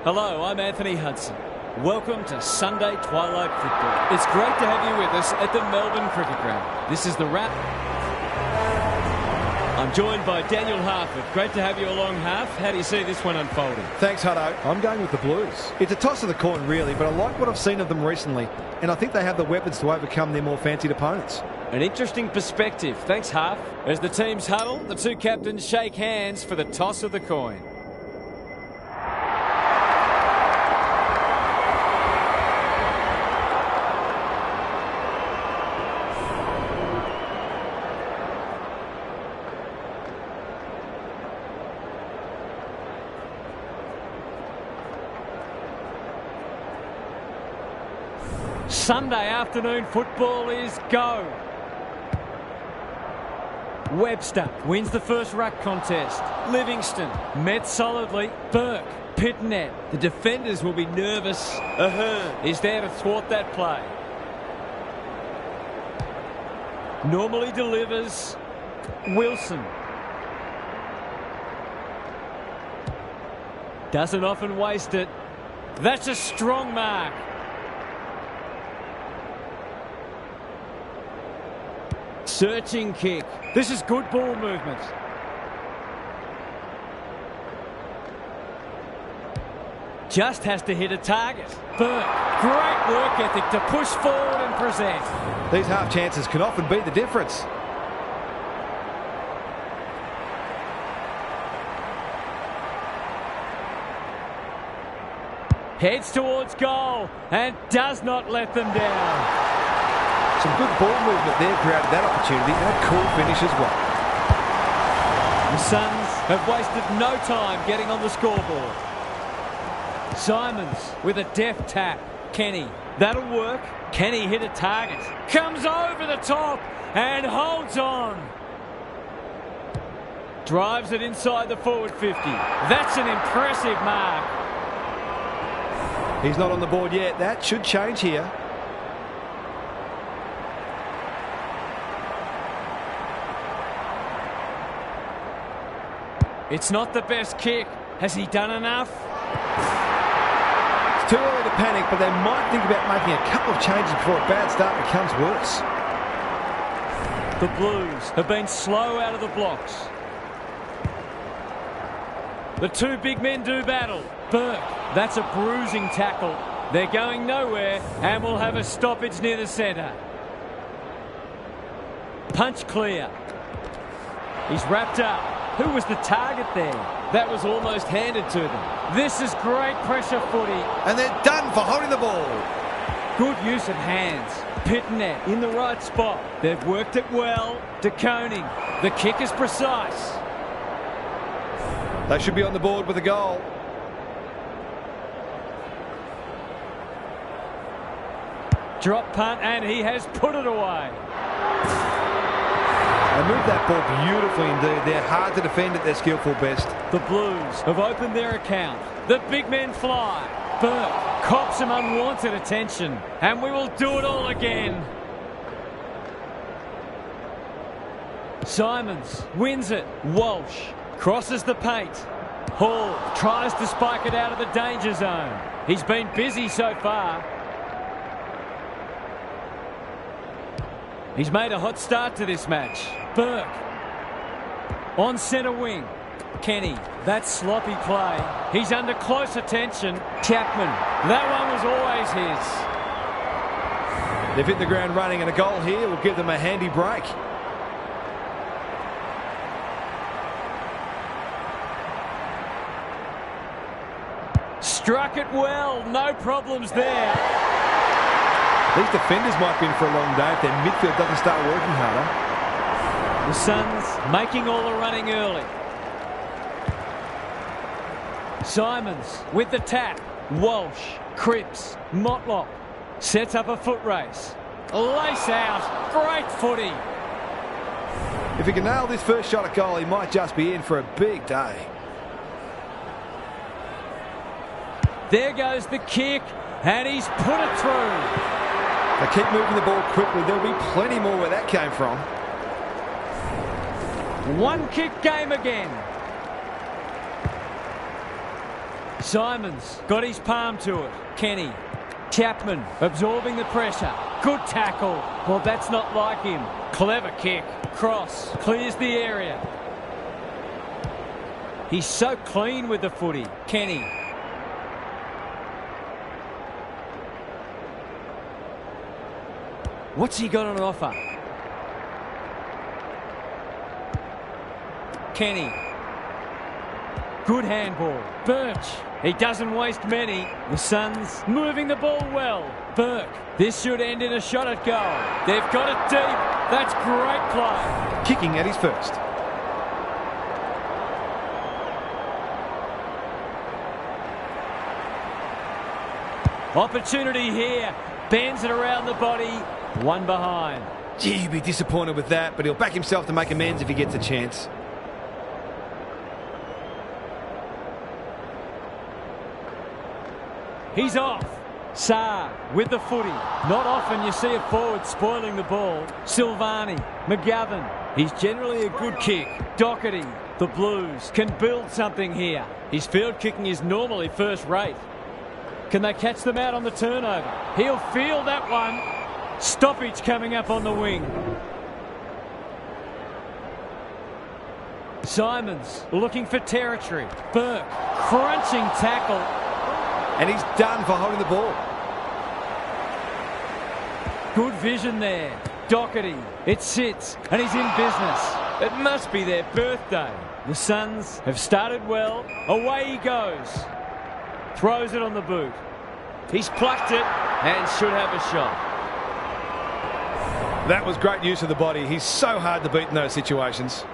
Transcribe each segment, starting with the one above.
Hello, I'm Anthony Hudson. Welcome to Sunday Twilight Football. It's great to have you with us at the Melbourne Cricket Ground. This is The Wrap. I'm joined by Daniel Harford. Great to have you along, Harf. How do you see this one unfolding? Thanks, Hutto. I'm going with the Blues. It's a toss of the coin, really, but I like what I've seen of them recently, and I think they have the weapons to overcome their more fancied opponents. An interesting perspective. Thanks, Harf. As the teams huddle, the two captains shake hands for the toss of the coin. Sunday afternoon football is go. Webster wins the first ruck contest. Livingston met solidly. Burke, Pitnet. The defenders will be nervous. Ahern is there to thwart that play. Normally delivers. Wilson. Doesn't often waste it. That's a strong mark. Searching kick. This is good ball movement. Just has to hit a target. Burke, great work ethic to push forward and present. These half chances can often be the difference. Heads towards goal and does not let them down. Some good ball movement there created that opportunity, and a cool finish as well. The Suns have wasted no time getting on the scoreboard. Simons with a deft tap. Kenny, that'll work. Kenny hit a target. Comes over the top and holds on. Drives it inside the forward 50. That's an impressive mark. He's not on the board yet. That should change here. It's not the best kick. Has he done enough? It's too early to panic, but they might think about making a couple of changes before a bad start becomes worse. The Blues have been slow out of the blocks. The two big men do battle. Burke, that's a bruising tackle. They're going nowhere and will have a stoppage near the centre. Punch clear. He's wrapped up. Who was the target there? That was almost handed to them. This is great pressure footy. And they're done for holding the ball. Good use of hands. Pitnet in the right spot. They've worked it well. De Koning. The kick is precise. They should be on the board with a goal. Drop punt and he has put it away. They moved that ball beautifully indeed. They're hard to defend at their skillful best. The Blues have opened their account. The big men fly. Burke cops some unwanted attention. And we will do it all again. Simons wins it. Walsh crosses the paint. Hall tries to spike it out of the danger zone. He's been busy so far. He's made a hot start to this match. Burke on centre wing. Kenny, that sloppy play. He's under close attention. Chapman, that one was always his. They've hit the ground running, and a goal here will give them a handy break. Struck it well, no problems there. These defenders might be in for a long day if their midfield doesn't start working harder. The Suns making all the running early. Simons with the tap. Walsh, Cripps, Motlop sets up a foot race. Lace out, great footy. If he can nail this first shot at goal, he might just be in for a big day. There goes the kick, and he's put it through. They keep moving the ball quickly. There'll be plenty more where that came from. One kick game again. Simons got his palm to it. Kenny. Chapman absorbing the pressure. Good tackle. Well, that's not like him. Clever kick. Cross. Clears the area. He's so clean with the footy. Kenny. What's he got on offer? Kenny. Good handball. Birch. He doesn't waste many. The Suns moving the ball well. Burke. This should end in a shot at goal. They've got it deep. That's great play. Kicking at his first. Opportunity here. Bends it around the body. One behind. Gee, he'd be disappointed with that, but he'll back himself to make amends if he gets a chance. He's off. Saar with the footy. Not often you see a forward spoiling the ball. Silvani. McGovern. He's generally a good kick. Doherty. The Blues can build something here. His field kicking is normally first rate. Can they catch them out on the turnover? He'll field that one. Stoppage coming up on the wing. Simons looking for territory. Burke. Crunching tackle. And he's done for holding the ball. Good vision there. Doherty. It sits and he's in business. It must be their birthday. The Suns have started well. Away he goes. Throws it on the boot. He's plucked it and should have a shot. That was great use of the body. He's so hard to beat in those situations.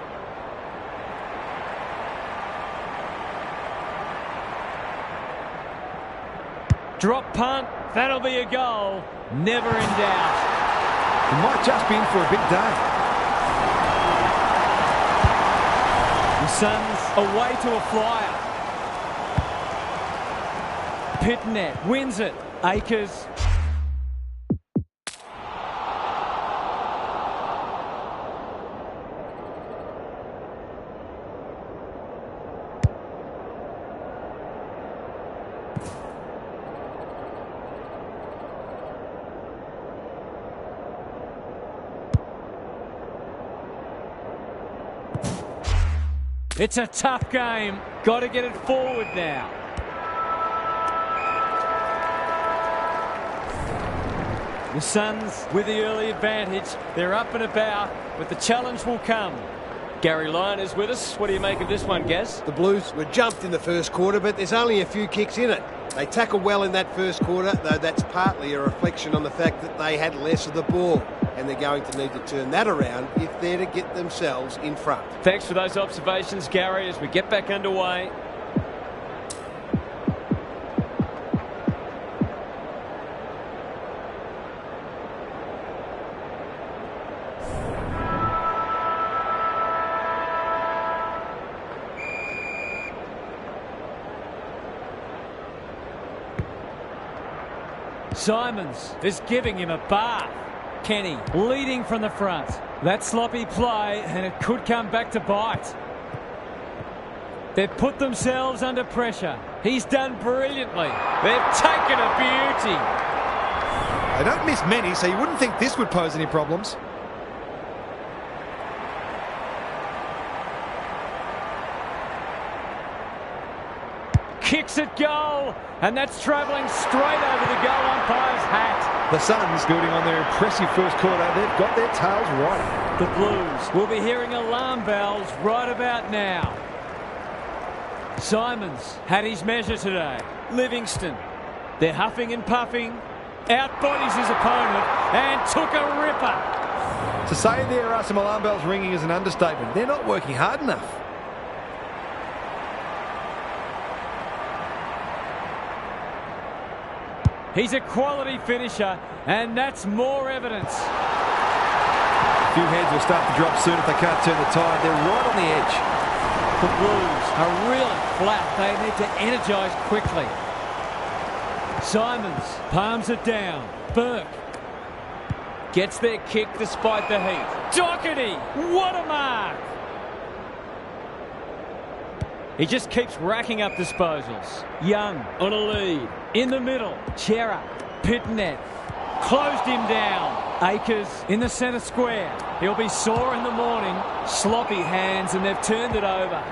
Drop punt. That'll be a goal. Never in doubt. He might just be in for a big day. The Suns away to a flyer. Pitnet wins it. Akers. It's a tough game. Got to get it forward now. The Suns with the early advantage. They're up and about, but the challenge will come. Gary Lyon is with us. What do you make of this one, Gaz? The Blues were jumped in the first quarter, but there's only a few kicks in it. They tackled well in that first quarter, though that's partly a reflection on the fact that they had less of the ball. And they're going to need to turn that around if they're to get themselves in front. Thanks for those observations, Gary, as we get back underway. Simons is giving him a bath. Kenny leading from the front. That sloppy play, and it could come back to bite. They've put themselves under pressure. He's done brilliantly. They've taken a beauty. They don't miss many, so you wouldn't think this would pose any problems. Kicks at goal, and that's travelling straight over the goal umpire's hat. The Suns building on their impressive first quarter. They've got their tails right. The Blues will be hearing alarm bells right about now. Simons had his measure today. Livingston. They're huffing and puffing. Outbodies his opponent and took a ripper. To say there are some alarm bells ringing is an understatement. They're not working hard enough. He's a quality finisher, and that's more evidence. A few heads will start to drop soon if they can't turn the tide. They're right on the edge. The Blues are really flat. They need to energise quickly. Simons palms it down. Burke gets their kick despite the heat. Doherty, what a mark! He just keeps racking up disposals. Young on a lead. In the middle, Chera, Pitnet. Closed him down. Akers in the centre square. He'll be sore in the morning. Sloppy hands, and they've turned it over.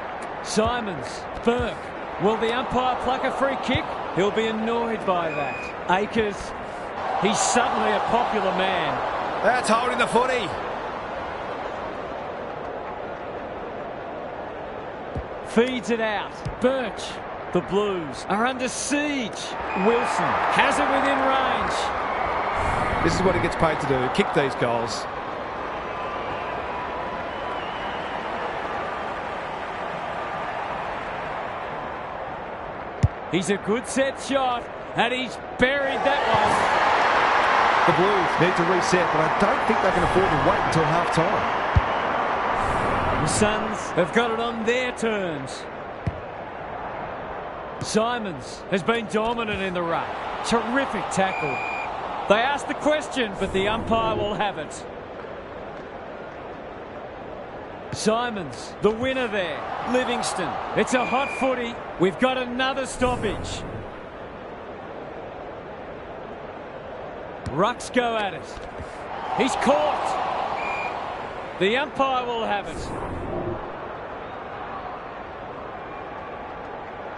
Simons, Burke. Will the umpire pluck a free kick? He'll be annoyed by that. Akers, he's suddenly a popular man. That's holding the footy. Feeds it out. Birch. The Blues are under siege. Wilson has it within range. This is what he gets paid to do, kick these goals. He's a good set shot, and he's buried that one. The Blues need to reset, but I don't think they can afford to wait until half-time. The Suns have got it on their terms. Simons has been dominant in the ruck. Terrific tackle. They asked the question, but the umpire will have it. Simons, the winner there. Livingston. It's a hot footy. We've got another stoppage. Rucks go at it. He's caught. The umpire will have it.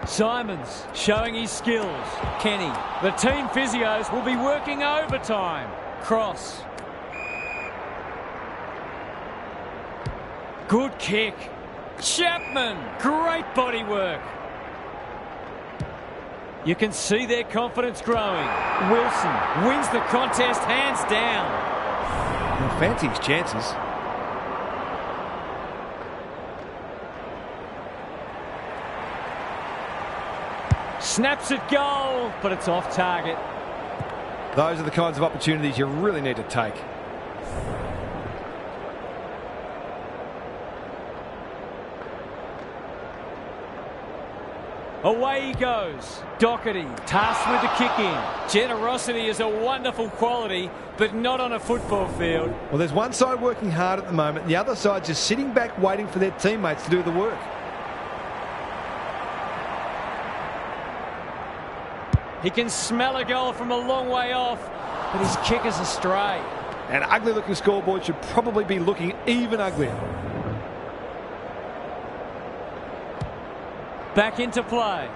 Simons showing his skills. Kenny. The team physios will be working overtime. Cross. Good kick. Chapman. Great body work. You can see their confidence growing. Wilson wins the contest hands down. Well, fancy his chances. Snaps at goal, but it's off target. Those are the kinds of opportunities you really need to take. Away he goes. Doherty tasked with the kick in. Generosity is a wonderful quality, but not on a football field. Well, there's one side working hard at the moment, and the other side just sitting back waiting for their teammates to do the work. He can smell a goal from a long way off, but his kick is astray. An ugly-looking scoreboard should probably be looking even uglier. Back into play.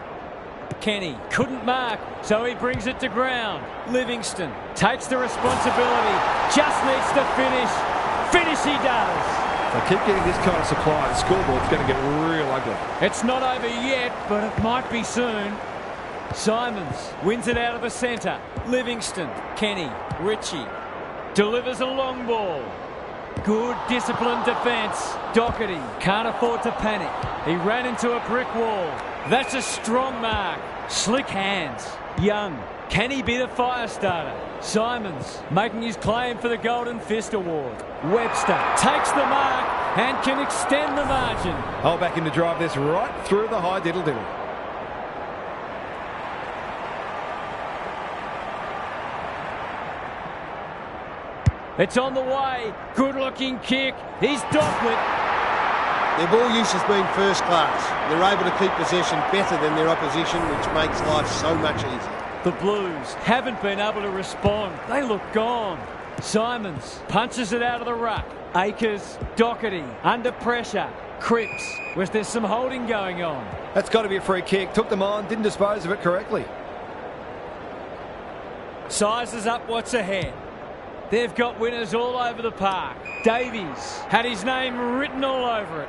Kenny couldn't mark, so he brings it to ground. Livingston takes the responsibility. Just needs to finish. Finish he does. If they keep getting this kind of supply, the scoreboard's going to get real ugly. It's not over yet, but it might be soon. Simons wins it out of the centre. Livingston, Kenny, Ritchie delivers a long ball. Good disciplined defence. Doherty can't afford to panic. He ran into a brick wall. That's a strong mark. Slick hands. Young. Can he be the fire starter? Simons making his claim for the Golden Fist Award. Webster takes the mark and can extend the margin. Hold back in to drive this right through the high diddle-diddle. It's on the way. Good-looking kick. He's docked it. Their ball use has been first class. They're able to keep possession better than their opposition, which makes life so much easier. The Blues haven't been able to respond. They look gone. Simons punches it out of the ruck. Akers, Doherty under pressure. Cripps, was there some holding going on? That's got to be a free kick. Took them on, didn't dispose of it correctly. Sizes up what's ahead. They've got winners all over the park. Davies had his name written all over it.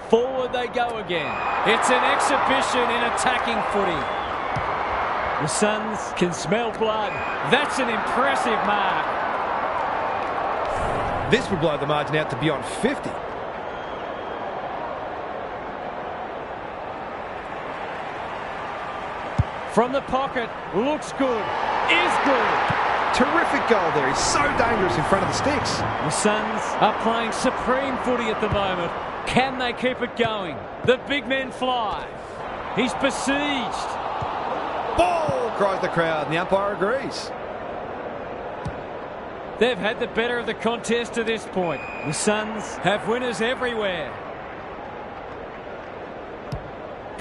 Forward they go again. It's an exhibition in attacking footy. The Suns can smell blood. That's an impressive mark. This would blow the margin out to beyond 50. From the pocket, looks good, is good. Terrific goal there. He's so dangerous in front of the sticks. The Suns are playing supreme footy at the moment. Can they keep it going? The big men fly. He's besieged. Ball, cries the crowd, and the umpire agrees. They've had the better of the contest to this point. The Suns have winners everywhere.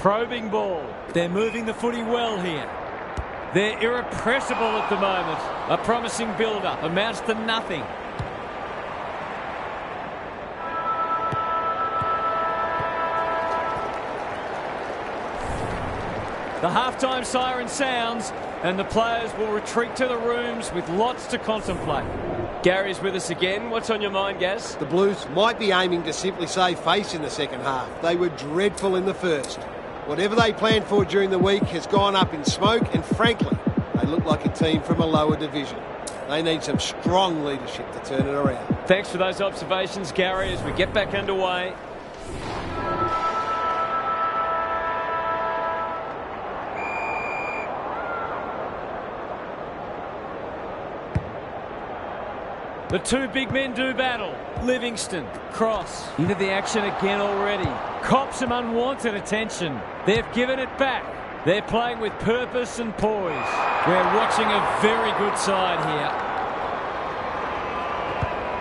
Probing ball. They're moving the footy well here. They're irrepressible at the moment. A promising build-up amounts to nothing. The halftime siren sounds and the players will retreat to the rooms with lots to contemplate. Gary's with us again. What's on your mind, Gaz? The Blues might be aiming to simply save face in the second half. They were dreadful in the first. Whatever they planned for during the week has gone up in smoke, and frankly, they look like a team from a lower division. They need some strong leadership to turn it around. Thanks for those observations, Gary, as we get back underway. The two big men do battle. Livingston, cross, into the action again already. Cops some unwanted attention. They've given it back. They're playing with purpose and poise. We're watching a very good side here.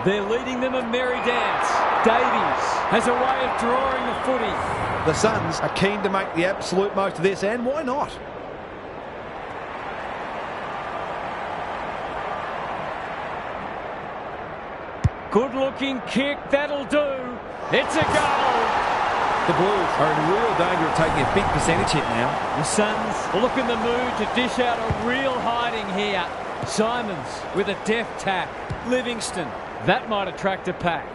They're leading them a merry dance. Davies has a way of drawing the footy. The Suns are keen to make the absolute most of this, and why not? Good-looking kick, that'll do. It's a goal. The Blues are in real danger of taking a big percentage hit now. The Suns look in the mood to dish out a real hiding here. Simons with a deft tap. Livingston, that might attract a pack.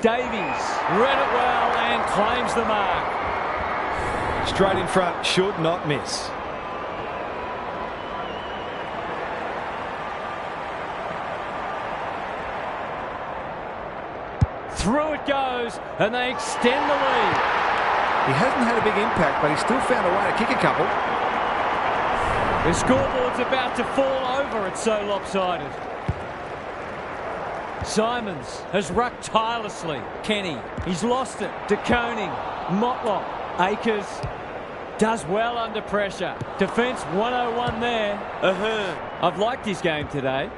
Davies read it well and claims the mark. Straight in front, should not miss. Through it goes, and they extend the lead. He hasn't had a big impact, but he's still found a way to kick a couple. The scoreboard's about to fall over, it's so lopsided. Simons has rucked tirelessly. Kenny, he's lost it. De Koning, Motlop, Akers does well under pressure. Defence 101 there. I've liked his game today.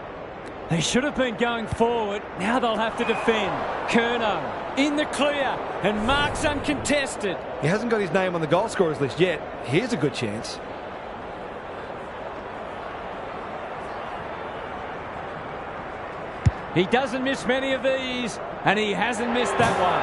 They should have been going forward. Now they'll have to defend. Curnow in the clear and marks uncontested. He hasn't got his name on the goal scorers list yet. Here's a good chance. He doesn't miss many of these, and he hasn't missed that one.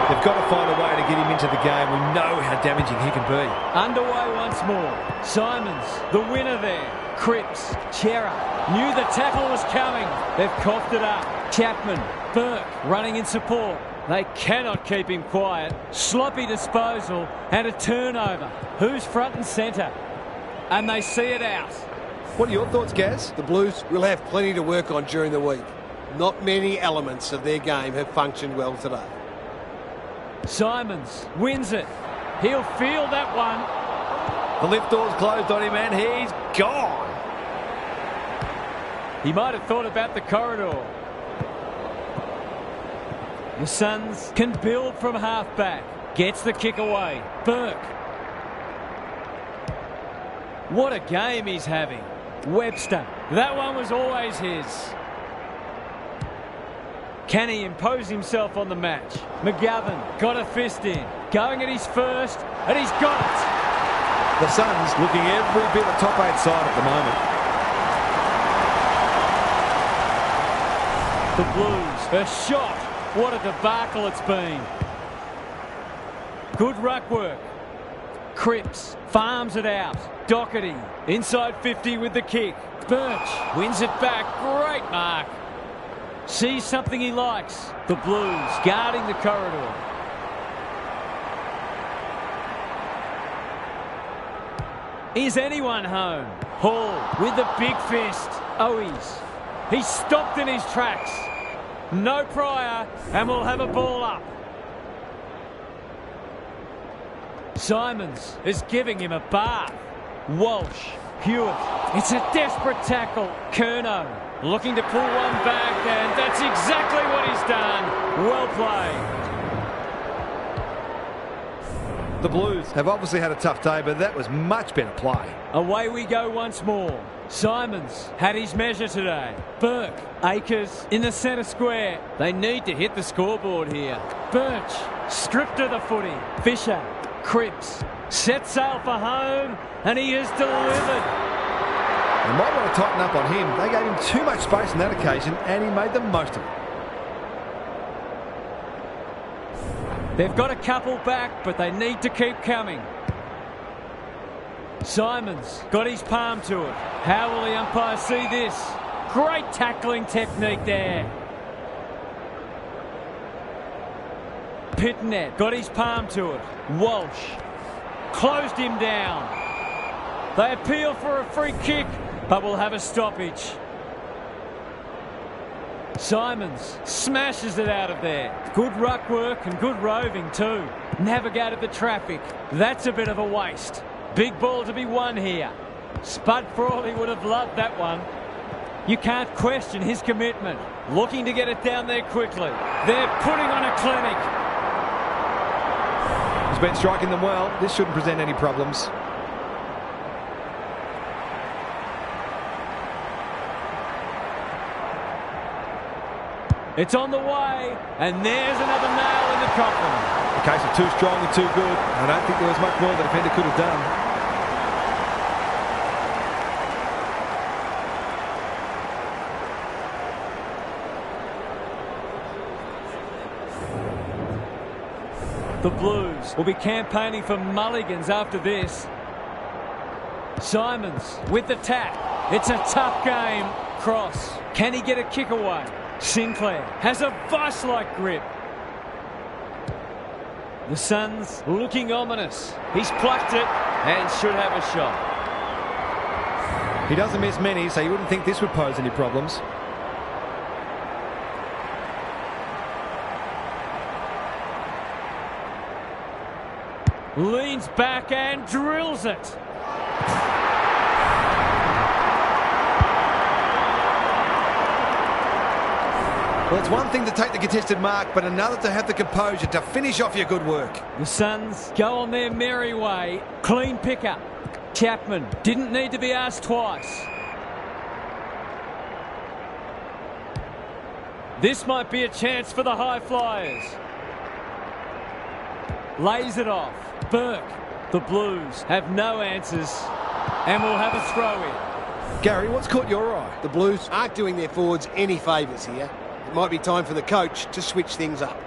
They've got to find a way to get him into the game. We know how damaging he can be. Underway once more. Simons, the winner there. Cripps, Chera, knew the tackle was coming. They've coughed it up. Chapman, Burke running in support. They cannot keep him quiet. Sloppy disposal and a turnover. Who's front and centre? And they see it out. What are your thoughts, Gaz? The Blues will have plenty to work on during the week. Not many elements of their game have functioned well today. Simons wins it. He'll field that one. The lift door's closed on him and he's gone. He might have thought about the corridor. The Suns can build from half-back. Gets the kick away. Burke. What a game he's having. Webster. That one was always his. Can he impose himself on the match? McGovern got a fist in. Going at his first, and he's got it. The Suns looking every bit a top 8 side at the moment. The Blues, a shot. What a debacle it's been. Good ruck work. Cripps farms it out. Doherty inside 50 with the kick. Birch wins it back. Great mark. Sees something he likes. The Blues guarding the corridor. Is anyone home? Hall with the big fist. Owies. He's stopped in his tracks. No prior, and we'll have a ball up. Simons is giving him a bath. Walsh, Hewitt. It's a desperate tackle. Curnow looking to pull one back, and that's exactly what he's done. Well played. The Blues have obviously had a tough day, but that was much better play. Away we go once more. Simons had his measure today. Burke, Akers in the centre square. They need to hit the scoreboard here. Birch stripped of the footy. Fisher, Cripps sets sail for home, and he has delivered. They might want to tighten up on him. They gave him too much space on that occasion, and he made the most of it. They've got a couple back, but they need to keep coming. Simons got his palm to it. How will the umpire see this? Great tackling technique there. Pitnet got his palm to it. Walsh closed him down. They appeal for a free kick, but will have a stoppage. Simons smashes it out of there. Good ruck work and good roving too. Navigated the traffic. That's a bit of a waste. Big ball to be won here. Spud Frawley would have loved that one. You can't question his commitment. Looking to get it down there quickly. They're putting on a clinic. He's been striking them well. This shouldn't present any problems. It's on the way, and there's another nail in the coffin. A case of too strong and too good. I don't think there was much more the defender could have done. The Blues will be campaigning for mulligans after this. Simons with the tap. It's a tough game. Cross. Can he get a kick away? Sinclair has a vice-like grip. The Suns looking ominous. He's plucked it and should have a shot. He doesn't miss many, so you wouldn't think this would pose any problems. Leans back and drills it. Well, it's one thing to take the contested mark, but another to have the composure to finish off your good work. The Suns go on their merry way. Clean pickup. Chapman didn't need to be asked twice. This might be a chance for the high flyers. Lays it off. Burke. The Blues have no answers and will have a throw in. Gary, what's caught your eye? The Blues aren't doing their forwards any favours here. It might be time for the coach to switch things up.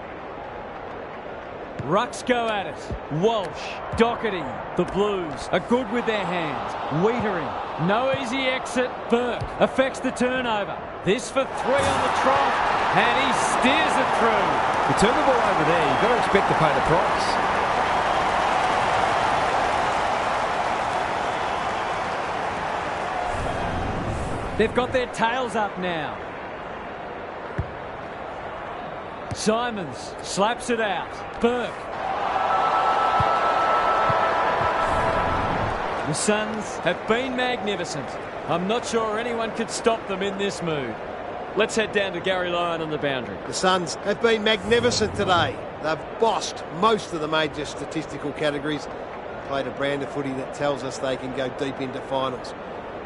Rucks go at it. Walsh, Doherty. The Blues are good with their hands. Wiedering. No easy exit. Burke affects the turnover. This for 3 on the trot. And he steers it through. You turn the ball over there, you've got to expect to pay the price. They've got their tails up now. Simons slaps it out. Burke. The Suns have been magnificent. I'm not sure anyone could stop them in this mood. Let's head down to Gary Lyon on the boundary. The Suns have been magnificent today. They've bossed most of the major statistical categories. Played a brand of footy that tells us they can go deep into finals.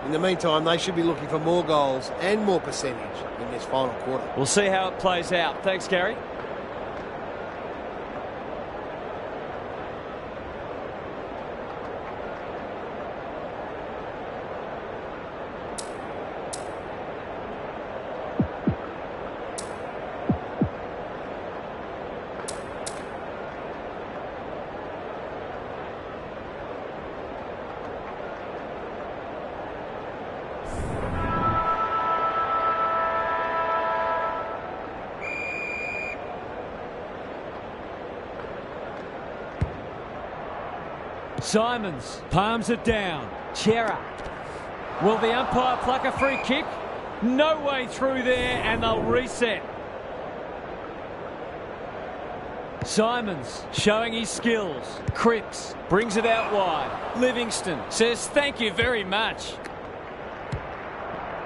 In the meantime, they should be looking for more goals and more percentage in this final quarter. We'll see how it plays out. Thanks, Gary. Simons palms it down. Chera. Will the umpire pluck a free kick? No way through there, and they'll reset. Simons showing his skills. Cripps brings it out wide. Livingston says thank you very much.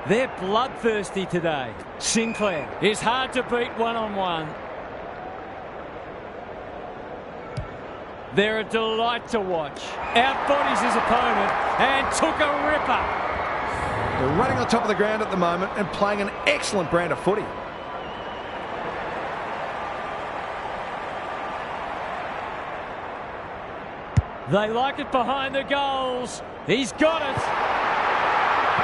They're bloodthirsty today. Sinclair is hard to beat one-on-one. They're a delight to watch. Outbodies his opponent and took a ripper. They're running on top of the ground at the moment and playing an excellent brand of footy. They like it behind the goals. He's got it.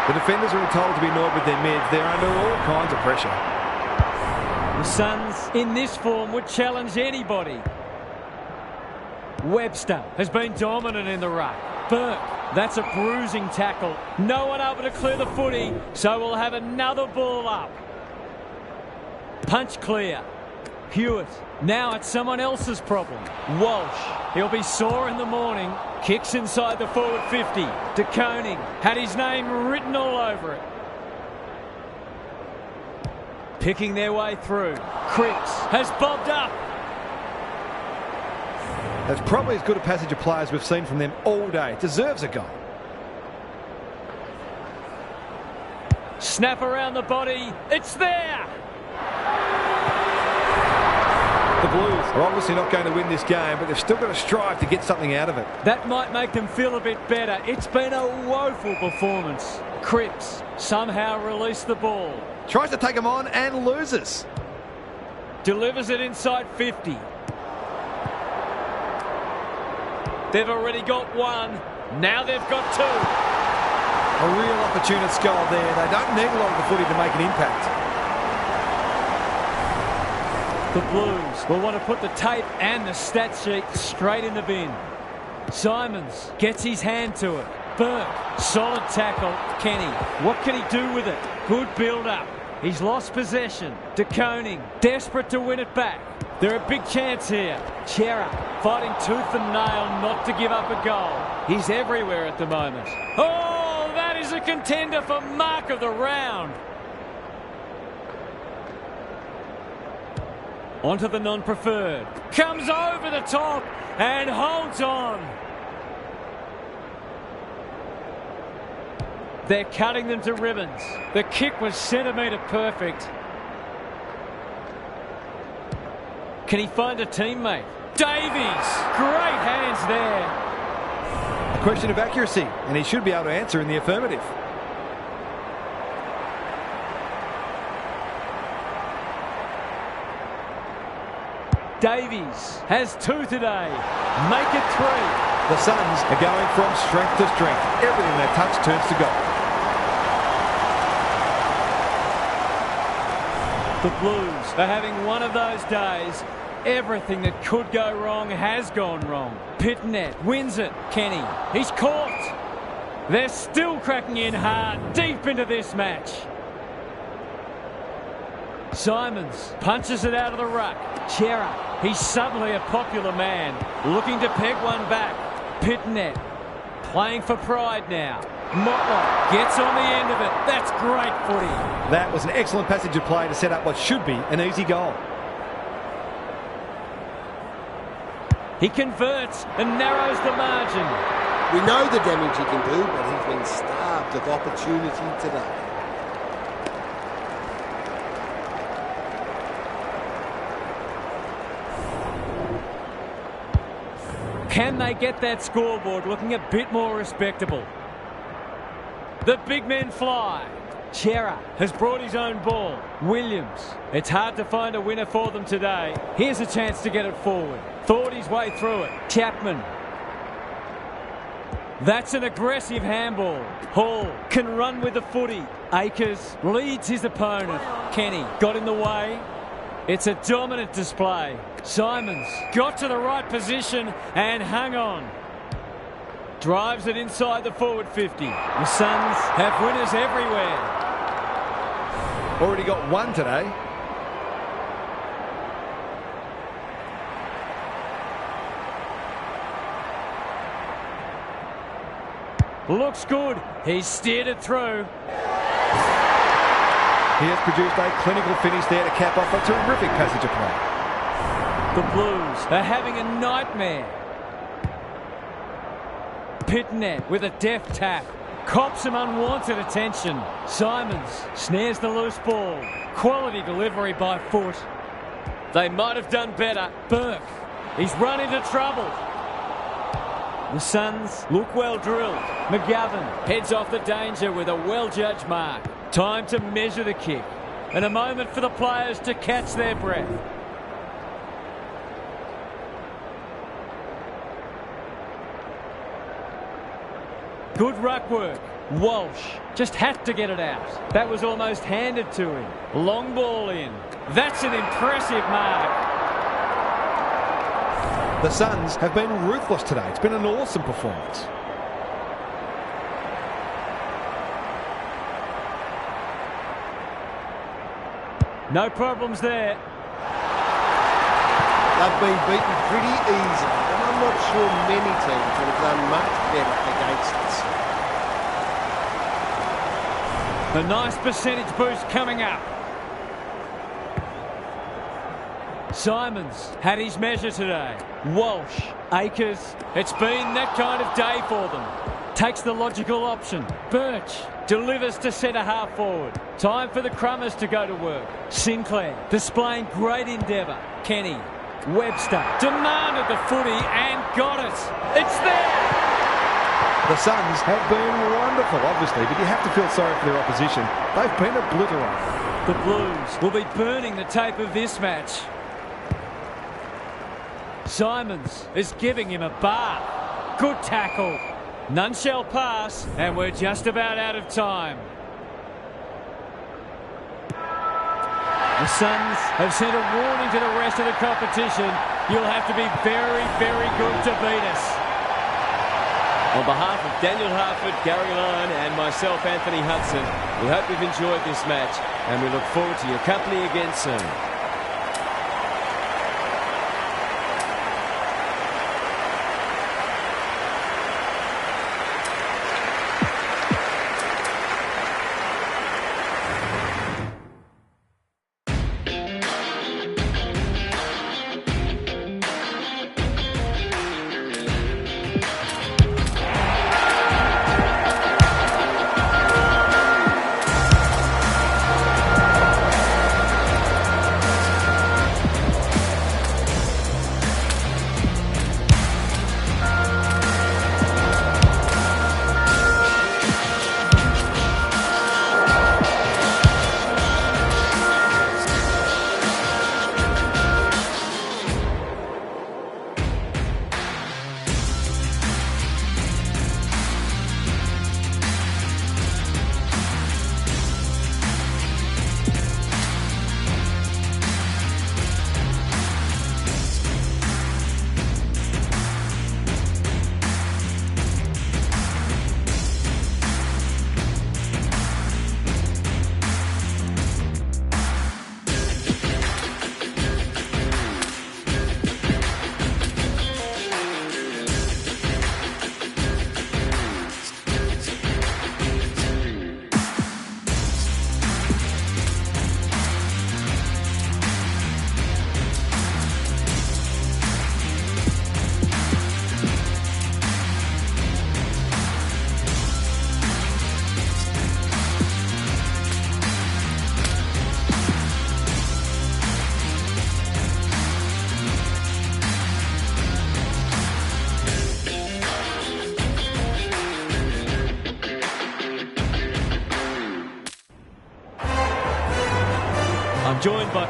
The defenders are told to be annoyed with their mids. They're under all kinds of pressure. The Suns, in this form, would challenge anybody. Webster has been dominant in the ruck. Burke, that's a bruising tackle. No one able to clear the footy, so we'll have another ball up. Punch clear. Hewitt, now it's someone else's problem. Walsh, he'll be sore in the morning. Kicks inside the forward 50. De Koning had his name written all over it. Picking their way through. Cripps has bobbed up. That's probably as good a passage of play as we've seen from them all day. Deserves a goal. Snap around the body. It's there. The Blues are obviously not going to win this game, but they've still got to strive to get something out of it. That might make them feel a bit better. It's been a woeful performance. Cripps somehow released the ball. Tries to take him on and loses. Delivers it inside 50. They've already got one. Now they've got two. A real opportunist goal there. They don't need a lot of the footy to make an impact. The Blues will want to put the tape and the stat sheet straight in the bin. Simons gets his hand to it. Burke, solid tackle. Kenny, what can he do with it? Good build-up. He's lost possession. De Koning, desperate to win it back. They're a big chance here. Chera fighting tooth and nail not to give up a goal. He's everywhere at the moment. Oh, that is a contender for mark of the round. Onto the non-preferred. Comes over the top and holds on. They're cutting them to ribbons. The kick was centimetre perfect. Can he find a teammate? Davies! Great hands there. A question of accuracy, and he should be able to answer in the affirmative. Davies has two today. Make it three. The Suns are going from strength to strength. Everything they touch turns to gold. The Blues are having one of those days. Everything that could go wrong has gone wrong. Pitnet wins it. Kenny, he's caught. They're still cracking in hard deep into this match. Simons punches it out of the ruck. Chera, he's suddenly a popular man, looking to peg one back. Pitnet playing for pride now. Motlop gets on the end of it. That's great footy. That was an excellent passage of play to set up what should be an easy goal. He converts and narrows the margin. We know the damage he can do, but he's been starved of opportunity today. Can they get that scoreboard looking a bit more respectable? The big men fly. Chera has brought his own ball. Williams, it's hard to find a winner for them today. Here's a chance to get it forward. Thought his way through it. Chapman. That's an aggressive handball. Hall can run with the footy. Akers leads his opponent. Kenny got in the way. It's a dominant display. Simons got to the right position and hung on. Drives it inside the forward 50. The Suns have winners everywhere. Already got one today. Looks good. He's steered it through. He has produced a clinical finish there to cap off a terrific passage of play. The Blues are having a nightmare. Pitnet with a deft tap. Cops some unwanted attention. Simons snares the loose ball. Quality delivery by foot. They might have done better. Burke, he's run into trouble. The Suns look well drilled. McGovern heads off the danger with a well-judged mark. Time to measure the kick. And a moment for the players to catch their breath. Good ruck work. Walsh just had to get it out. That was almost handed to him. Long ball in. That's an impressive mark. The Suns have been ruthless today. It's been an awesome performance. No problems there. They've been beaten pretty easily, and I'm not sure many teams would have done much better against us. A nice percentage boost coming up. Simons had his measure today. Walsh, Akers. It's been that kind of day for them. Takes the logical option. Birch delivers to centre half forward. Time for the Crummers to go to work. Sinclair displaying great endeavour. Kenny. Webster demanded the footy and got it. It's there! The Suns have been wonderful, obviously, but you have to feel sorry for their opposition. They've been obliterated. The Blues will be burning the tape of this match. Simons is giving him a bar. Good tackle. None shall pass, and we're just about out of time. The Suns have sent a warning to the rest of the competition. You'll have to be very, very good to beat us. On behalf of Daniel Harford, Gary Lyon and myself, Anthony Hudson, we hope you've enjoyed this match and we look forward to your company again soon. I'm joined by...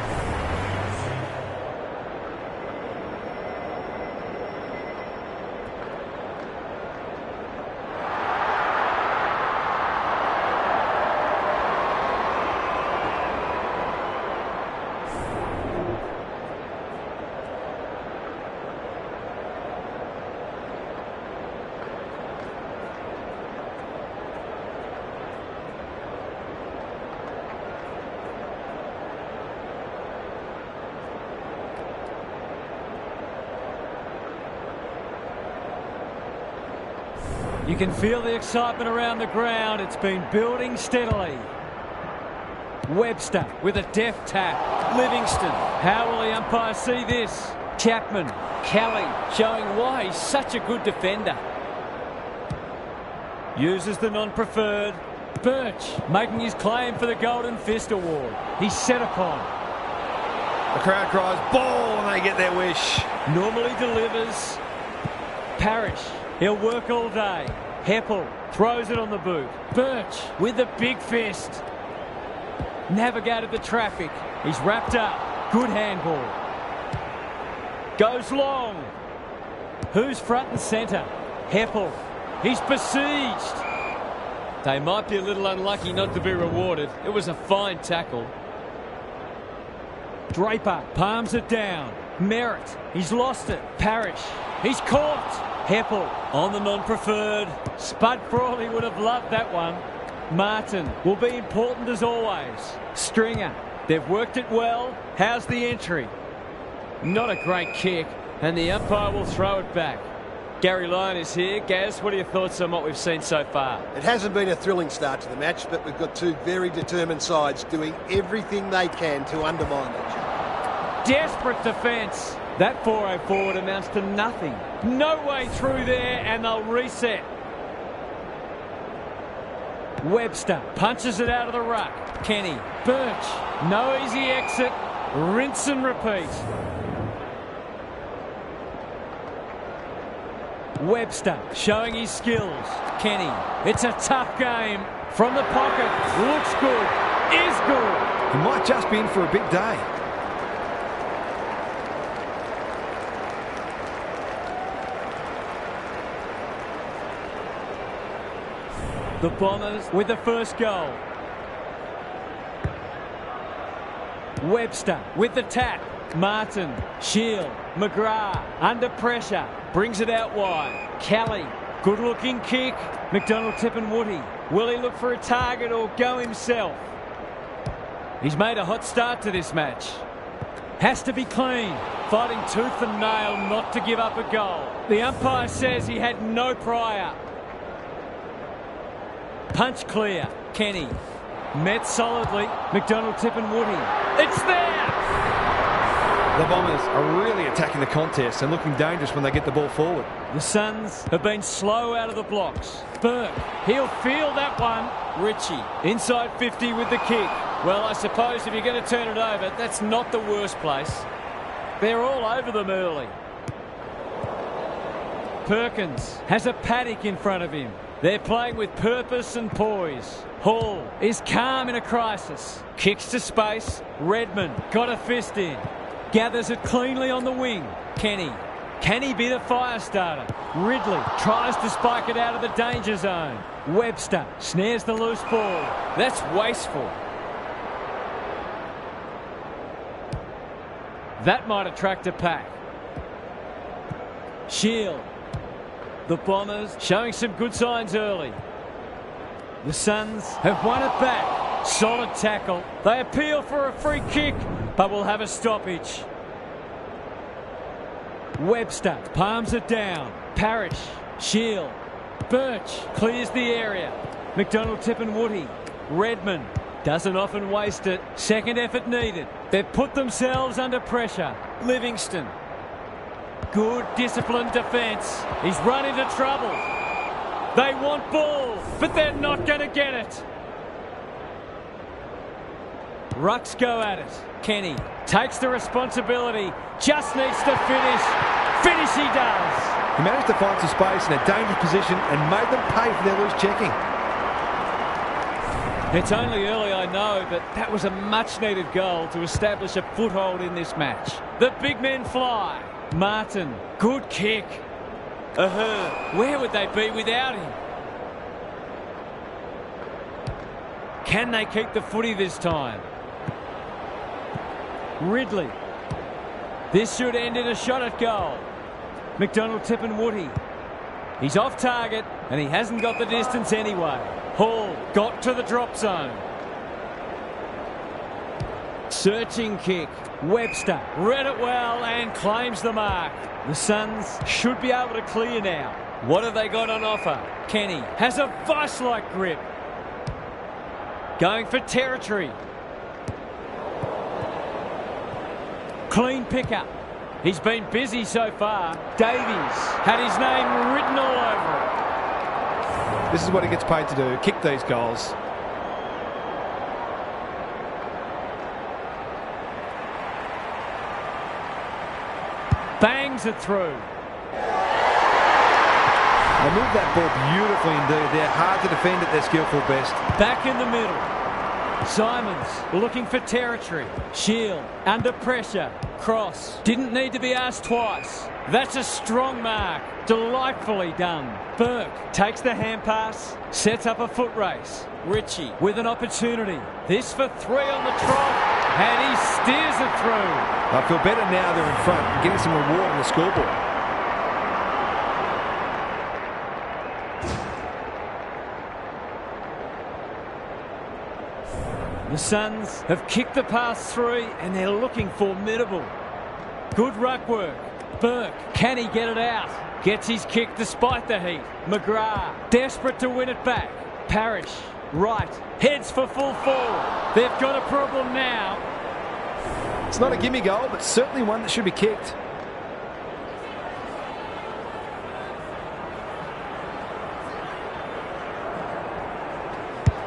You can feel the excitement around the ground. It's been building steadily. Webster with a deft tap. Livingston. How will the umpire see this? Chapman. Kelly showing why he's such a good defender. Uses the non-preferred. Birch making his claim for the Golden Fist Award. He's set upon. The crowd cries ball and they get their wish. Normally delivers. Parrish. He'll work all day. Heppel throws it on the boot. Birch with the big fist. Navigated the traffic. He's wrapped up. Good handball. Goes long. Who's front and centre? Heppel. He's besieged. They might be a little unlucky not to be rewarded. It was a fine tackle. Draper palms it down. Merritt, he's lost it. Parrish, he's caught. Heppel on the non-preferred. Spud Frawley would have loved that one. Martin will be important as always. Stringer, they've worked it well. How's the entry? Not a great kick, and the umpire will throw it back. Gary Lyon is here. Gaz, what are your thoughts on what we've seen so far? It hasn't been a thrilling start to the match, but we've got two very determined sides doing everything they can to undermine each other. Desperate defence. That 4-0 forward amounts to nothing. No way through there, and they'll reset. Webster punches it out of the ruck. Kenny, Birch, no easy exit. Rinse and repeat. Webster showing his skills. Kenny, it's a tough game. From the pocket, looks good, is good. He might just be in for a big day. The Bombers with the first goal. Webster with the tap. Martin, Shield, McGrath under pressure. Brings it out wide. Kelly, good looking kick. McDonald Tipungwuti. Will he look for a target or go himself? He's made a hot start to this match. Has to be clean. Fighting tooth and nail not to give up a goal. The umpire says he had no prior. Punch clear. Kenny. Met solidly. McDonald Tipungwuti. It's there! The Bombers are really attacking the contest and looking dangerous when they get the ball forward. The Suns have been slow out of the blocks. Burke, he'll feel that one. Ritchie, inside 50 with the kick. Well, I suppose if you're going to turn it over, that's not the worst place. They're all over them early. Perkins has a paddock in front of him. They're playing with purpose and poise. Hall is calm in a crisis. Kicks to space. Redmond got a fist in. Gathers it cleanly on the wing. Kenny. Can he be the fire starter? Ridley tries to spike it out of the danger zone. Webster snares the loose ball. That's wasteful. That might attract a pack. Shield. The Bombers showing some good signs early. The Suns have won it back. Solid tackle. They appeal for a free kick, but will have a stoppage. Webster palms it down. Parrish. Shield. Birch clears the area. McDonald Tipungwuti. Redmond doesn't often waste it. Second effort needed. They've put themselves under pressure. Livingston. Good disciplined defence. He's run into trouble. They want ball, but they're not going to get it. Rucks go at it. Kenny takes the responsibility. Just needs to finish. Finish he does. He managed to find some space in a dangerous position and made them pay for their loose checking. It's only early, I know, but that was a much-needed goal to establish a foothold in this match. The big men fly. Martin, good kick. Where would they be without him? Can they keep the footy this time? Ridley. This should end in a shot at goal. McDonald Tipungwuti. He's off target and he hasn't got the distance anyway. Hall got to the drop zone. Searching kick. Webster read it well and claims the mark. The Suns should be able to clear now. What have they got on offer? Kenny has a vice-like grip. Going for territory. Clean pickup. He's been busy so far. Davies had his name written all over it. This is what he gets paid to do, kick these goals. Bangs it through. They move that ball beautifully indeed. They're hard to defend at their skillful best. Back in the middle. Simons looking for territory. Shield under pressure. cross. Didn't need to be asked twice. That's a strong mark. Delightfully done. Burke takes the hand pass, sets up a foot race. Ritchie with an opportunity. This for 3 on the trot, and he steers it through. I feel better now they're in front and getting some reward on the scoreboard. The Suns have kicked the pass 3 and they're looking formidable. Good ruck work. Burke, can he get it out? Gets his kick despite the heat. McGrath, desperate to win it back. Parrish, right, heads for full forward. They've got a problem now. It's not a gimme goal, but certainly one that should be kicked.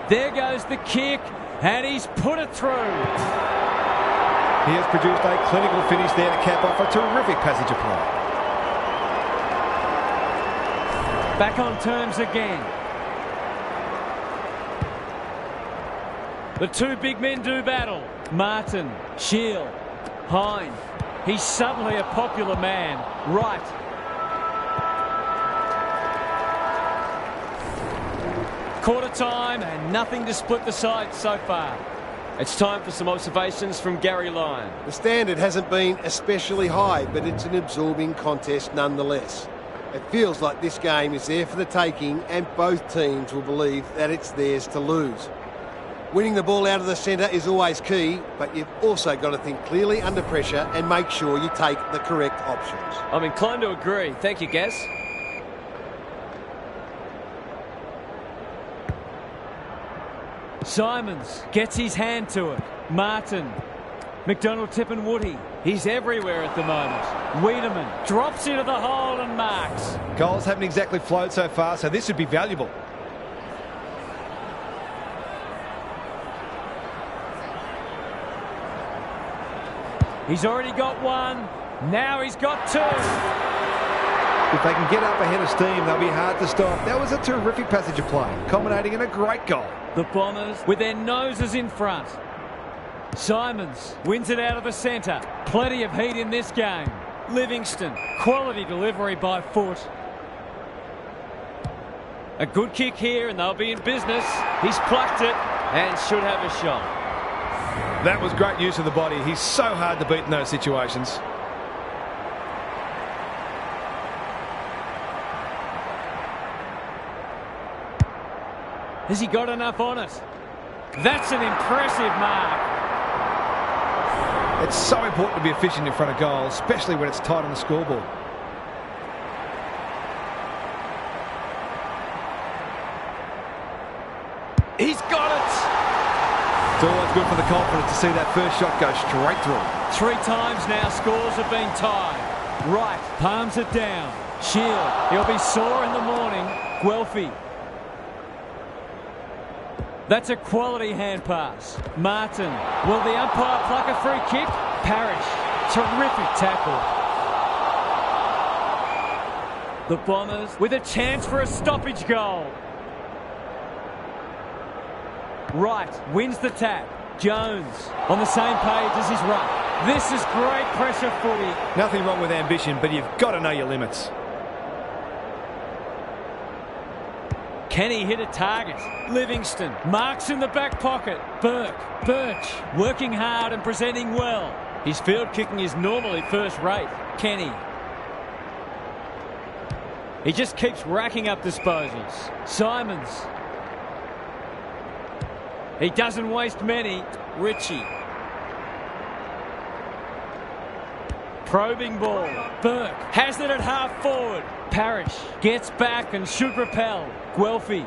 There goes the kick, and he's put it through. He has produced a clinical finish there to cap off a terrific passage of play. Back on terms again. The two big men do battle. Martin, Shield, Hine. He's suddenly a popular man. Right. Quarter time and nothing to split the sides so far. It's time for some observations from Gary Lyon. The standard hasn't been especially high, but it's an absorbing contest nonetheless. It feels like this game is there for the taking, and both teams will believe that it's theirs to lose. Winning the ball out of the centre is always key, but you've also got to think clearly under pressure and make sure you take the correct options. I'm inclined to agree. Thank you, Gaz. Simons gets his hand to it. Martin. McDonald tipping Woody. He's everywhere at the moment. Wiedemann drops into the hole and marks. Goals haven't exactly flowed so far, so this would be valuable. He's already got one. Now he's got 2. If they can get up ahead of steam, they'll be hard to stop. That was a terrific passage of play, culminating in a great goal. The Bombers with their noses in front. Simons wins it out of the centre. Plenty of heat in this game. Livingston, quality delivery by foot. A good kick here and they'll be in business. He's plucked it and should have a shot. That was great use of the body. He's so hard to beat in those situations. Has he got enough on it? That's an impressive mark. It's so important to be efficient in front of goal, especially when it's tight on the scoreboard. He's got it! It's always good for the confidence to see that first shot go straight through. 3 times now scores have been tied. Right, palms it down. Shield, he'll be sore in the morning. Guelphy. That's a quality hand pass. Martin. Will the umpire pluck a free kick? Parrish. Terrific tackle. The Bombers with a chance for a stoppage goal. Wright wins the tap. Jones on the same page as his ruck. This is great pressure footy. Nothing wrong with ambition, but you've got to know your limits. Can he hit a target? Livingston marks in the back pocket. Burke, Birch working hard and presenting well. His field kicking is normally first rate. Kenny. He just keeps racking up disposals. Simons. He doesn't waste many. Ritchie. Probing ball. Burke has it at half forward. Parrish gets back and should repel. Guelphy.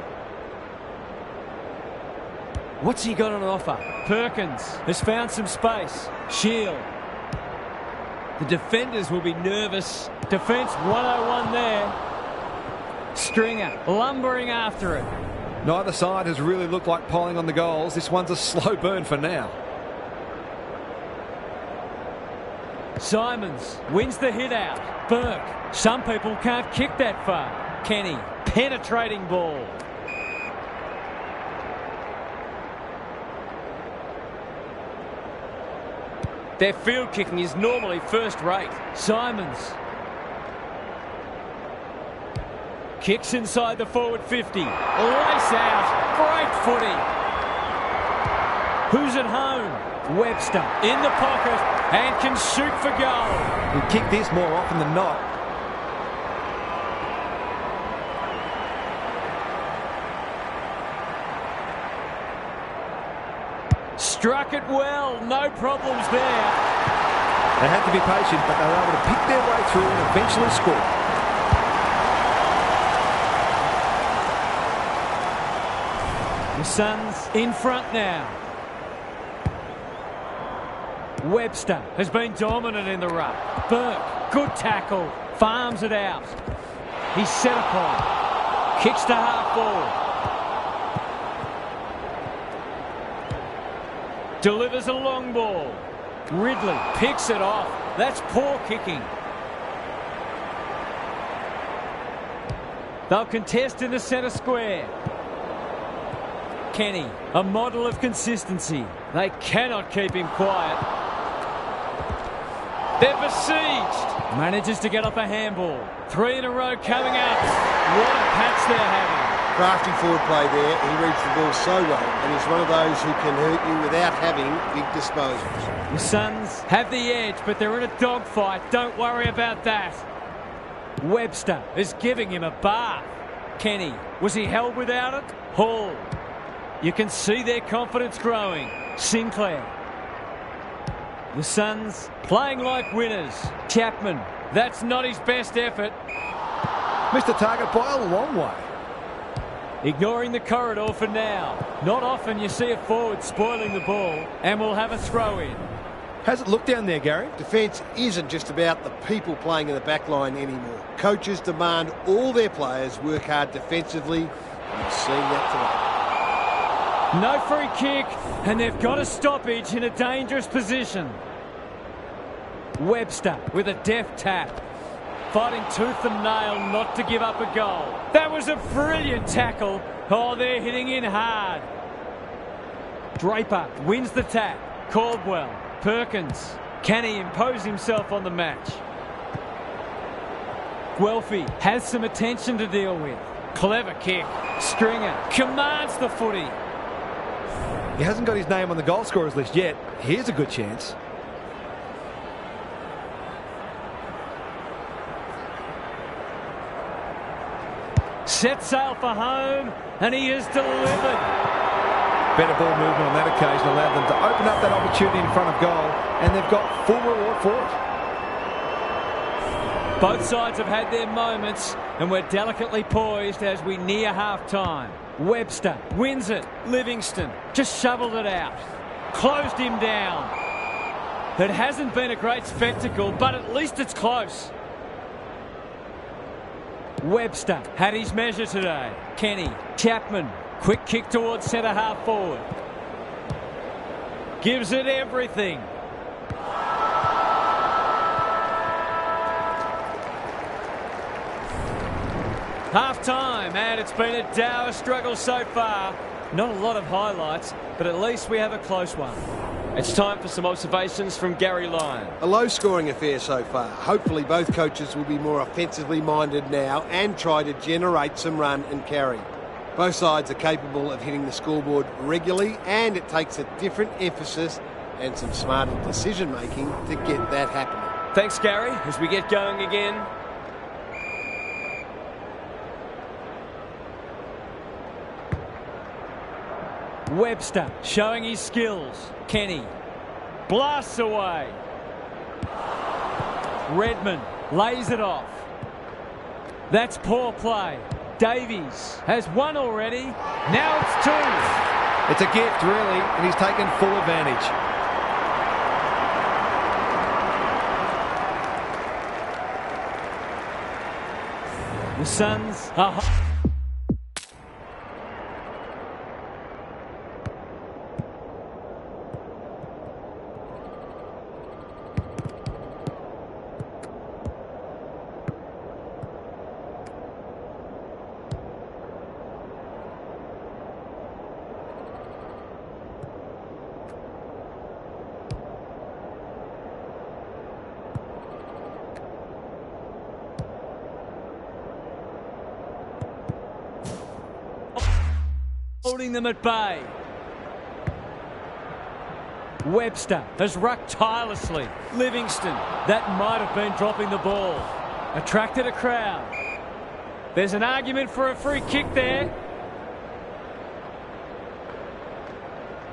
What's he got on offer? Perkins has found some space. Shield. The defenders will be nervous. Defence 101 there. Stringer lumbering after it. Neither side has really looked like piling on the goals. This one's a slow burn for now. Simons wins the hit out. Burke. Some people can't kick that far. Kenny. Penetrating ball. Their field kicking is normally first rate. Simons. Kicks inside the forward 50. Lace out. Great footy. Who's at home? Webster in the pocket and can shoot for goal. He'll kick this more often than not. Struck it well. No problems there. They had to be patient, but they were able to pick their way through and eventually score. The Suns in front now. Webster has been dominant in the ruck. Burke, good tackle. Farms it out. He's set upon. Kicks to half forward. Delivers a long ball. Ridley picks it off. That's poor kicking. They'll contest in the centre square. Kenny, a model of consistency. They cannot keep him quiet. They're besieged. Manages to get off a handball. 3 in a row coming up. What a patch they're having. Crafty forward play there. He reads the ball so well, and he's one of those who can hurt you without having big disposals. The Suns have the edge, but they're in a dogfight. Don't worry about that. Webster is giving him a bath. Kenny, was he held without it? Hall. You can see their confidence growing. Sinclair. The Suns playing like winners. Chapman, that's not his best effort. Missed the target by a long way. Ignoring the corridor for now. Not often you see a forward spoiling the ball, and we'll have a throw in. How's it look down there, Gary? Defence isn't just about the people playing in the back line anymore. Coaches demand all their players work hard defensively, and you've seen that tonight. No free kick, and they've got a stoppage in a dangerous position. Webster with a deft tap. Fighting tooth and nail not to give up a goal. That was a brilliant tackle. Oh, they're hitting in hard. Draper wins the tap. Caldwell, Perkins. Can he impose himself on the match? Guelphy has some attention to deal with. Clever kick. Stringer commands the footy. He hasn't got his name on the goal scorers list yet. Here's a good chance. Set sail for home, and he has delivered. Better ball movement on that occasion allowed them to open up that opportunity in front of goal, and they've got full reward for it. Both sides have had their moments, and we're delicately poised as we near half-time. Webster wins it. Livingston just shoveled it out. Closed him down. It hasn't been a great spectacle, but at least it's close. Webster had his measure today. Kenny, Chapman, quick kick towards centre half forward. Gives it everything. Half time, and it's been a dour struggle so far. Not a lot of highlights, but at least we have a close one. It's time for some observations from Gary Lyon. A low-scoring affair so far. Hopefully both coaches will be more offensively minded now and try to generate some run and carry. Both sides are capable of hitting the scoreboard regularly, and it takes a different emphasis and some smarter decision-making to get that happening. Thanks, Gary, as we get going again. Webster showing his skills. Kenny blasts away. Redmond lays it off. That's poor play. Davies has one already. Now it's two. It's a gift, really, and he's taken full advantage. The Suns are... holding them at bay. Webster has rucked tirelessly. Livingston, that might have been dropping the ball. Attracted a crowd. There's an argument for a free kick there.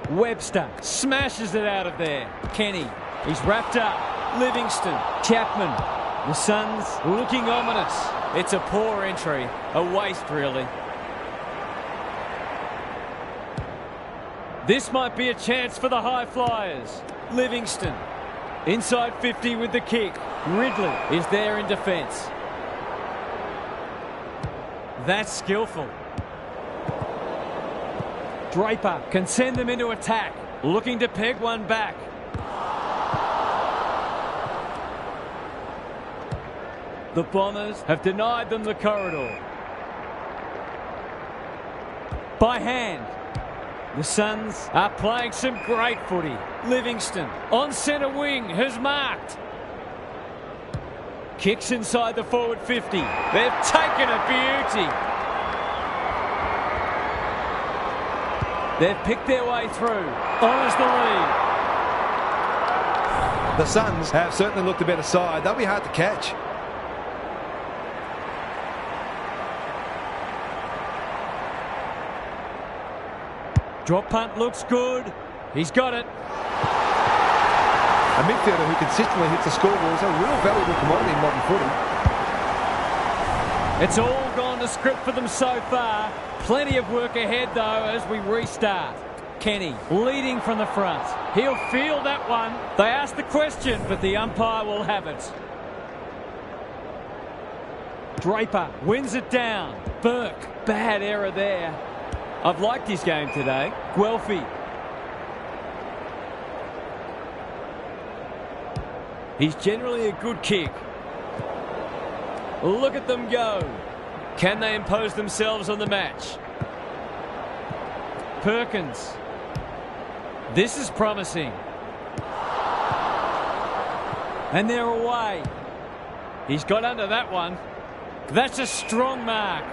Webster smashes it out of there. Kenny, he's wrapped up. Livingston, Chapman. The Suns looking ominous. It's a poor entry. A waste, really. This might be a chance for the high flyers. Livingston, inside 50 with the kick. Ridley is there in defence. That's skillful. Draper can send them into attack. Looking to peg one back. The Bombers have denied them the corridor. By hand. The Suns are playing some great footy. Livingston on centre wing has marked. Kicks inside the forward 50. They've taken a beauty. They've picked their way through. Honours the lead. The Suns have certainly looked a better side. They'll be hard to catch. Drop punt looks good. He's got it. A midfielder who consistently hits the scoreboard is a real valuable commodity in modern footy. It's all gone to script for them so far. Plenty of work ahead, though, as we restart. Kenny leading from the front. He'll field that one. They asked the question, but the umpire will have it. Draper wins it down. Burke, bad error there. I've liked his game today. Guelphy. He's generally a good kick. Look at them go. Can they impose themselves on the match? Perkins. This is promising. And they're away. He's got under that one. That's a strong mark.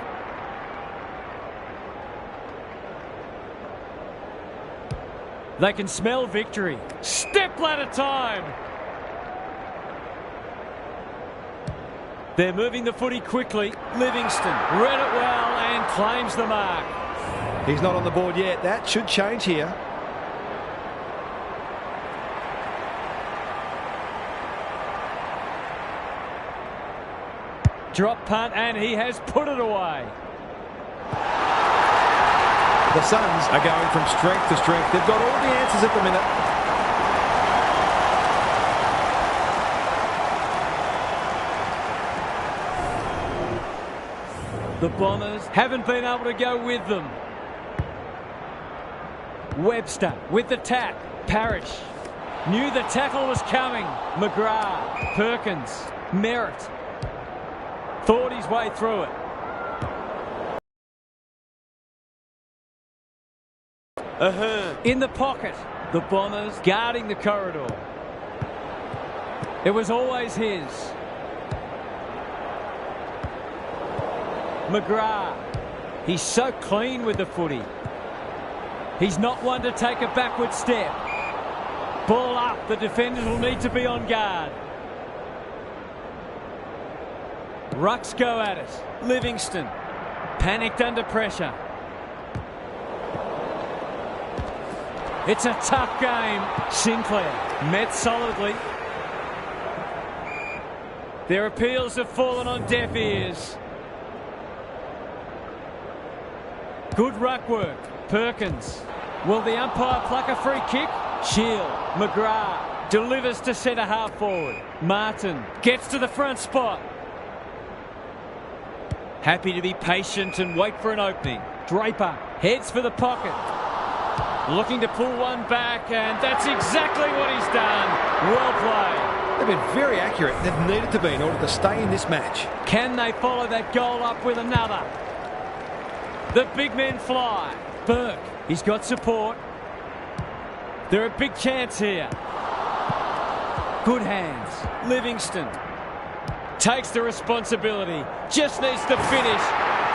They can smell victory. Step ladder time. They're moving the footy quickly. Livingston read it well and claims the mark. He's not on the board yet. That should change here. Drop punt and he has put it away. The Suns are going from strength to strength. They've got all the answers at the minute. The Bombers haven't been able to go with them. Webster with the tap. Parrish knew the tackle was coming. McGrath, Perkins, Merritt. Thought his way through it. Ahern in the pocket. The Bombers guarding the corridor. It was always his. McGrath. He's so clean with the footy. He's not one to take a backward step. Ball up. The defenders will need to be on guard. Rucks go at it. Livingston panicked under pressure. It's a tough game. Sinclair met solidly. Their appeals have fallen on deaf ears. Good ruck work. Perkins. Will the umpire pluck a free kick? Shield. McGrath delivers to centre half forward. Martin gets to the front spot. Happy to be patient and wait for an opening. Draper heads for the pocket. Looking to pull one back, and that's exactly what he's done. Well played. They've been very accurate. They've needed to be in order to stay in this match. Can they follow that goal up with another? The big men fly. Burke, he's got support. They're a big chance here. Good hands. Livingston takes the responsibility. Just needs to finish.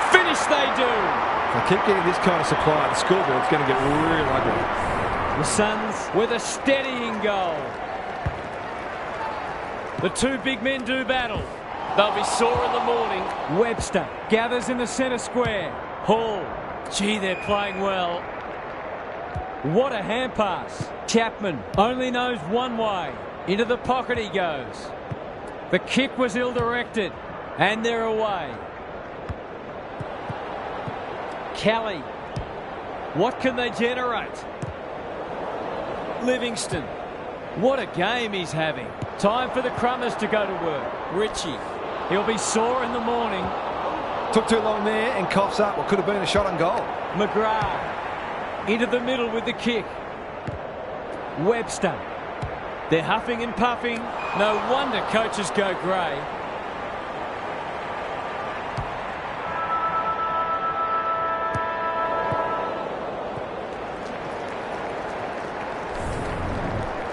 Finish they do. If they keep getting this kind of supply, the scoreboard's going to get real ugly. The Suns with a steadying goal. The two big men do battle. They'll be sore in the morning. Webster gathers in the centre square. Hall. Gee, they're playing well. What a hand pass. Chapman only knows one way. Into the pocket he goes. The kick was ill-directed. And they're away. Kelly. What can they generate? Livingston. What a game he's having. Time for the Crummers to go to work. Ritchie. He'll be sore in the morning. Took too long there and coughs up what could have been a shot on goal. McGrath. Into the middle with the kick. Webster. They're huffing and puffing. No wonder coaches go grey.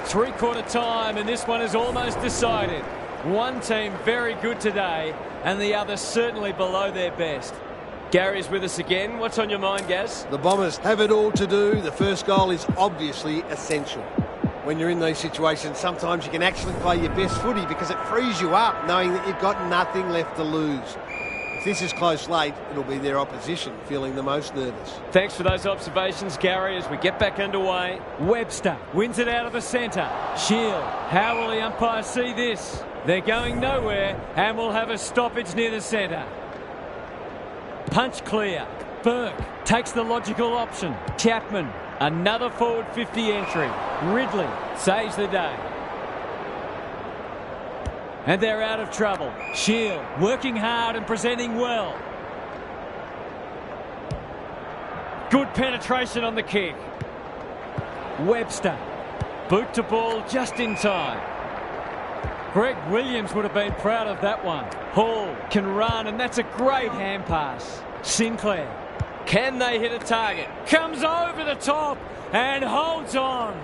Three-quarter time, and this one is almost decided. One team very good today, and the other certainly below their best. Gary's with us again. What's on your mind, Gaz? The Bombers have it all to do. The first goal is obviously essential. When you're in these situations, sometimes you can actually play your best footy because it frees you up knowing that you've got nothing left to lose. If this is close late, it'll be their opposition feeling the most nervous. Thanks for those observations, Gary, as we get back underway. Webster wins it out of the centre. Shield. How will the umpire see this? They're going nowhere and will have a stoppage near the centre. Punch clear. Burke takes the logical option. Chapman. Another forward 50 entry. Ridley saves the day. And they're out of trouble. Shield working hard and presenting well. Good penetration on the kick. Webster. Boot to ball just in time. Greg Williams would have been proud of that one. Hall can run, and that's a great hand pass. Sinclair. Can they hit a target? Comes over the top and holds on.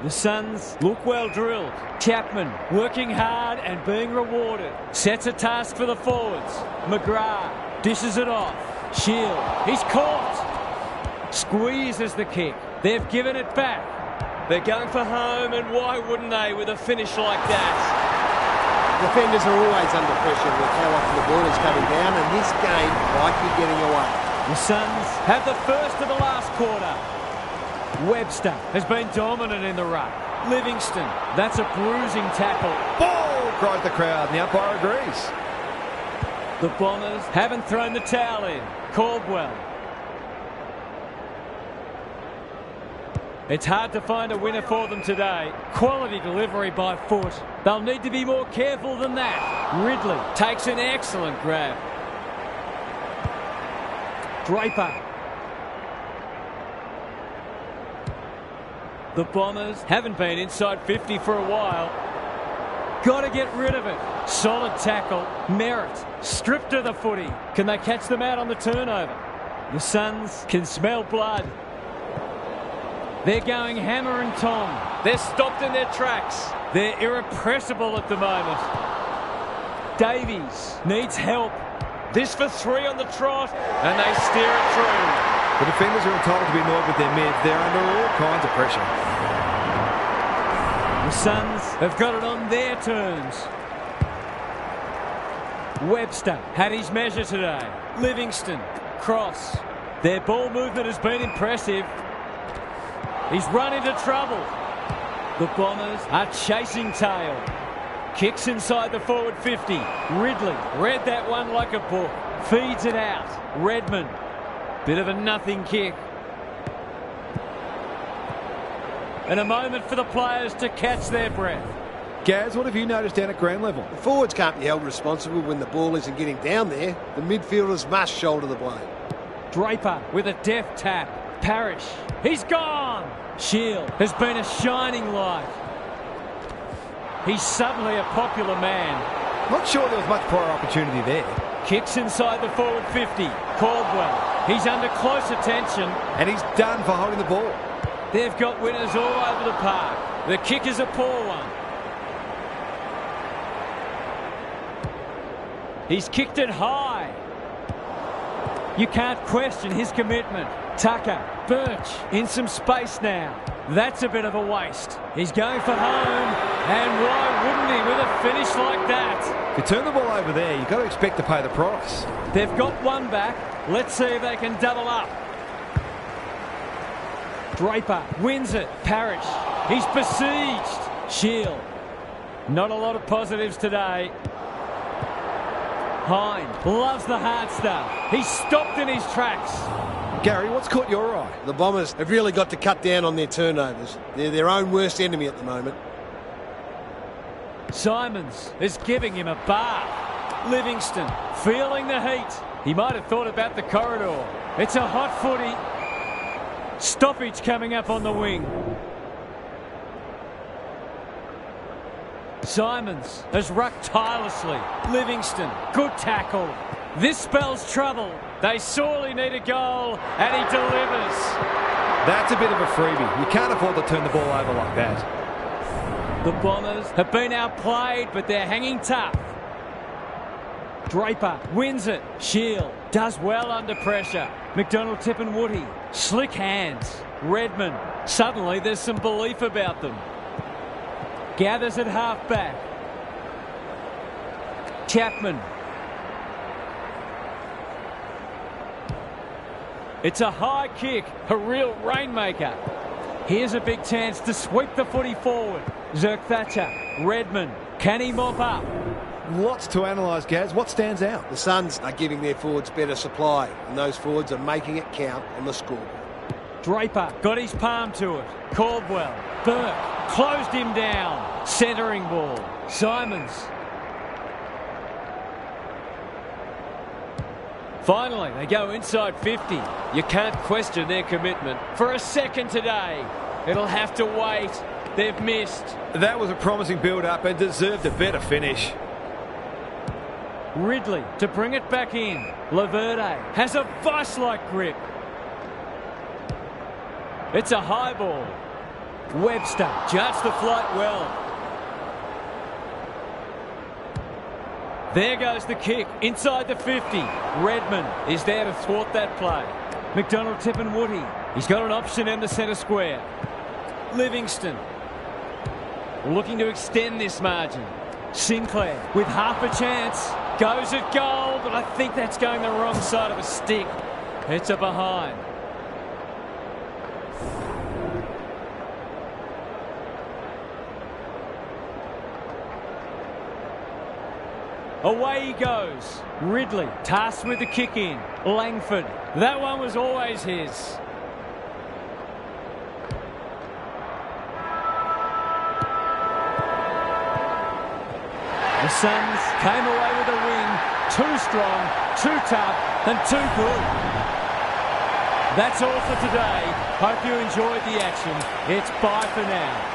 The Suns look well drilled. Chapman working hard and being rewarded. Sets a task for the forwards. McGrath dishes it off. Shield. He's caught. Squeezes the kick. They've given it back. They're going for home, and why wouldn't they with a finish like that? Defenders are always under pressure with how often the ball is coming down, and this game might be getting away. The Suns have the first of the last quarter. Webster has been dominant in the ruck. Livingston, that's a bruising tackle. Ball! Cries the crowd, and the umpire agrees. The Bombers haven't thrown the towel in. Caldwell. It's hard to find a winner for them today. Quality delivery by foot. They'll need to be more careful than that. Ridley takes an excellent grab. Draper. The Bombers haven't been inside 50 for a while. Got to get rid of it. Solid tackle. Merritt stripped of the footy. Can they catch them out on the turnover? The Suns can smell blood. They're going hammer and tong. They're stopped in their tracks. They're irrepressible at the moment. Davies needs help. This for three on the trot, and they steer it through. The defenders are entitled to be annoyed with their mids. They're under all kinds of pressure. The Suns have got it on their terms. Webster had his measure today. Livingston, cross. Their ball movement has been impressive. He's run into trouble. The Bombers are chasing tail. Kicks inside the forward 50. Ridley read that one like a book. Feeds it out. Redmond. Bit of a nothing kick. And a moment for the players to catch their breath. Gaz, what have you noticed down at ground level? The forwards can't be held responsible when the ball isn't getting down there. The midfielders must shoulder the blame. Draper with a deft tap. Parrish. He's gone. Shield has been a shining light. He's suddenly a popular man. Not sure there was much prior opportunity there. Kicks inside the forward 50. Caldwell. He's under close attention. And he's done for holding the ball. They've got winners all over the park. The kick is a poor one. He's kicked it high. You can't question his commitment. Tucker, Birch, in some space now. That's a bit of a waste. He's going for home, and why wouldn't he with a finish like that? If you turn the ball over there, you've got to expect to pay the price. They've got one back. Let's see if they can double up. Draper wins it. Parrish. He's besieged. Shield. Not a lot of positives today. Hind loves the hard stuff. He's stopped in his tracks. Gary, what's caught your eye? The Bombers have really got to cut down on their turnovers. They're their own worst enemy at the moment. Simons is giving him a bath. Livingston feeling the heat. He might have thought about the corridor. It's a hot footy. Stoppage coming up on the wing. Simons has rucked tirelessly. Livingston, good tackle. This spells trouble. They sorely need a goal, and he delivers. That's a bit of a freebie. You can't afford to turn the ball over like that. The Bombers have been outplayed, but they're hanging tough. Draper wins it. Shield does well under pressure. McDonald, Tip and Woody. Slick hands. Redmond. Suddenly there's some belief about them. Gathers at half-back. Chapman. It's a high kick, a real rainmaker. Here's a big chance to sweep the footy forward. Zerk Thatcher, Redmond, can he mop up? Lots to analyse, Gaz. What stands out? The Suns are giving their forwards better supply, and those forwards are making it count on the scoreboard. Draper got his palm to it. Caldwell, Burke, closed him down. Centering ball. Simons. Finally, they go inside 50. You can't question their commitment. For a second today, it'll have to wait. They've missed. That was a promising build-up and deserved a better finish. Ridley to bring it back in. Laverde has a vice-like grip. It's a high ball. Webster judged the flight well. There goes the kick inside the 50. Redmond is there to thwart that play. McDonald, Tip and Woody. He's got an option in the centre square. Livingston looking to extend this margin. Sinclair with half a chance. Goes at goal, but I think that's going the wrong side of a stick. It's a behind. Away he goes. Ridley tasked with the kick in. Langford. That one was always his. The Suns came away with a win. Too strong, too tough, and too good. That's all for today. Hope you enjoyed the action. It's bye for now.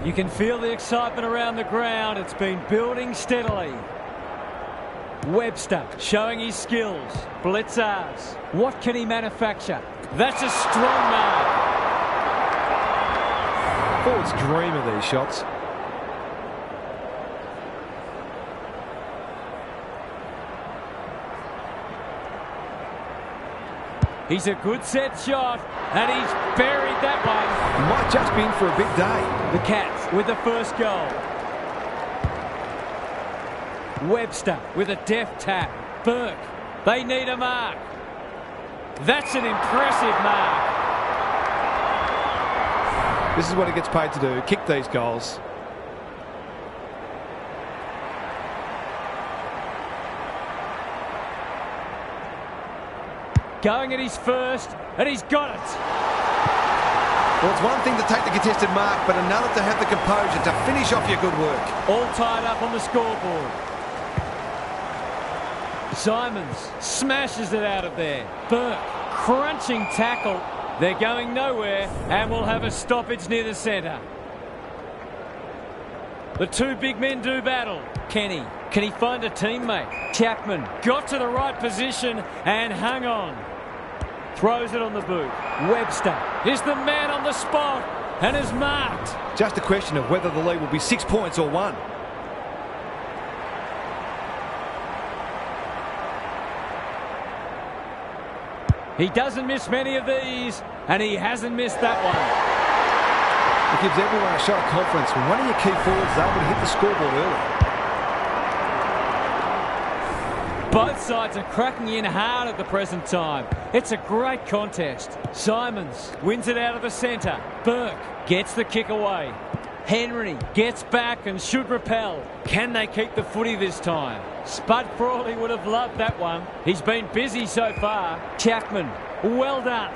You can feel the excitement around the ground. It's been building steadily. Webster showing his skills. Blitzers. What can he manufacture? That's a strong mark. Forwards dream of these shots. He's a good set shot, and he's buried that one. He might just be in for a big day. The Cats with the first goal. Webster with a deft tap. Burke, they need a mark. That's an impressive mark. This is what he gets paid to do, kick these goals. Going at his first, and he's got it. Well, it's one thing to take the contested mark, but another to have the composure to finish off your good work. All tied up on the scoreboard. Simons smashes it out of there. Burke, crunching tackle. They're going nowhere, and we'll have a stoppage near the centre. The two big men do battle. Kenny, can he find a teammate? Chapman got to the right position and hung on. Throws it on the boot. Webster is the man on the spot and is marked. Just a question of whether the lead will be 6 points or 1. He doesn't miss many of these, and he hasn't missed that one. It gives everyone a shot of confidence when one of your key forwards is able to hit the scoreboard early. Both sides are cracking in hard at the present time. It's a great contest. Simons wins it out of the centre. Burke gets the kick away. Henry gets back and should repel. Can they keep the footy this time? Spud Frawley would have loved that one. He's been busy so far. Chapman, well done.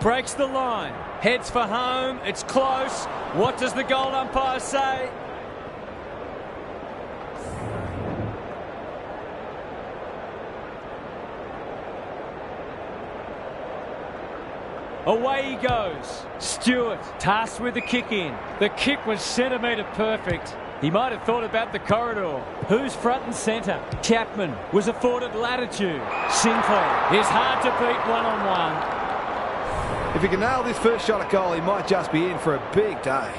Breaks the line. Heads for home. It's close. What does the goal umpire say? Away he goes. Stewart tasked with the kick in. The kick was centimetre perfect. He might have thought about the corridor. Who's front and centre? Chapman was afforded latitude. Sinclair is hard to beat one-on-one. If he can nail this first shot at goal, he might just be in for a big day.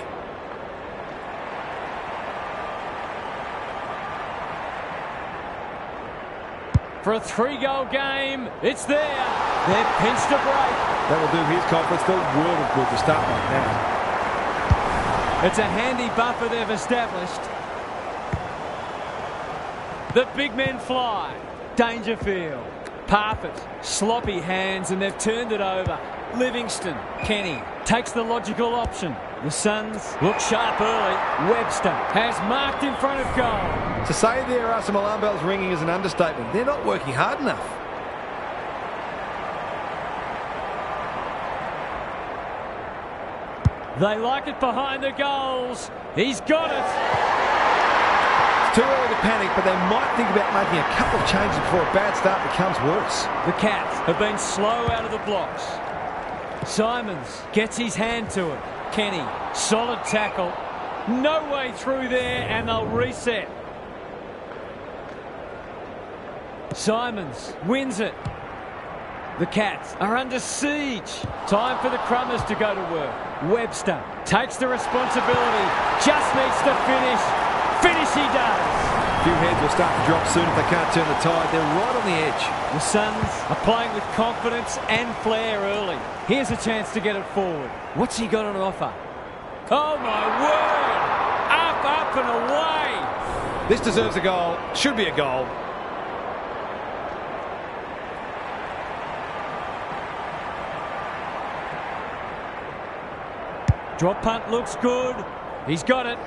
For a 3-goal game, it's there. They've pinched a break. That will do his conference the world of good to start like that. It's a handy buffer they've established. The big men fly. Dangerfield. Parfitt. Sloppy hands, and they've turned it over. Livingston. Kenny takes the logical option. The Suns look sharp early. Webster has marked in front of goal. To say there are some alarm bells ringing is an understatement. They're not working hard enough. They like it behind the goals. He's got it. It's too early to panic, but they might think about making a couple of changes before a bad start becomes worse. The Cats have been slow out of the blocks. Simons gets his hand to it. Kenny, solid tackle. No way through there, and they'll reset. Simons wins it. The Cats are under siege. Time for the Crummers to go to work. Webster takes the responsibility. Just needs to finish. Finish he does. A few heads will start to drop soon if they can't turn the tide. They're right on the edge. The Suns are playing with confidence and flair early. Here's a chance to get it forward. What's he got on offer? Oh, my word! Up and away! This deserves a goal. Should be a goal. Drop punt looks good. He's got it.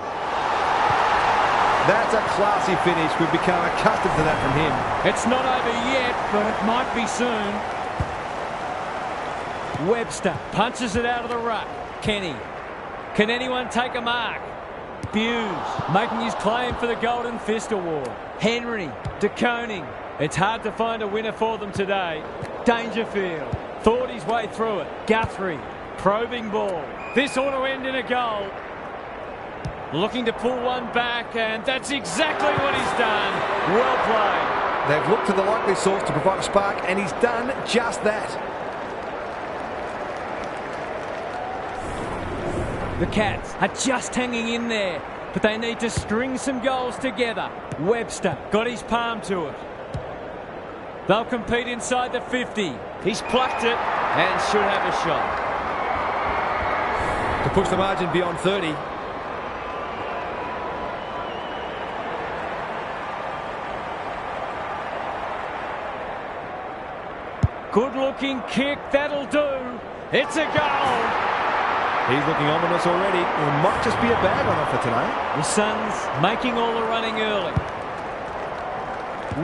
That's a classy finish. We've become accustomed to that from him. It's not over yet, but it might be soon. Webster punches it out of the ruck. Kenny. Can anyone take a mark? Buse making his claim for the Golden Fist Award. Henry. De Koning. It's hard to find a winner for them today. Dangerfield thought his way through it. Guthrie. Probing ball. This ought to end in a goal. looking to pull one back, and that's exactly what he's done. Well played. They've looked to the likely source to provide a spark, and he's done just that. The Cats are just hanging in there, but they need to string some goals together. Webster got his palm to it. They'll compete inside the 50. He's plucked it and should have a shot. To push the margin beyond 30. Good-looking kick, that'll do. It's a goal. He's looking ominous already. It might just be a bag on offer today. The Suns making all the running early.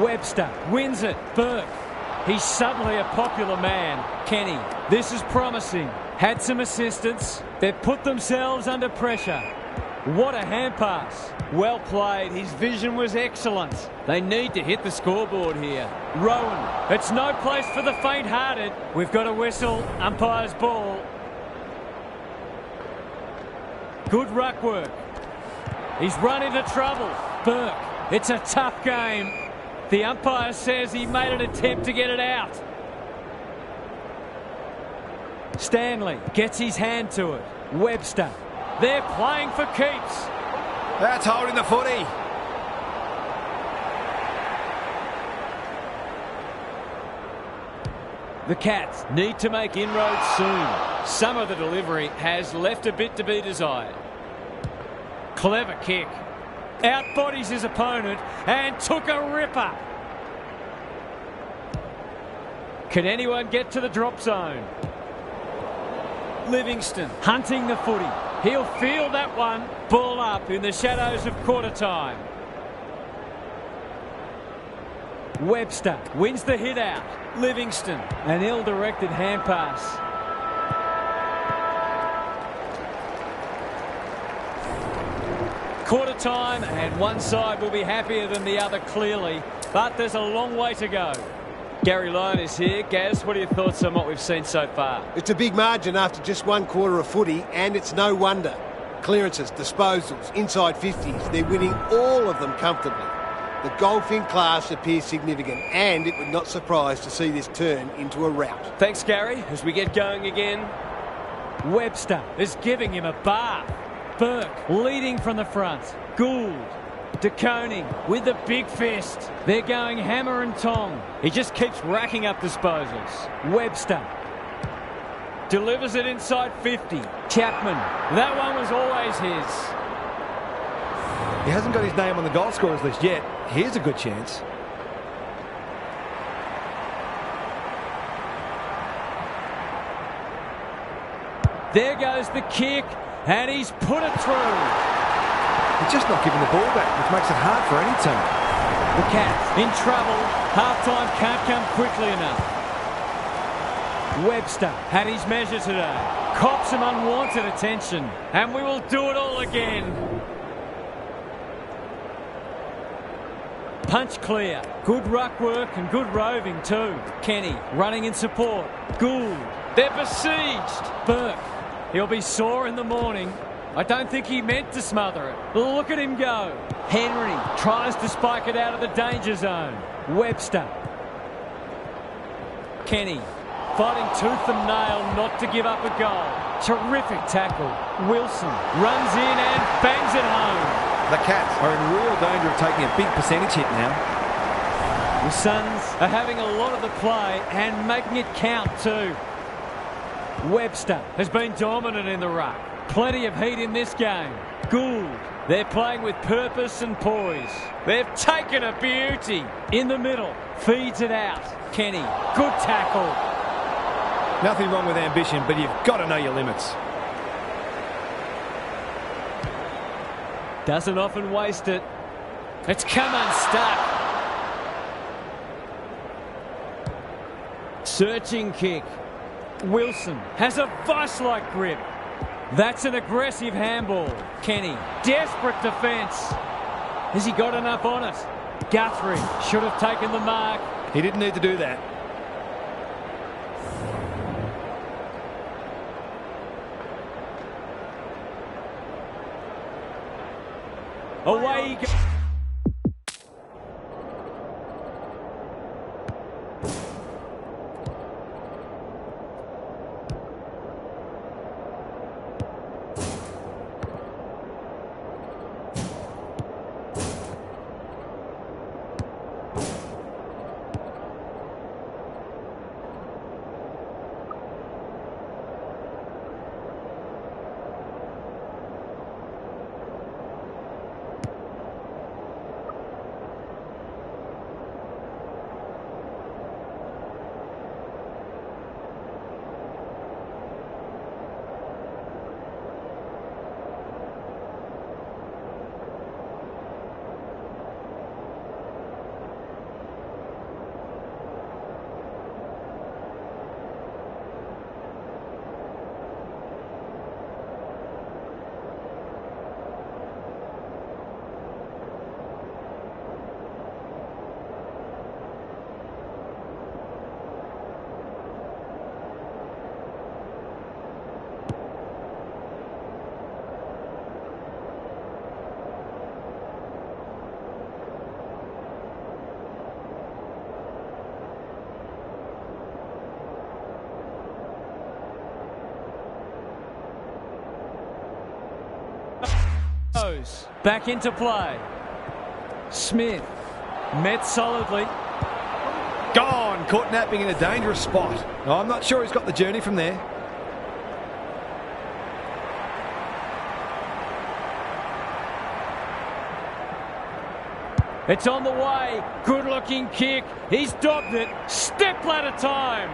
Webster wins it. Burke. He's suddenly a popular man. Kenny. This is promising. Had some assistance. They've put themselves under pressure. What a hand pass. Well played. His vision was excellent. They need to hit the scoreboard here. Rowan. It's no place for the faint-hearted. We've got a whistle. Umpire's ball. Good ruck work. He's run into trouble. Burke. It's a tough game. The umpire says he made an attempt to get it out. Stanley gets his hand to it. Webster. They're playing for keeps. That's holding the footy. The Cats need to make inroads soon. Some of the delivery has left a bit to be desired. Clever kick. Outbodies his opponent and took a ripper. Can anyone get to the drop zone? Livingston hunting the footy. He'll feel that one. Ball up in the shadows of quarter time. Webster wins the hit out. Livingston, an ill-directed hand pass. Quarter time, and one side will be happier than the other clearly, but there's a long way to go. Gary Lyon is here. Gaz, what are your thoughts on what we've seen so far? It's a big margin after just one quarter of footy, and it's no wonder. Clearances, disposals, inside 50s, they're winning all of them comfortably. The golfing class appears significant, and it would not surprise to see this turn into a rout. Thanks, Gary. As we get going again. Webster is giving him a bath. Burke leading from the front. Gould. DeConing with the big fist. They're going hammer and tong. He just keeps racking up disposals. Webster delivers it inside 50. Chapman. That one was always his. He hasn't got his name on the goal scorers list yet. Here's a good chance. There goes the kick, and he's put it through. He's just not giving the ball back, which makes it hard for any team. The Cats in trouble. Half-time can't come quickly enough. Webster had his measure today. Cops some unwanted attention, and we will do it all again. Punch clear. Good ruck work and good roving too. Kenny running in support. Gould. They're besieged. Burke. He'll be sore in the morning. I don't think he meant to smother it. Look at him go. Henry tries to spike it out of the danger zone. Webster. Kenny fighting tooth and nail not to give up a goal. Terrific tackle. Wilson runs in and bangs it home. The Cats are in real danger of taking a big percentage hit now. The Suns are having a lot of the play and making it count too. Webster has been dominant in the ruck. Plenty of heat in this game. Gould. They're playing with purpose and poise. They've taken a beauty. In the middle. Feeds it out. Kenny. Good tackle. Nothing wrong with ambition, but you've got to know your limits. Doesn't often waste it. It's come unstuck. Searching kick. Wilson has a vice-like grip. That's an aggressive handball. Kenny, desperate defence. Has he got enough on it? Guthrie should have taken the mark. He didn't need to do that. Away he goes. Back into play. Smith met solidly. Gone. Caught napping in a dangerous spot. No, I'm not sure he's got the journey from there. It's on the way. Good looking kick. He's dogged it. Step ladder time.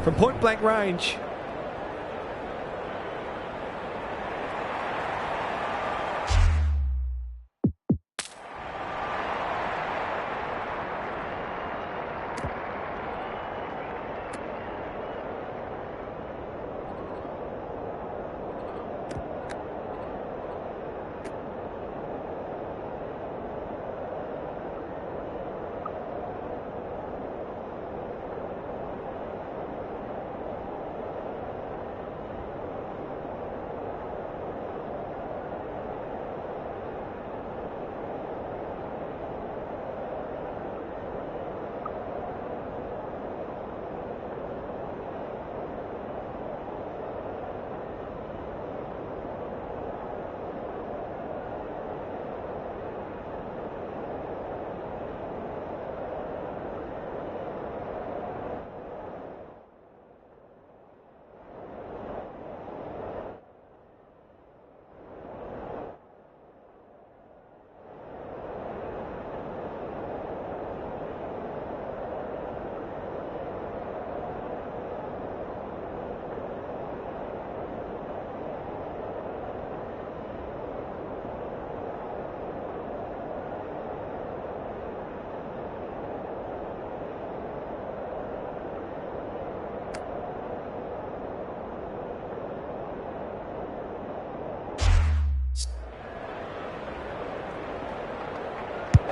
From point blank range.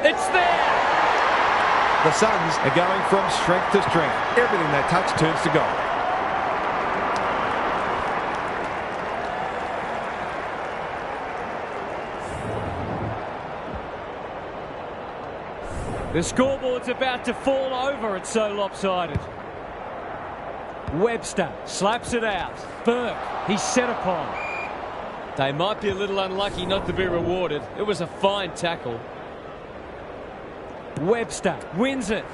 It's there! The Suns are going from strength to strength. Everything they touch turns to gold. The scoreboard's about to fall over. It's so lopsided. Webster slaps it out. Burke, he's set upon. They might be a little unlucky not to be rewarded. It was a fine tackle. Webster wins it.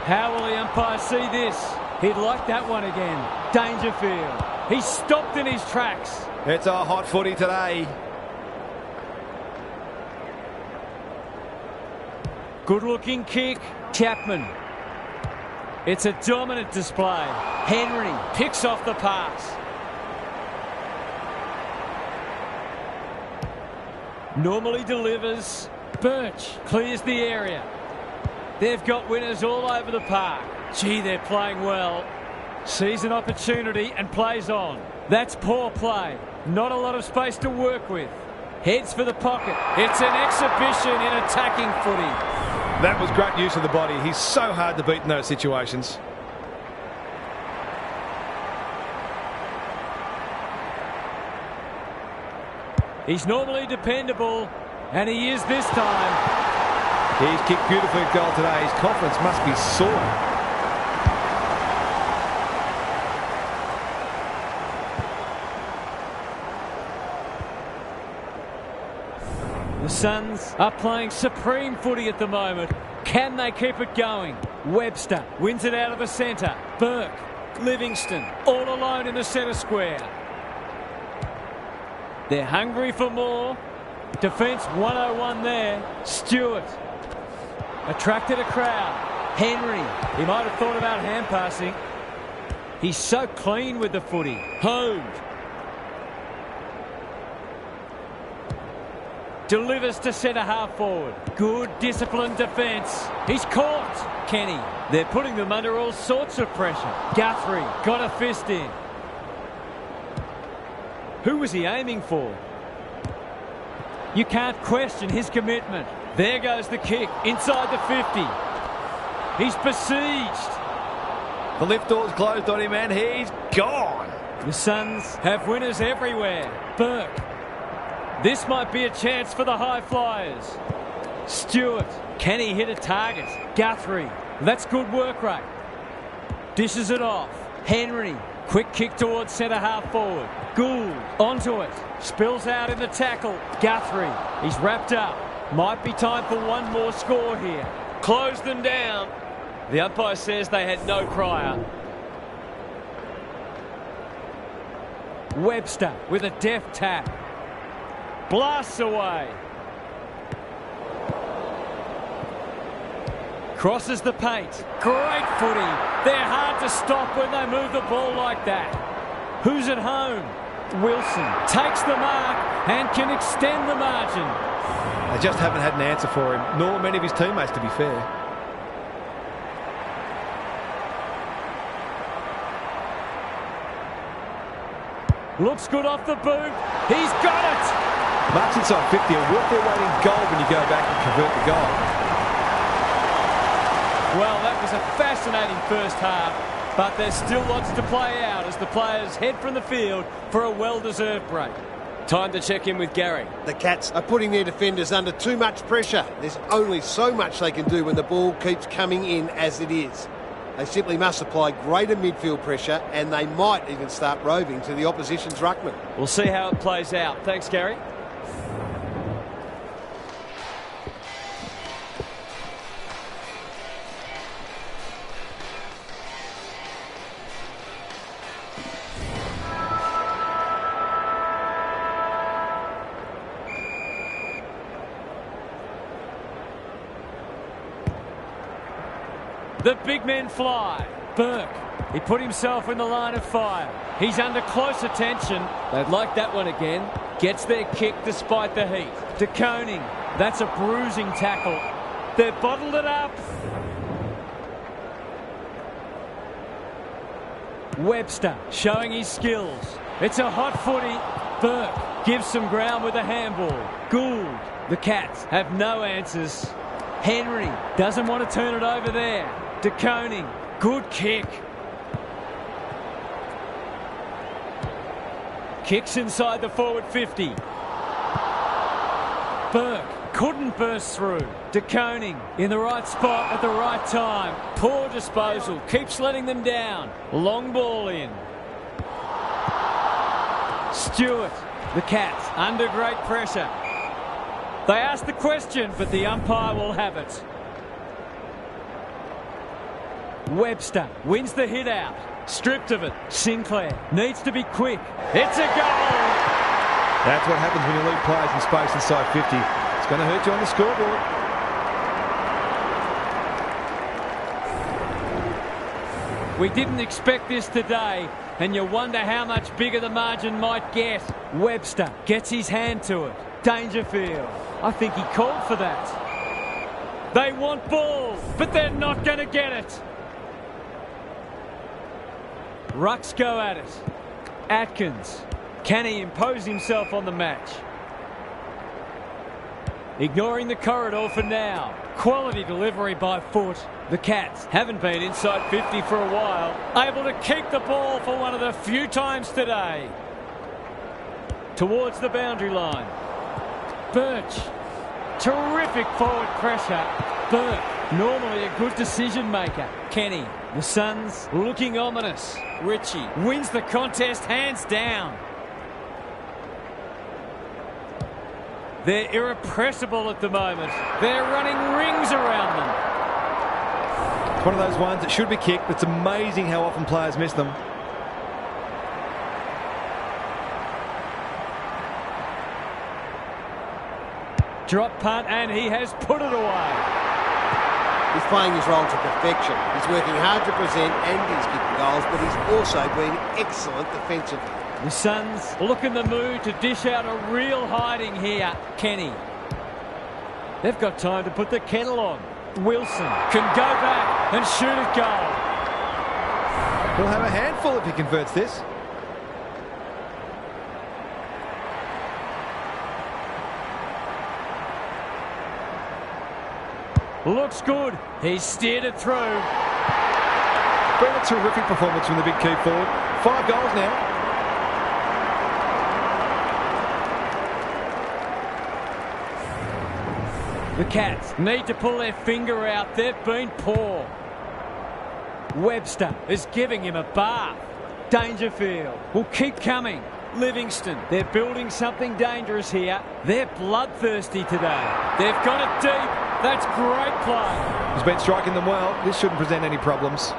How will the umpire see this? He'd like that one again. Dangerfield. He's stopped in his tracks. It's a hot footy today. Good looking kick. Chapman. It's a dominant display. Henry picks off the pass. Normally delivers. Birch clears the area. They've got winners all over the park. Gee, they're playing well. Sees an opportunity and plays on. That's poor play. Not a lot of space to work with. Heads for the pocket. It's an exhibition in attacking footy. That was great use of the body. He's so hard to beat in those situations. He's normally dependable, and he is this time. He's kicked beautifully at goal today. His confidence must be soaring. The Suns are playing supreme footy at the moment. Can they keep it going? Webster wins it out of the centre. Burke, Livingston, all alone in the centre square. They're hungry for more. Defence 101 there. Stewart attracted a crowd. Henry, he might have thought about hand passing. He's so clean with the footy. Holmes delivers to centre half forward. Good disciplined defence. He's caught. Kenny. They're putting them under all sorts of pressure. Guthrie got a fist in. Who was he aiming for? You can't question his commitment. There goes the kick inside the 50. He's besieged. The lift door's closed on him and he's gone. The Suns have winners everywhere. Burke. This might be a chance for the high flyers. Stewart. Can he hit a target? Guthrie. That's good work rate. Dishes it off. Henry. Quick kick towards centre half forward. Gould onto it. Spills out in the tackle. Guthrie. He's wrapped up. Might be time for one more score here. Close them down. The umpire says they had no prior. Webster with a deft tap. Blasts away. Crosses the paint. Great footy. They're hard to stop when they move the ball like that. Who's at home? Wilson takes the mark and can extend the margin. They just haven't had an answer for him, nor many of his teammates, to be fair. Looks good off the boot. He's got it. Marks inside 50 are worth their weight in gold when you go back and convert the goal. Well, that was a fascinating first half, but there's still lots to play out as the players head from the field for a well-deserved break. Time to check in with Gary. The Cats are putting their defenders under too much pressure. There's only so much they can do when the ball keeps coming in as it is. They simply must apply greater midfield pressure, and they might even start roving to the opposition's ruckman. We'll see how it plays out. Thanks, Gary. The big men fly. Burke. He put himself in the line of fire. He's under close attention. They'd like that one again. Gets their kick despite the heat. De Koning. That's a bruising tackle. They've bottled it up. Webster showing his skills. It's a hot footy. Burke gives some ground with a handball. Gould. The Cats have no answers. Henry doesn't want to turn it over there. De Koning. Good kick. Kicks inside the forward 50. Burke couldn't burst through. De Koning in the right spot at the right time. Poor disposal. Keeps letting them down. Long ball in. Stewart. The Cats under great pressure. They asked the question, but the umpire will have it. Webster wins the hit out. Stripped of it. Sinclair needs to be quick. It's a goal! That's what happens when you leave players in space inside 50. It's going to hurt you on the scoreboard. We didn't expect this today, and you wonder how much bigger the margin might get. Webster gets his hand to it. Dangerfield. I think he called for that. They want ball, but they're not going to get it. Rucks go at it. Atkins. Can he impose himself on the match? Ignoring the corridor for now. Quality delivery by foot. The Cats haven't been inside 50 for a while. Able to keep the ball for one of the few times today. towards the boundary line. Birch. Terrific forward pressure. Burke, normally a good decision maker. Kenny. The Suns looking ominous. Ritchie wins the contest hands down. They're irrepressible at the moment. They're running rings around them. It's one of those ones that should be kicked, but it's amazing how often players miss them. Drop punt, and he has put it away. He's playing his role to perfection. He's working hard to present and he's kicking goals, but he's also been excellent defensively. The Suns look in the mood to dish out a real hiding here. Kenny. They've got time to put the kettle on. Wilson can go back and shoot at goal. He'll have a handful if he converts this. Looks good. He's steered it through. Been a terrific performance from the big key forward. 5 goals now. The Cats need to pull their finger out. They've been poor. Webster is giving him a bath. Dangerfield will keep coming. Livingston, they're building something dangerous here. They're bloodthirsty today. They've got it deep. That's great play. He's been striking them well. This shouldn't present any problems.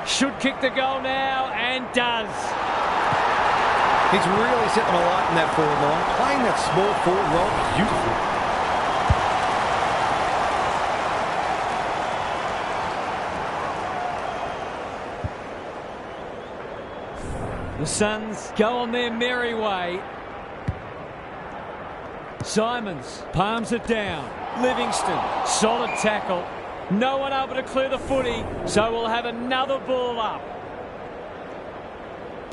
Should kick the goal now, and does. He's really set them alight in that forward line, playing that small forward role beautifully. The Suns go on their merry way. Simons palms it down. Livingston, solid tackle. No one able to clear the footy, so we'll have another ball up.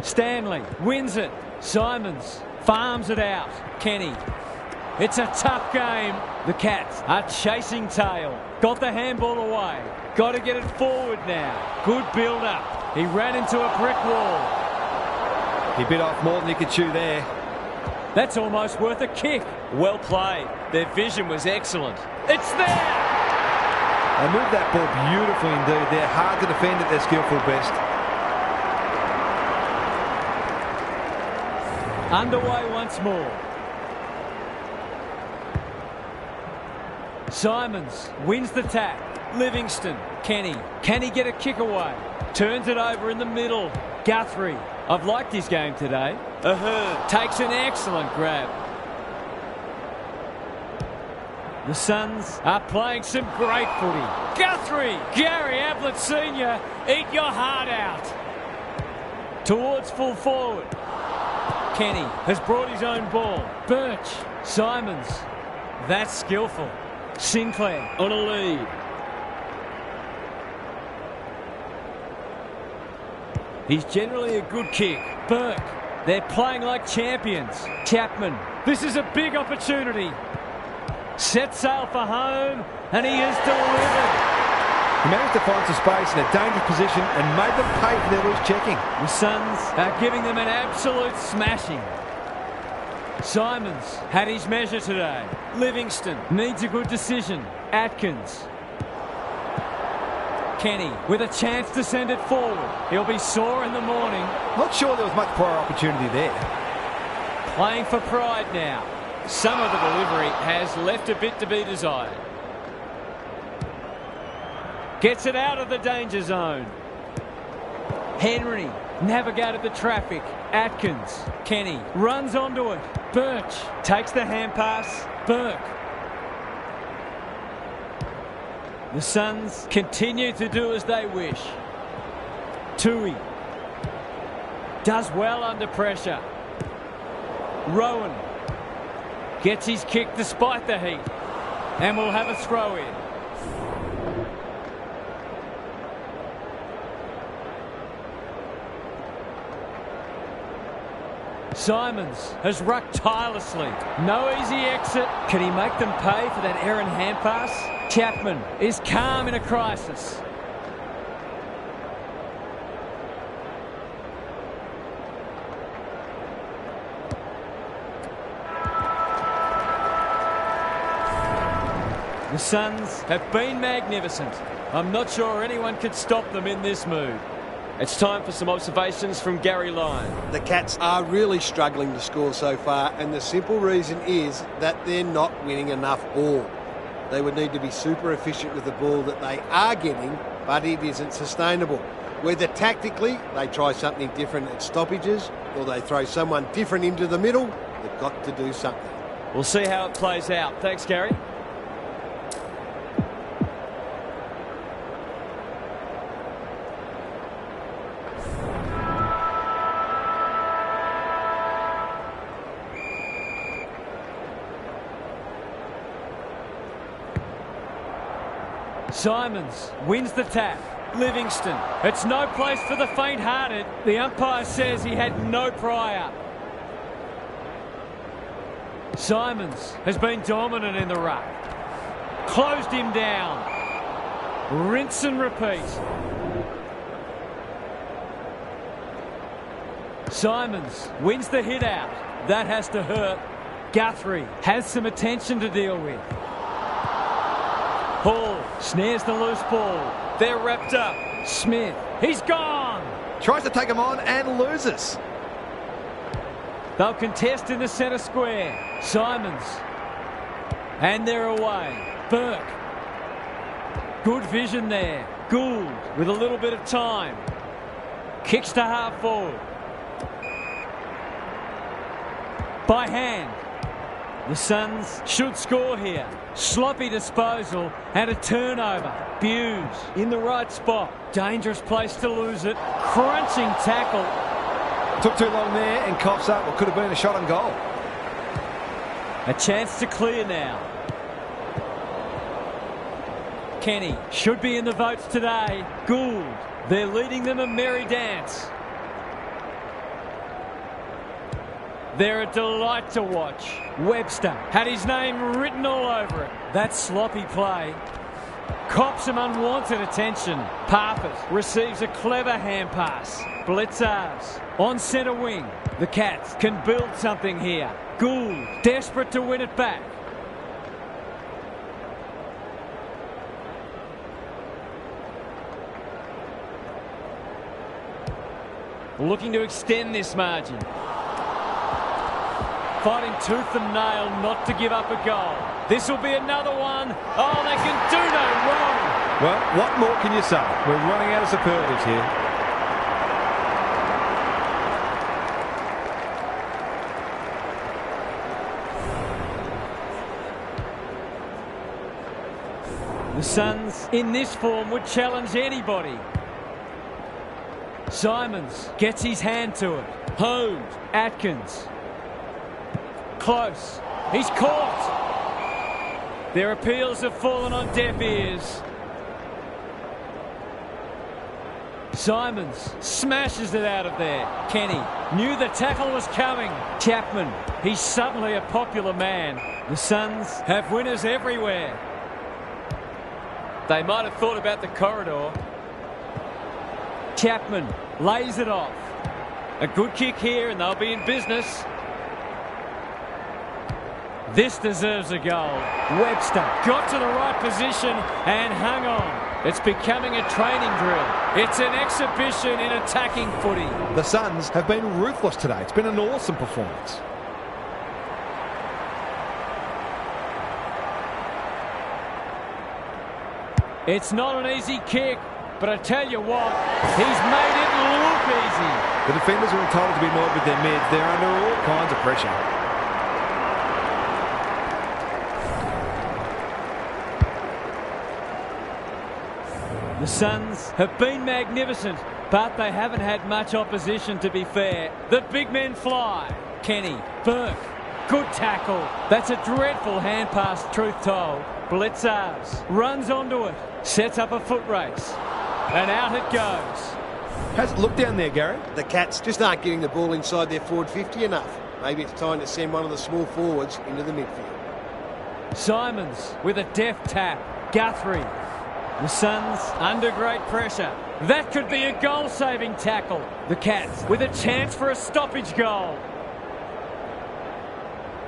Stanley wins it. Simons farms it out. Kenny. It's a tough game. The Cats are chasing tail. Got the handball away. Got to get it forward now. Good build-up. He ran into a brick wall. He bit off more than he could chew there. That's almost worth a kick. Well played. Their vision was excellent. It's there! They moved that ball beautifully indeed. They're hard to defend at their skillful best. Underway once more. Simons wins the tap. Livingston, Kenny. Can he get a kick away? Turns it over in the middle. Guthrie. I've liked his game today. Ahern takes an excellent grab. The Suns are playing some great footy. Guthrie! Gary Ablett Sr., eat your heart out. Towards full forward. Kenny has brought his own ball. Birch. Simons. That's skillful. Sinclair on a lead. He's generally a good kick. Burke. They're playing like champions. Chapman. This is a big opportunity. Set sail for home, and he has delivered. He managed to find some space in a dangerous position and made them pay for their loose checking. The Suns are giving them an absolute smashing. Simons had his measure today. Livingston needs a good decision. Atkins. Kenny with a chance to send it forward. He'll be sore in the morning. Not sure there was much prior opportunity there. Playing for pride now. Some of the delivery has left a bit to be desired. Gets it out of the danger zone. Henry navigated the traffic. Atkins. Kenny runs onto it. Birch takes the hand pass. Burke. The Suns continue to do as they wish. Tui does well under pressure. Rowan gets his kick despite the heat, and will have a throw in. Simons has rucked tirelessly. No easy exit. Can he make them pay for that errant hand pass? Chapman is calm in a crisis. The Suns have been magnificent. I'm not sure anyone could stop them in this mood. It's time for some observations from Gary Lyon. The Cats are really struggling to score so far, and the simple reason is that they're not winning enough ball. They would need to be super efficient with the ball that they are getting, but it isn't sustainable. Whether tactically they try something different at stoppages or they throw someone different into the middle, they've got to do something. We'll see how it plays out. Thanks, Gary. Simons wins the tap. Livingston. It's no place for the faint-hearted. The umpire says he had no prior. Simons has been dominant in the ruck. Closed him down. Rinse and repeat. Simons wins the hit out. That has to hurt. Guthrie has some attention to deal with. Hall snares the loose ball. They're wrapped up. Smith, he's gone. Tries to take him on and loses. They'll contest in the centre square. Simons. And they're away. Burke. Good vision there. Gould with a little bit of time. Kicks to half forward. By hand. The Suns should score here. Sloppy disposal and a turnover. Hughes in the right spot. Dangerous place to lose it. Crunching tackle. Took too long there and coughs up what could have been a shot on goal. A chance to clear now. Kenny should be in the votes today. Gould. They're leading them a merry dance. They're a delight to watch. Webster had his name written all over it. That sloppy play cops some unwanted attention. Parfitt receives a clever hand pass. Blitzars on centre wing. The Cats can build something here. Gould desperate to win it back. Looking to extend this margin. Fighting tooth and nail not to give up a goal. This will be another one. Oh, they can do no wrong. Well, what more can you say? We're running out of superlatives here. The Suns, in this form, would challenge anybody. Simons gets his hand to it. Holmes. Atkins. Close. He's caught. Their appeals have fallen on deaf ears. Simons smashes it out of there. Kenny knew the tackle was coming. Chapman, he's suddenly a popular man. The Suns have winners everywhere. They might have thought about the corridor. Chapman lays it off. A good kick here and they'll be in business. This deserves a goal. Webster got to the right position and hung on. It's becoming a training drill. It's an exhibition in attacking footy. The Suns have been ruthless today. It's been an awesome performance. It's not an easy kick, but I tell you what, he's made it look easy. The defenders are entitled to be annoyed with their mids. They're under all kinds of pressure. The Suns have been magnificent, but they haven't had much opposition, to be fair. The big men fly. Kenny, Burke, good tackle. That's a dreadful hand pass, truth told. Blitzars runs onto it, sets up a foot race, and out it goes. How's it look down there, Gary? The Cats just aren't getting the ball inside their forward 50 enough. Maybe it's time to send one of the small forwards into the midfield. Simons with a deft tap. Guthrie. The Suns under great pressure. That could be a goal-saving tackle. The Cats with a chance for a stoppage goal.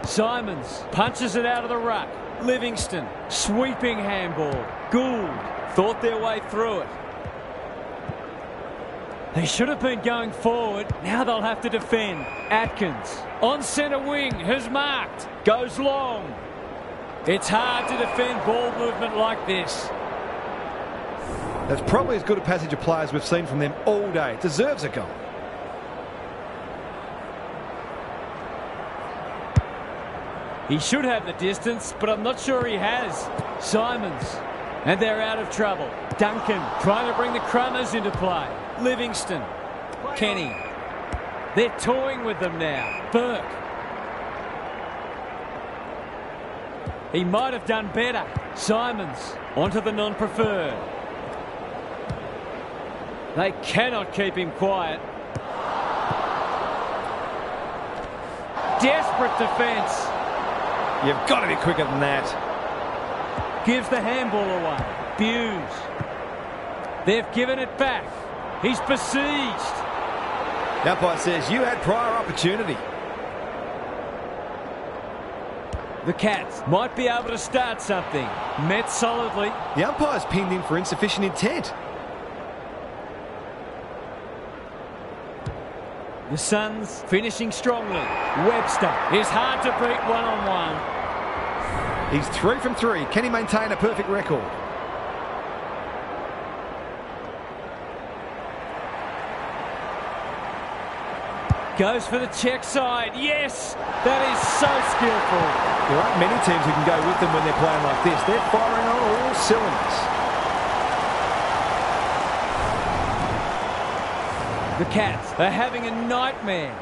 Simons punches it out of the ruck. Livingston, sweeping handball. Gould thought their way through it. They should have been going forward. Now they'll have to defend. Atkins on centre wing has marked. Goes long. It's hard to defend ball movement like this. That's probably as good a passage of players we've seen from them all day. Deserves a goal. He should have the distance, but I'm not sure he has. Simons. And they're out of trouble. Duncan trying to bring the Crummers into play. Livingston. Kenny. They're toying with them now. Burke. He might have done better. Simons onto the non-preferred. They cannot keep him quiet. Desperate defence. You've got to be quicker than that. Gives the handball away. Buse. They've given it back. He's besieged. The umpire says you had prior opportunity. The Cats might be able to start something. Met solidly. The umpire's pinned in for insufficient intent. The Suns finishing strongly. Webster is hard to beat one-on-one. He's 3 from 3. Can he maintain a perfect record? Goes for the check side. Yes! That is so skillful. There aren't many teams who can go with them when they're playing like this. They're firing on all cylinders. The Cats are having a nightmare.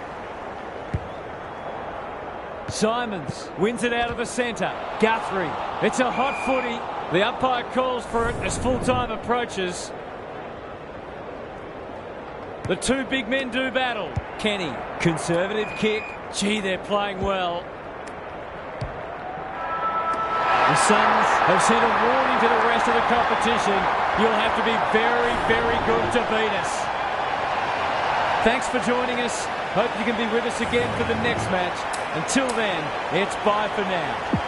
Simons wins it out of the centre. Guthrie. It's a hot footy. The umpire calls for it as full-time approaches. The two big men do battle. Kenny. Conservative kick. Gee, they're playing well. The Suns have sent a warning to the rest of the competition. You'll have to be very, very good to beat us. Thanks for joining us. Hope you can be with us again for the next match. Until then, it's bye for now.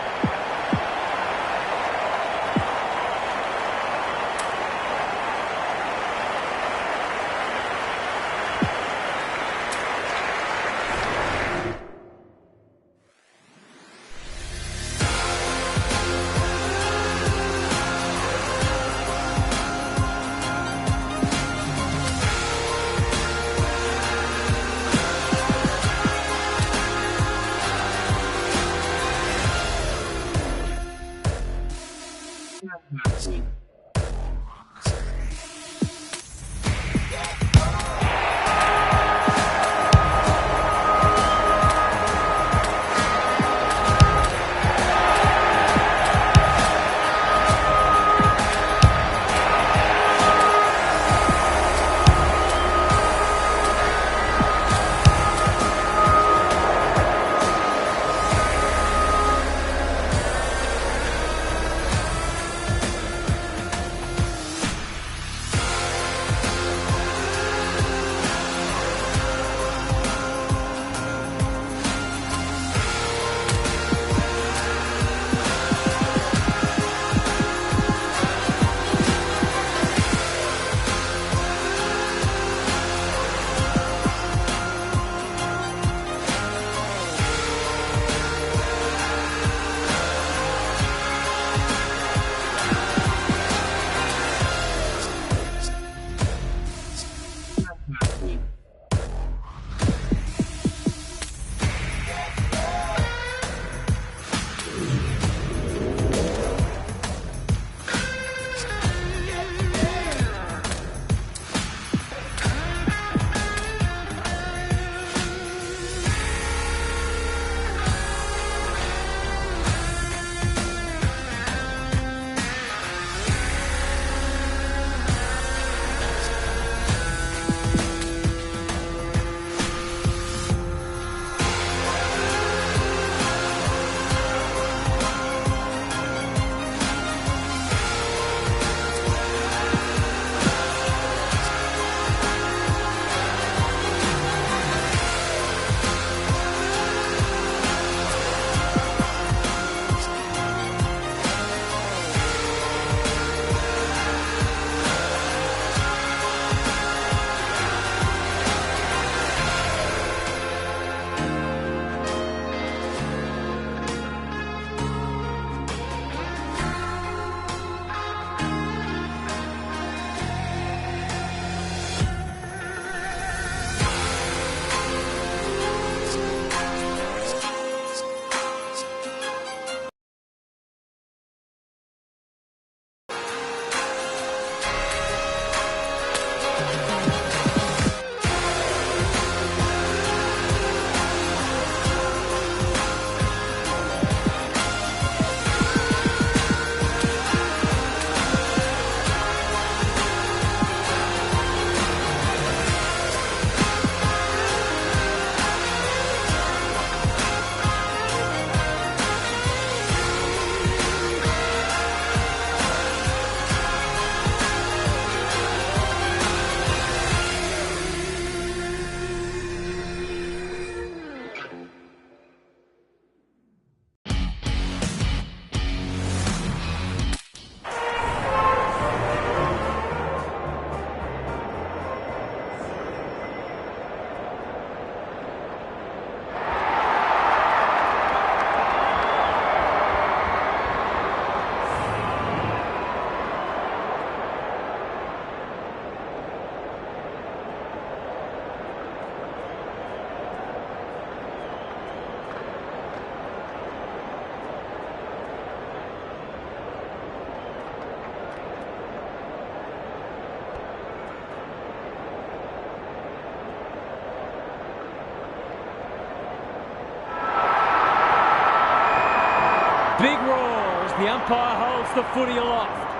umpire holds the footy aloft.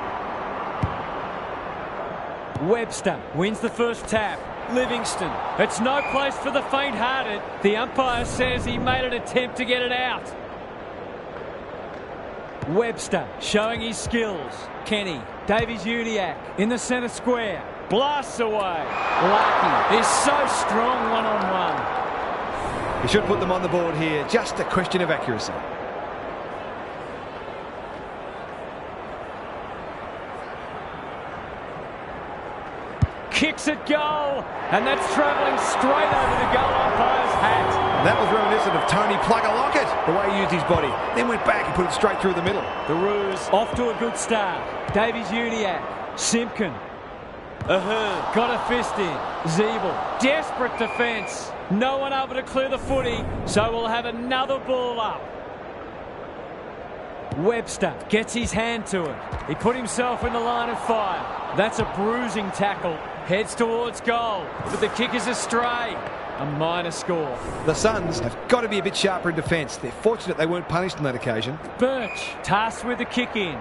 Webster wins the first tap. Livingston. It's no place for the faint-hearted. The umpire says he made an attempt to get it out. Webster showing his skills. Kenny. Davies-Uniacke in the centre square. Blasts away. Larkey is so strong one-on-one. He should put them on the board here. Just a question of accuracy. Kicks at goal, and that's travelling straight over the goal umpire's hat. That was reminiscent of Tony Plugger-Lockett, the way he used his body. Then went back and put it straight through the middle. The Roos off to a good start. Davies-Uniacke, Simpkin. Ahern got a fist in. Zeeble, desperate defence. No one able to clear the footy, so we'll have another ball up. Webster gets his hand to it. He put himself in the line of fire. That's a bruising tackle. Heads towards goal, but the kick is astray. A minor score. The Suns have got to be a bit sharper in defence. They're fortunate they weren't punished on that occasion. Birch tasked with the kick in.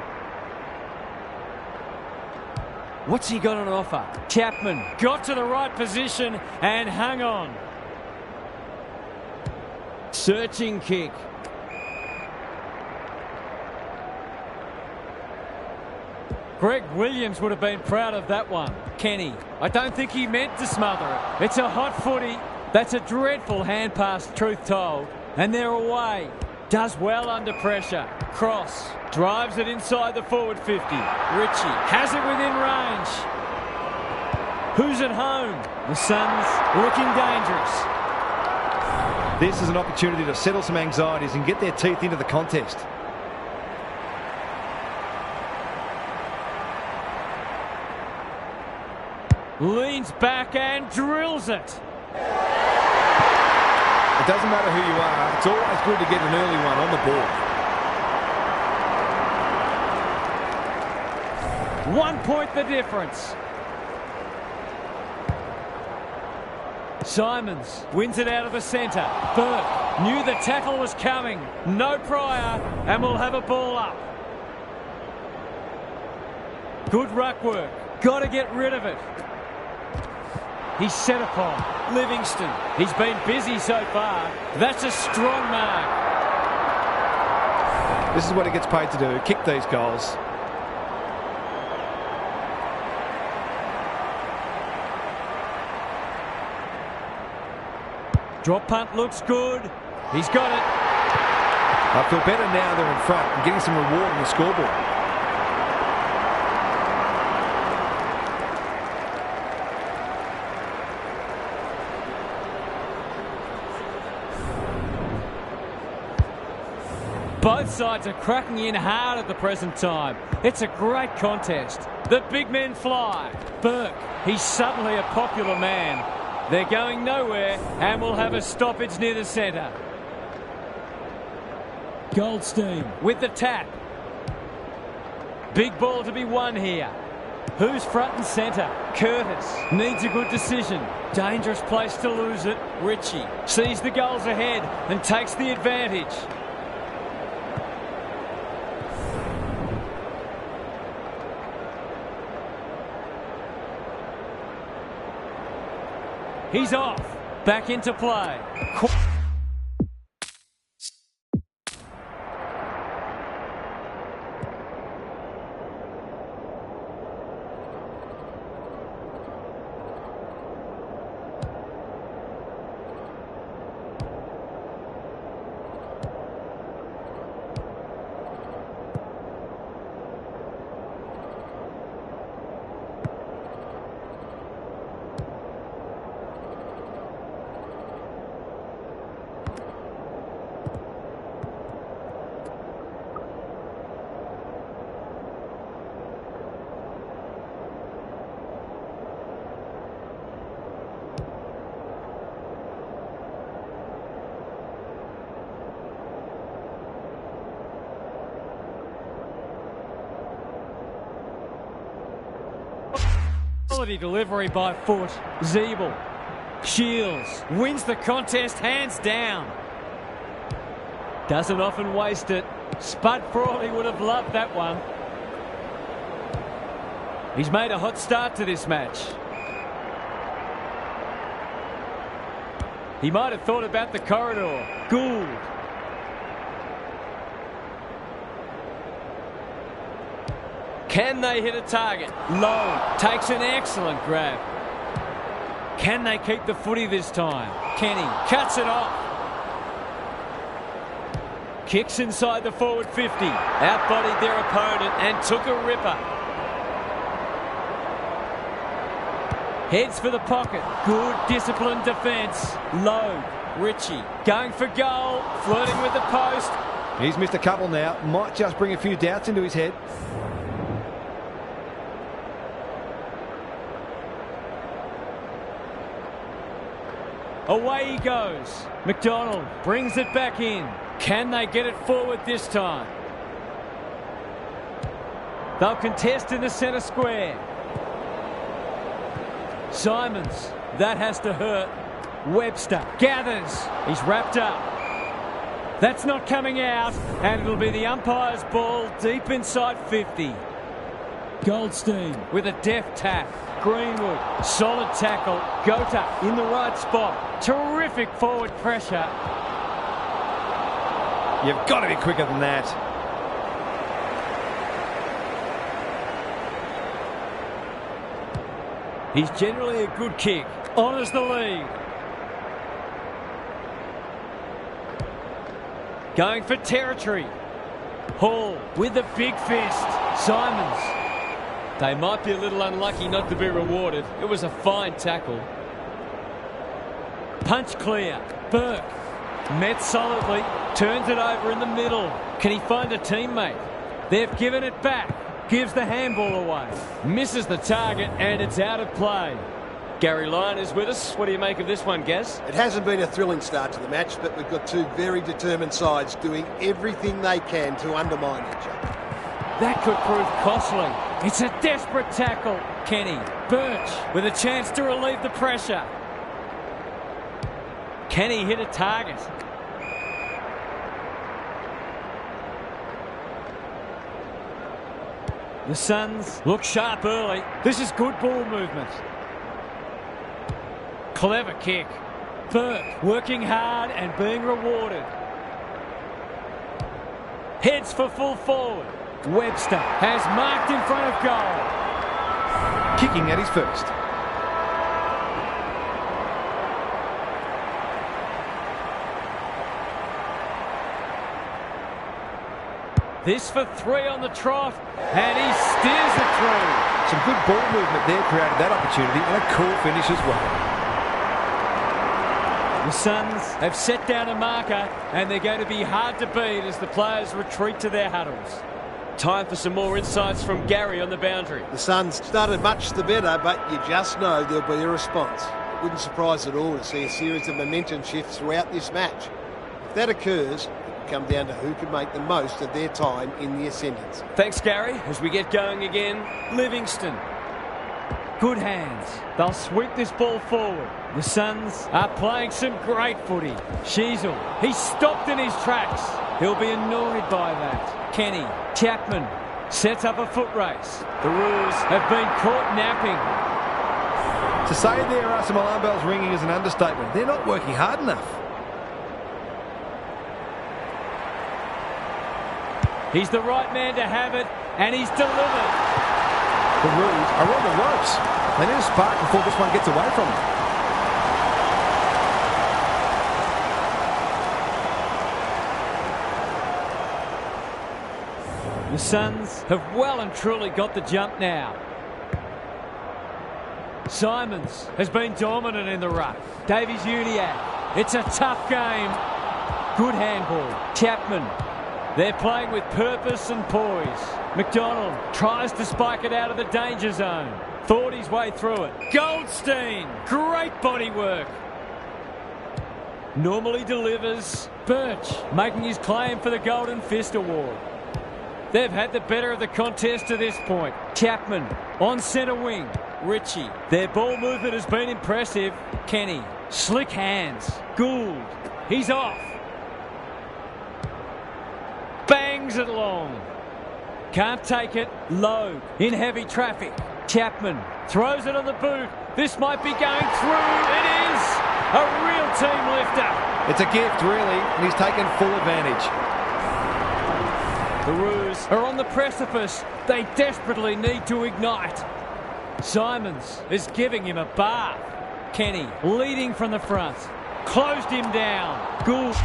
What's he got on offer? Chapman got to the right position and hung on. Searching kick. Greg Williams would have been proud of that one. Kenny, I don't think he meant to smother it. It's a hot footy. That's a dreadful hand pass, truth told. And they're away. Does well under pressure. Cross. Drives it inside the forward 50. Ritchie has it within range. Who's at home? The Suns looking dangerous. This is an opportunity to settle some anxieties and get their teeth into the contest. Leans back and drills it. It doesn't matter who you are, it's always good to get an early one on the board. 1 point the difference. Simons wins it out of the centre. Burke knew the tackle was coming. No prior, and we'll have a ball up. Good ruck work. Got to get rid of it. He's set upon. Livingston. He's been busy so far. That's a strong mark. This is what he gets paid to do. Kick these goals. Drop punt looks good. He's got it. I feel better now they're in front and getting some reward on the scoreboard. Both sides are cracking in hard at the present time. It's a great contest. The big men fly. Burke, he's suddenly a popular man. They're going nowhere, and we'll have a stoppage near the centre. Goldstein with the tap. Big ball to be won here. Who's front and centre? Curtis needs a good decision. Dangerous place to lose it. Ritchie sees the goals ahead and takes the advantage. He's off. Back into play. Quality delivery by foot. Zeeble. Shields wins the contest hands down. Doesn't often waste it. Spud Frawley would have loved that one. He's made a hot start to this match. He might have thought about the corridor. Gould. Can they hit a target? Lowe takes an excellent grab. Can they keep the footy this time? Kenny cuts it off. Kicks inside the forward 50. Outbodied their opponent and took a ripper. Heads for the pocket. Good disciplined defence. Lowe. Ritchie going for goal. Flirting with the post. He's missed a couple now. Might just bring a few doubts into his head. Away he goes. McDonald brings it back in. Can they get it forward this time? They'll contest in the centre square. Simons. That has to hurt. Webster gathers. He's wrapped up. That's not coming out. And it'll be the umpire's ball deep inside 50. Goldstein with a deft tap. Greenwood, solid tackle. Gota in the right spot. Terrific forward pressure. You've got to be quicker than that. He's generally a good kick. Honours the lead. Going for territory. Hall with the big fist. Simons. They might be a little unlucky not to be rewarded. It was a fine tackle. Punch clear. Burke. Met solidly. Turns it over in the middle. Can he find a teammate? They've given it back. Gives the handball away. Misses the target and it's out of play. Gary Lyon is with us. What do you make of this one, Gaz? It hasn't been a thrilling start to the match, but we've got two very determined sides doing everything they can to undermine each other. That could prove costly. It's a desperate tackle. Kenny. Birch with a chance to relieve the pressure. Can he hit a target? The Suns look sharp early. This is good ball movement. Clever kick. Burke working hard and being rewarded. Heads for full forward. Webster has marked in front of goal. Kicking at his first. This for 3 on the trot, and he steers it through. Some good ball movement there created that opportunity, and a cool finish as well. The Suns have set down a marker, and they're going to be hard to beat as the players retreat to their huddles. Time for some more insights from Gary on the boundary. The Suns started much the better, but you just know there'll be a response. It wouldn't surprise at all to see a series of momentum shifts throughout this match. If that occurs, come down to who can make the most of their time in the ascendants. Thanks, Gary. As we get going again, Livingston. Good hands. They'll sweep this ball forward. The Suns are playing some great footy. Sheasel, he's stopped in his tracks. He'll be annoyed by that. Kenny, Chapman sets up a foot race. The Roos have been caught napping. To say there are some alarm bells ringing is an understatement. They're not working hard enough. He's the right man to have it, and he's delivered. The Roos are on the ropes. They need a spark before this one gets away from them. The Suns have well and truly got the jump now. Simons has been dominant in the ruck. Davies-Uniacke. It's a tough game. Good handball. Chapman. They're playing with purpose and poise. McDonald tries to spike it out of the danger zone. Thought his way through it. Goldstein. Great body work. Normally delivers. Birch making his claim for the Golden Fist Award. They've had the better of the contest to this point. Chapman on centre wing. Ritchie. Their ball movement has been impressive. Kenny. Slick hands. Gould. He's off. Bang swings it long. Can't take it. Low in heavy traffic. Chapman throws it on the boot. This might be going through. It is a real team lifter. It's a gift, really, and he's taken full advantage. The Roos are on the precipice. They desperately need to ignite. Simons is giving him a bath. Kenny leading from the front. Closed him down. Gould.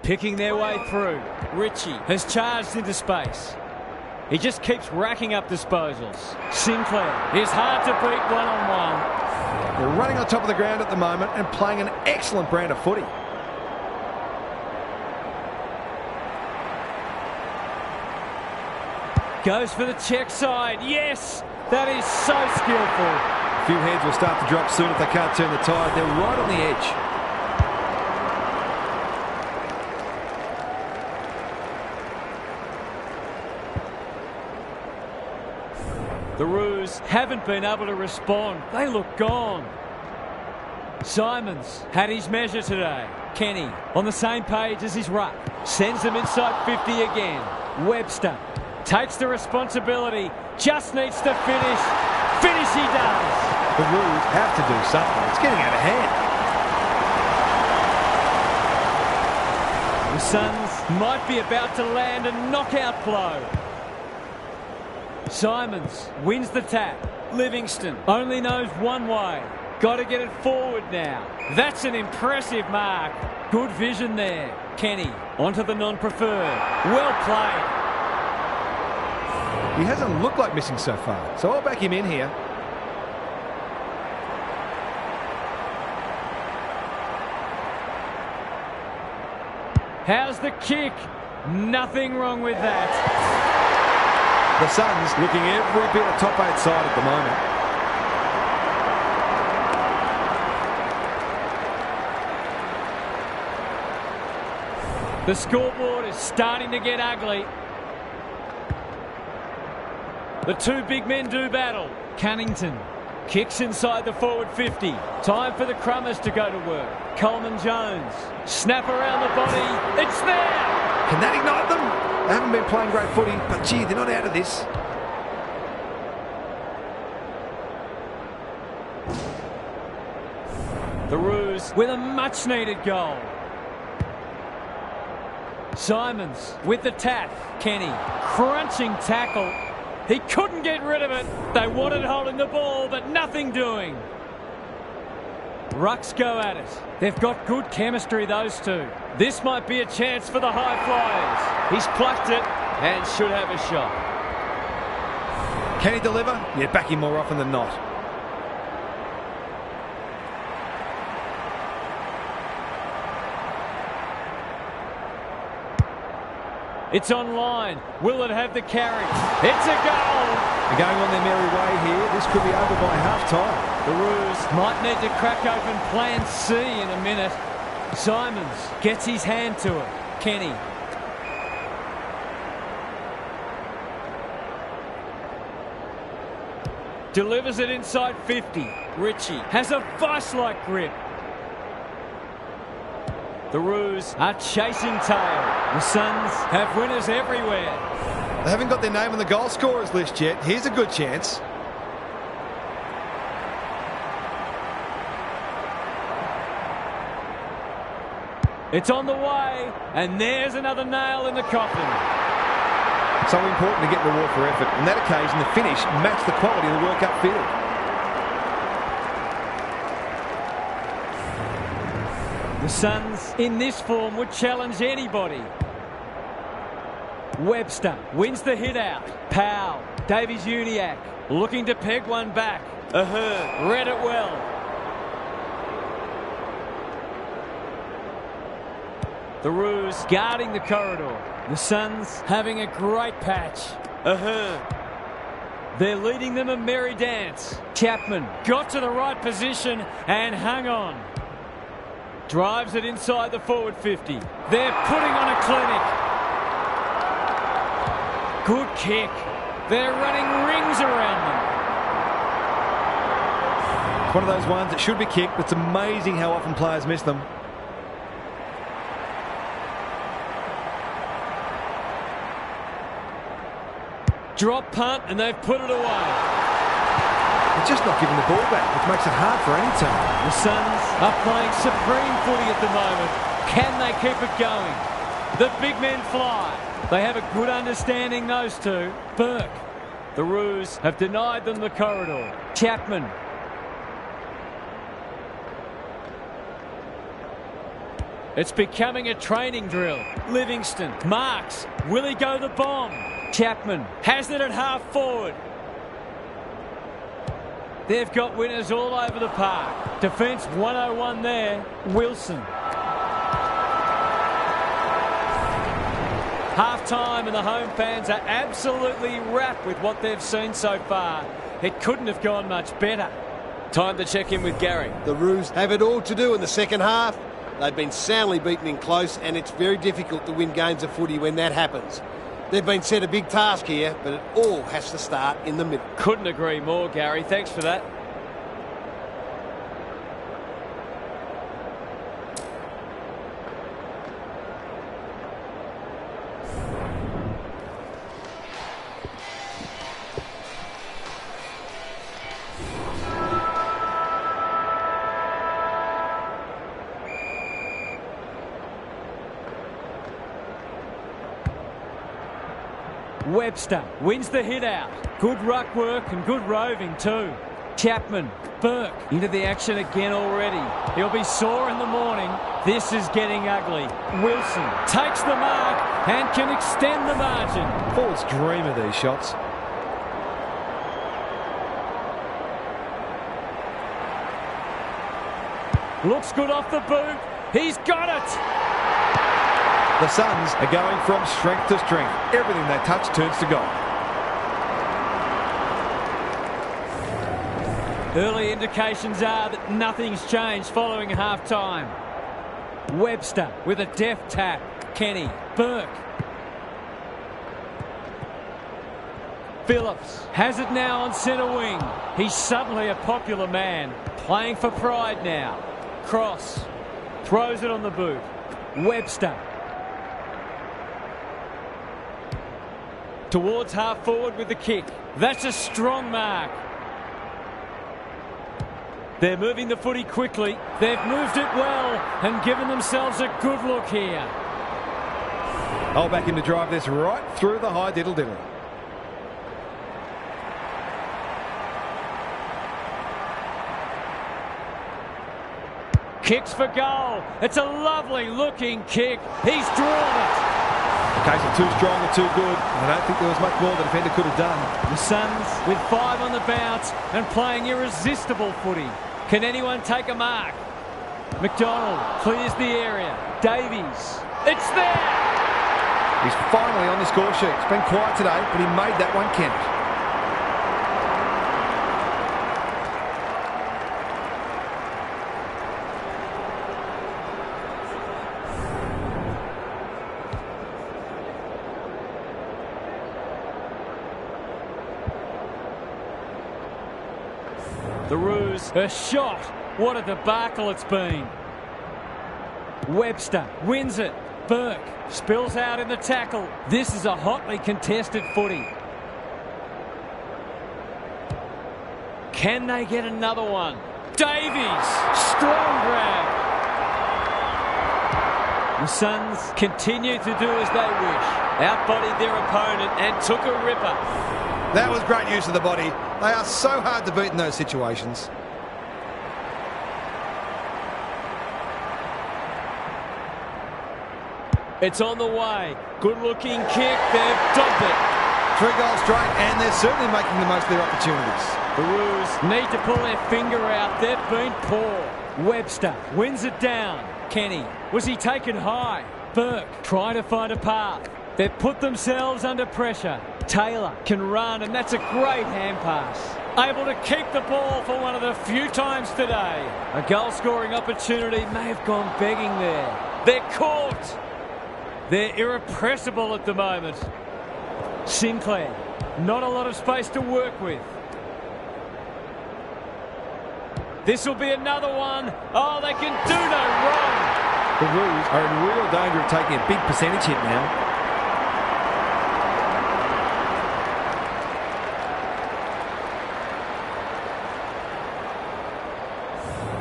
Picking their way through. Ritchie has charged into space. He just keeps racking up disposals. Sinclair is hard to beat one-on-one. They're running on top of the ground at the moment and playing an excellent brand of footy. Goes for the check side. Yes, that is so skillful. A few heads will start to drop soon if they can't turn the tide. They're right on the edge. The Roos haven't been able to respond. They look gone. Simons had his measure today. Kenny on the same page as his ruck. Sends them inside 50 again. Webster takes the responsibility. Just needs to finish. Finish he does. The Roos have to do something. It's getting out of hand. The Suns might be about to land a knockout blow. Simons wins the tap. Livingston only knows one way. Got to get it forward now. That's an impressive mark. Good vision there. Kenny onto the non-preferred. Well played. He hasn't looked like missing so far, so I'll back him in here. How's the kick? Nothing wrong with that. The Suns looking every bit a top 8 side at the moment. The scoreboard is starting to get ugly. The two big men do battle. Cunnington kicks inside the forward 50. Time for the Crummers to go to work. Coleman Jones. Snap around the body. It's there! Can that ignite them? They haven't been playing great footy, but gee, they're not out of this. The Roos with a much-needed goal. Simons with the tap. Kenny crunching tackle. He couldn't get rid of it. They wanted holding the ball, but nothing doing. Rucks go at it. They've got good chemistry, those two. This might be a chance for the high flyers. He's plucked it and should have a shot. Can he deliver? Yeah, back him more often than not. It's online. Will it have the carry? It's a goal. They're going on their merry way here. This could be over by half-time. The Roos might need to crack open plan C in a minute. Simons gets his hand to it. Kenny. Delivers it inside 50. Ritchie has a vice-like grip. The Roos are chasing tail. The Suns have winners everywhere. They haven't got their name on the goal scorers list yet. Here's a good chance. It's on the way, and there's another nail in the coffin. So important to get reward for effort. On that occasion, the finish matched the quality of the work upfield. The Suns, in this form, would challenge anybody. Webster wins the hit out. Powell, Davies-Uniacke, Looking to peg one back. Read it well. The Roos guarding the corridor. The Suns having a great patch. They're leading them a merry dance. Chapman got to the right position and hung on. Drives it inside the forward 50. They're putting on a clinic. Good kick. They're running rings around them. It's one of those ones that should be kicked. It's amazing how often players miss them. Drop punt, and they've put it away. They're just not giving the ball back, which makes it hard for any team. The Suns are playing supreme footy at the moment. Can they keep it going? The big men fly. They have a good understanding, those two. Burke. The Roos have denied them the corridor. Chapman. It's becoming a training drill. Livingston. Marks. Will he go the bomb? Chapman has it at half forward. They've got winners all over the park. Defence 101 there. Wilson. Half-time and the home fans are absolutely wrapped with what they've seen so far. It couldn't have gone much better. Time to check in with Gary. The Roos have it all to do in the second half. They've been soundly beaten in close, and it's very difficult to win games of footy when that happens. They've been set a big task here, but it all has to start in the middle. Couldn't agree more, Gary. Thanks for that. Webster wins the hit out. Good ruck work and good roving too. Chapman, Burke into the action again already. He'll be sore in the morning. This is getting ugly. Wilson takes the mark and can extend the margin. Forwards dream of these shots. Looks good off the boot. He's got it. The Suns are going from strength to strength. Everything they touch turns to gold. Early indications are that nothing's changed following half-time. Webster with a deft tap. Kenny. Burke. Phillips has it now on centre wing. He's suddenly a popular man. Playing for pride now. Cross. Throws it on the boot. Webster. Towards half forward with the kick. That's a strong mark. They're moving the footy quickly. They've moved it well and given themselves a good look here. I'll back him to drive this right through the high diddle-diddle. Kicks for goal. It's a lovely looking kick. He's drawn it. The case of too strong or too good. I don't think there was much more the defender could have done. The Suns with 5 on the bounce and playing irresistible footy. Can anyone take a mark? McDonald clears the area. Davies. It's there! He's finally on the score sheet. It's been quiet today, but he made that one count. The Roos are shot. What a debacle it's been. Webster wins it. Burke spills out in the tackle. This is a hotly contested footy. Can they get another one? Davies, strong grab. The Suns continue to do as they wish. Outbodied their opponent and took a ripper. That was great use of the body. They are so hard to beat in those situations. It's on the way. Good looking kick. They've dumped it. 3 goals straight, and they're certainly making the most of their opportunities. The Roos need to pull their finger out. They've been poor. Webster wins it down. Kenny, was he taken high? Burke trying to find a path. They've put themselves under pressure. Taylor can run, and that's a great hand pass. Able to keep the ball for one of the few times today. A goal-scoring opportunity may have gone begging there. They're caught. They're irrepressible at the moment. Sinclair, not a lot of space to work with. This will be another one. Oh, they can do no wrong. The Roos are in real danger of taking a big percentage hit now.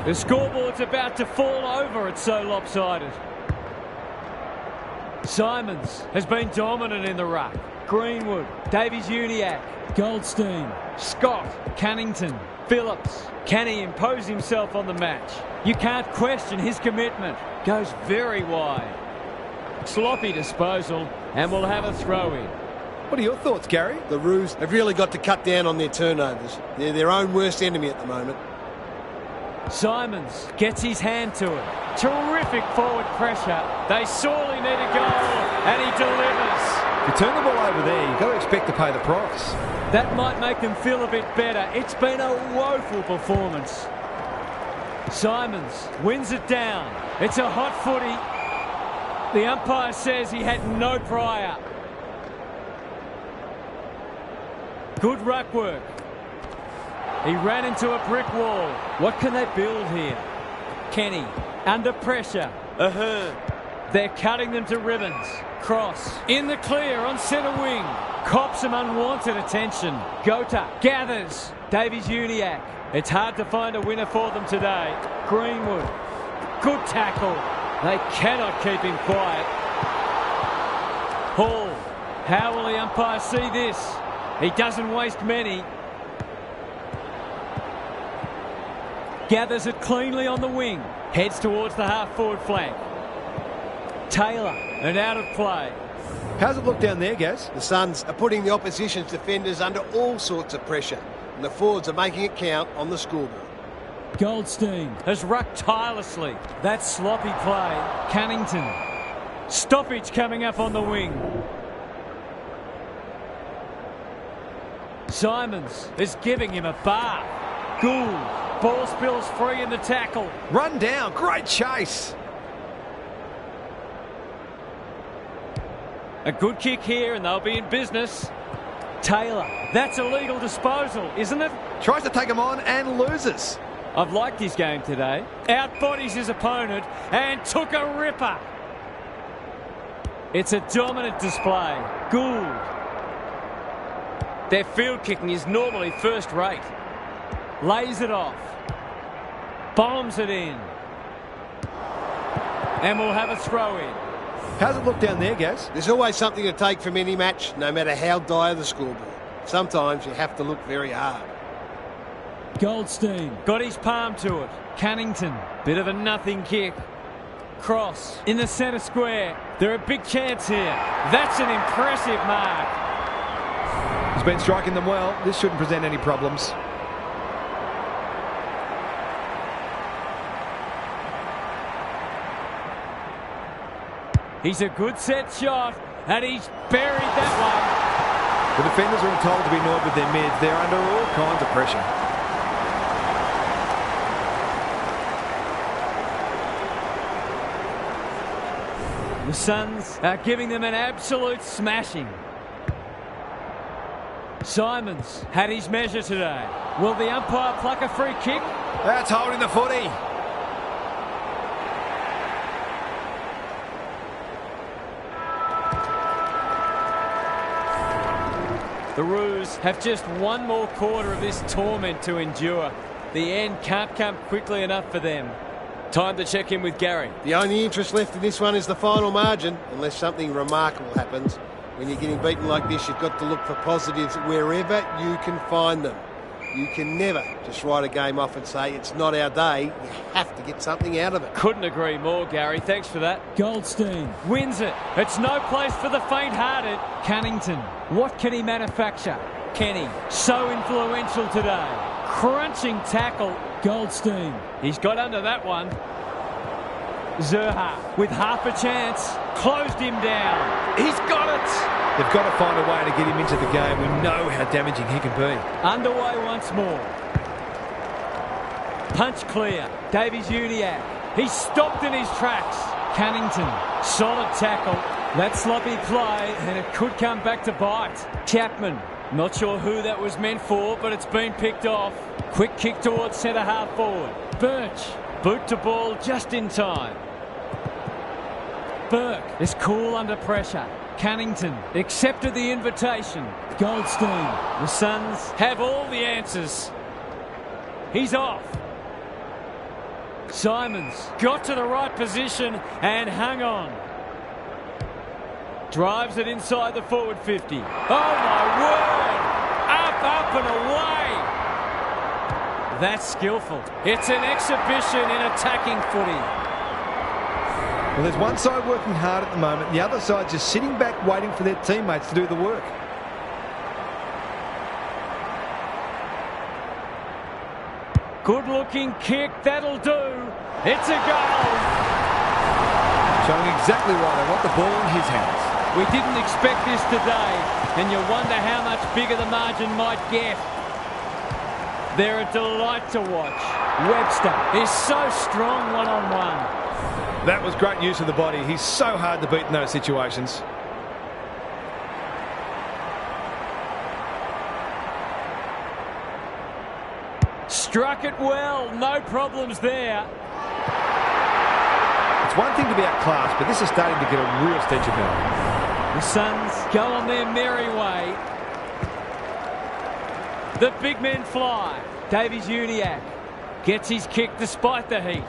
The scoreboard's about to fall over. It's so lopsided. Simons has been dominant in the ruck. Greenwood, Davies-Uniacke, Goldstein, Scott, Cunnington, Phillips. Can he impose himself on the match? You can't question his commitment. Goes very wide. Sloppy disposal, and we'll have a throw-in. What are your thoughts, Gary? The Roos have really got to cut down on their turnovers. They're their own worst enemy at the moment. Simons gets his hand to it. Terrific forward pressure. They sorely need a goal, and he delivers. If you turn the ball over there, you've got to expect to pay the price. That might make them feel a bit better. It's been a woeful performance. Simons wins it down. It's a hot footy. The umpire says he had no prior. Good ruck work. He ran into a brick wall. What can they build here? Kenny, under pressure. They're cutting them to ribbons. Cross, in the clear on centre wing. Cops some unwanted attention. Gota gathers. Davies-Uniacke. It's hard to find a winner for them today. Greenwood, good tackle. They cannot keep him quiet. Hall, how will the umpire see this? He doesn't waste many. Gathers it cleanly on the wing. Heads towards the half-forward flank. Taylor, and out of play. How's it look down there, Gaz? The Suns are putting the opposition's defenders under all sorts of pressure, and the forwards are making it count on the scoreboard. Goldstein has rucked tirelessly. That's sloppy play. Cunnington. Stoppage coming up on the wing. Simons is giving him a bath. Gould. Ball spills free in the tackle. Run down. Great chase. A good kick here and they'll be in business. Taylor. That's a legal disposal, isn't it? Tries to take him on and loses. I've liked his game today. Outbodies his opponent and took a ripper. It's a dominant display. Gould. Their field kicking is normally first rate. Lays it off. Bombs it in. And we'll have a throw in. How's it look down there, Gaz? There's always something to take from any match, no matter how dire the scoreboard. Sometimes you have to look very hard. Goldstein got his palm to it. Cunnington, bit of a nothing kick. Cross in the centre square. They're a big chance here. That's an impressive mark. He's been striking them well. This shouldn't present any problems. He's a good set shot, and he's buried that one. The defenders are told to be annoyed with their mids. They're under all kinds of pressure. The Suns are giving them an absolute smashing. Simons had his measure today. Will the umpire pluck a free kick? That's holding the footy. The Roos have just one more quarter of this torment to endure. The end can't come quickly enough for them. Time to check in with Gary. The only interest left in this one is the final margin, unless something remarkable happens. When you're getting beaten like this, you've got to look for positives wherever you can find them. You can never just write a game off and say it's not our day. You have to get something out of it. Couldn't agree more, Gary. Thanks for that. Goldstein wins it. It's no place for the faint-hearted. Cunnington What can he manufacture? Kenny, so influential today. Crunching tackle. Goldstein. He's got under that one. Zerha with half a chance. Closed him down. He's got it. They've got to find a way to get him into the game. We know how damaging he can be. Underway once more. Punch clear. Davies-Uniacke. He's stopped in his tracks. Cunnington. Solid tackle. That sloppy play, and it could come back to bite. Chapman. Not sure who that was meant for, but it's been picked off. Quick kick towards centre half forward. Birch. Boot to ball just in time. Burke is cool under pressure. Cunnington accepted the invitation. Goldstein. The Suns have all the answers. He's off. Simons got to the right position and hung on. Drives it inside the forward 50. Oh my word! Up and away! That's skillful. It's an exhibition in attacking footy. Well, there's one side working hard at the moment. The other side just sitting back waiting for their teammates to do the work. Good-looking kick. That'll do. It's a goal. Showing exactly why they want the ball in his hands. We didn't expect this today, and you wonder how much bigger the margin might get. They're a delight to watch. Webster is so strong one-on-one. That was great use of the body. He's so hard to beat in those situations. Struck it well. No problems there. It's one thing to be outclassed, but this is starting to get a real stench about it. The Suns go on their merry way. The big men fly. Davies-Uniacke gets his kick despite the heat.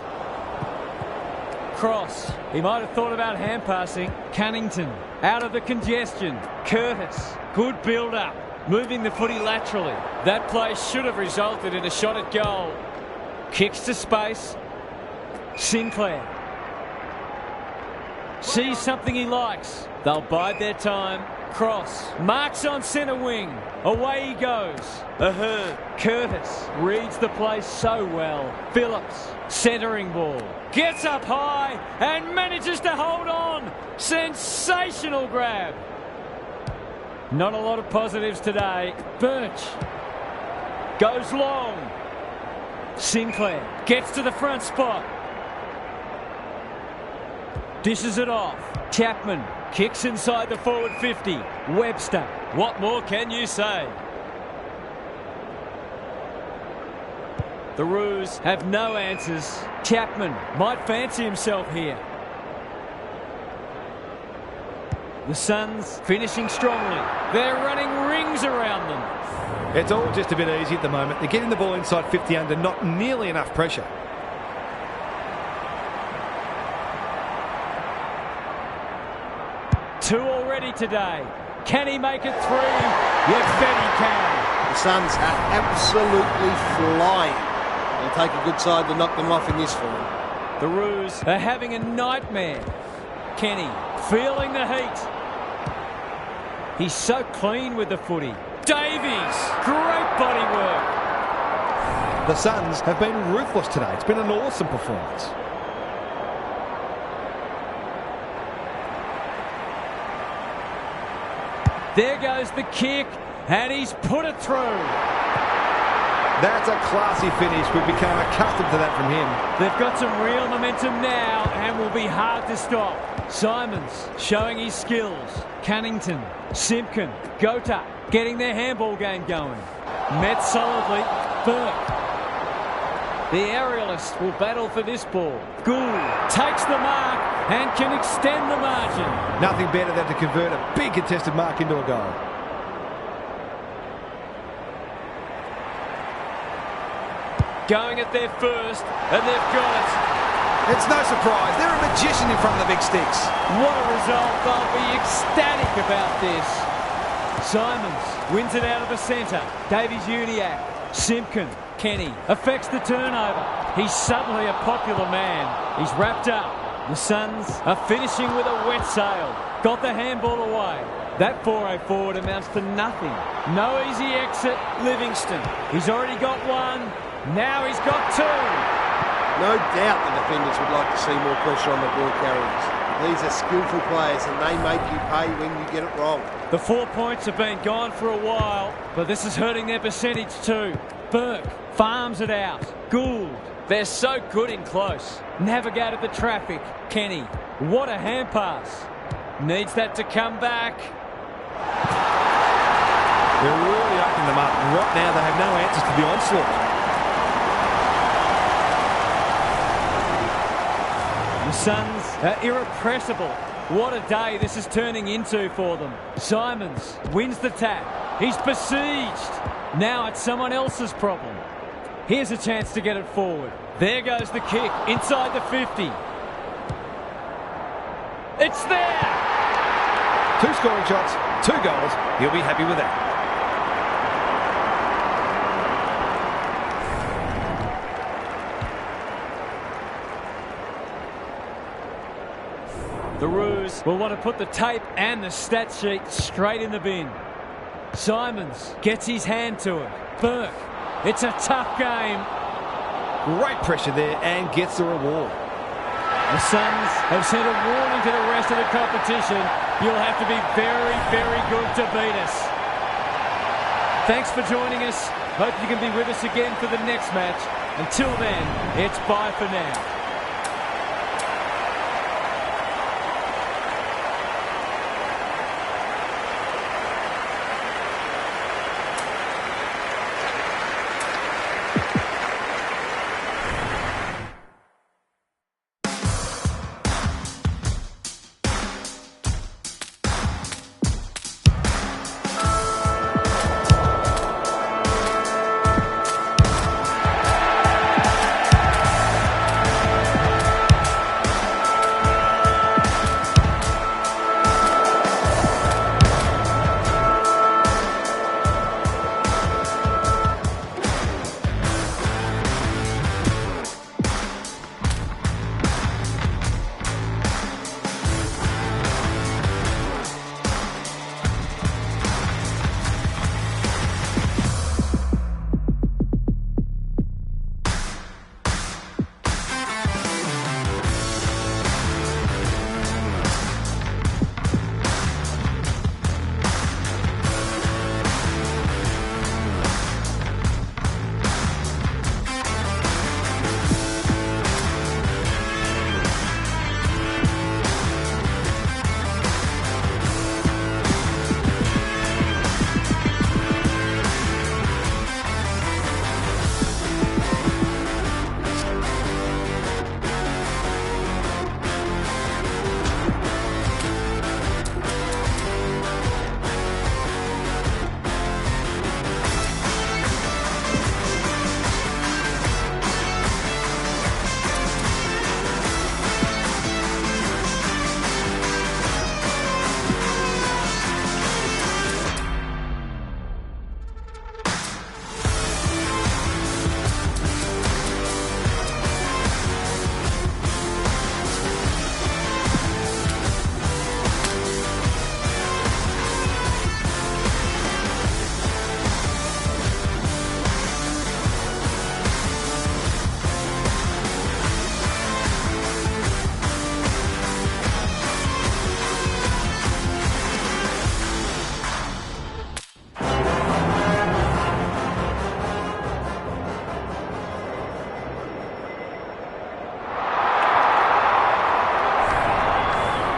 Cross. He might have thought about hand passing. Cunnington out of the congestion. Curtis. Good build-up. Moving the footy laterally. That play should have resulted in a shot at goal. Kicks to space. Sinclair. Sees something he likes. They'll bide their time. Cross. Marks on centre wing. Away he goes. Ahern. Curtis reads the play so well. Phillips. Centering ball. Gets up high and manages to hold on. Sensational grab. Not a lot of positives today. Birch. Goes long. Sinclair. Gets to the front spot. Dishes it off. Chapman kicks inside the forward 50. Webster. What more can you say? The Roos have no answers. Chapman might fancy himself here. The Suns finishing strongly. They're running rings around them. It's all just a bit easy at the moment. They're getting the ball inside 50 under, not nearly enough pressure. Two already today. Can he make it three? You bet he can. The Suns are absolutely flying. It'll take a good side to knock them off in this form. The Roos are having a nightmare. Kenny feeling the heat. He's so clean with the footy. Davies, great body work. The Suns have been ruthless today. It's been an awesome performance. There goes the kick, and he's put it through. That's a classy finish. We've become accustomed to that from him. They've got some real momentum now and will be hard to stop. Simons showing his skills. Cunnington, Simpkin, Gota getting their handball game going. Met solidly. Burke. The aerialist will battle for this ball. Gould takes the mark and can extend the margin. Nothing better than to convert a big contested mark into a goal. Going at their first, and they've got it. It's no surprise. They're a magician in front of the big sticks. What a result. They'll be ecstatic about this. Simons wins it out of the centre. Davies-Uniacke. Simpkin. Kenny affects the turnover. He's suddenly a popular man. He's wrapped up. The Suns are finishing with a wet sail. Got the handball away. That 4-0 forward amounts to nothing. No easy exit. Livingston. He's already got one. Now he's got two. No doubt the defenders would like to see more pressure on the ball carriers. These are skillful players and they make you pay when you get it wrong. The 4 points have been gone for a while, but this is hurting their percentage too. Burke farms it out. Gould. They're so good in close. Navigated the traffic. Kenny. What a hand pass. Needs that to come back. They're really opening them up. And right now they have no answers to the onslaught. The Suns are irrepressible. What a day this is turning into for them. Simons wins the tap. He's besieged. Now it's someone else's problem. Here's a chance to get it forward. There goes the kick inside the 50. It's there! 2 scoring shots, 2 goals. He'll be happy with that. The Roos will want to put the tape and the stat sheet straight in the bin. Simons gets his hand to it. Burke, it's a tough game. Great pressure there and gets the reward. The Suns have sent a warning to the rest of the competition. You'll have to be very, very good to beat us. Thanks for joining us. Hope you can be with us again for the next match. Until then, it's bye for now.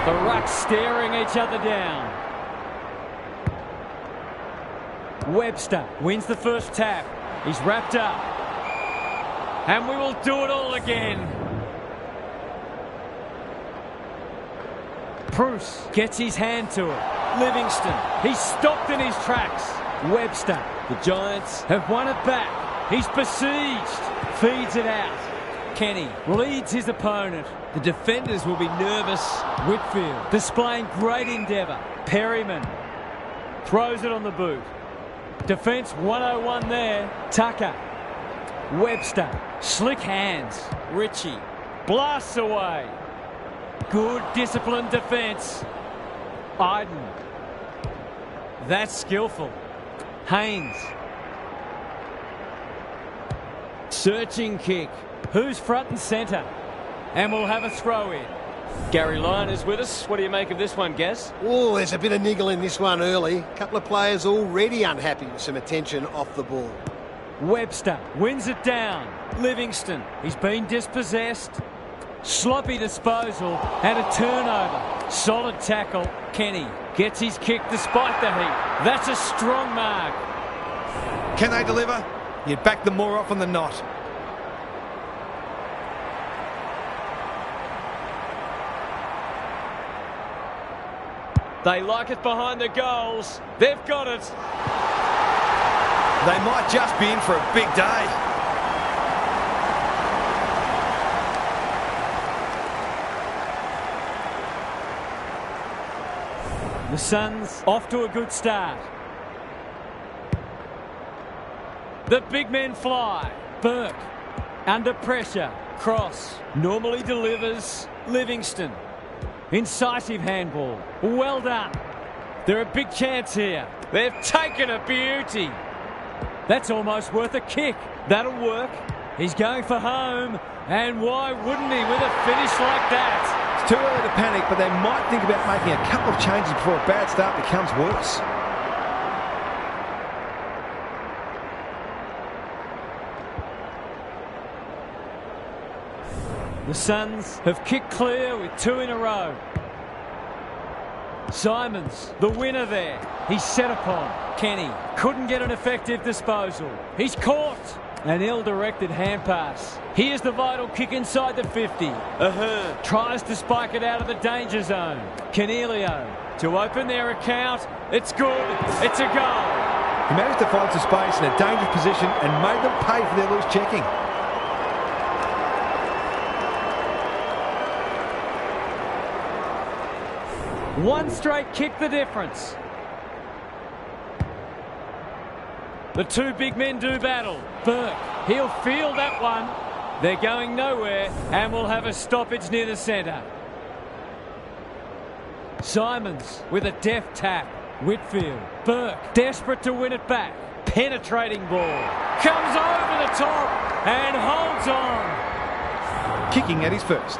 The Rucks staring each other down. Webster wins the first tap. He's wrapped up. And we will do it all again. Bruce gets his hand to it. Livingston, he's stopped in his tracks. Webster, the Giants have won it back. He's besieged. Feeds it out. Kenny leads his opponent. The defenders will be nervous. Whitfield displaying great endeavour. Perryman throws it on the boot. Defence 101 there. Tucker. Webster. Slick hands. Ritchie blasts away. Good disciplined defence. Iden That's skillful. Haynes. Searching kick. Who's front and centre? And we'll have a throw in. Gary Lyon is with us. What do you make of this one, Gaz? Oh, there's a bit of niggle in this one early. A couple of players already unhappy with some attention off the ball. Webster wins it down. Livingston, he's been dispossessed. Sloppy disposal and a turnover. Solid tackle. Kenny gets his kick despite the heat. That's a strong mark. Can they deliver? You'd back them more often than not. They like it behind the goals. They've got it. They might just be in for a big day. The Suns off to a good start. The big men fly. Burke under pressure. Cross normally delivers. Livingston. Incisive handball. Well done. They're a big chance here. They've taken a beauty. That's almost worth a kick. That'll work. He's going for home. And why wouldn't he with a finish like that? It's too early to panic, but they might think about making a couple of changes before a bad start becomes worse. The Suns have kicked clear with 2 in a row. Simons, the winner there. He's set upon. Kenny couldn't get an effective disposal. He's caught. An ill-directed hand pass. Here's the vital kick inside the 50. Tries to spike it out of the danger zone. Canelio to open their account. It's good. It's a goal. He managed to find some space in a dangerous position and made them pay for their loose checking. One straight kick the difference. The two big men do battle. Burke, he'll feel that one. They're going nowhere and we'll have a stoppage near the centre. Simons with a deft tap. Whitfield. Burke desperate to win it back. Penetrating ball. Comes over the top and holds on. Kicking at his first.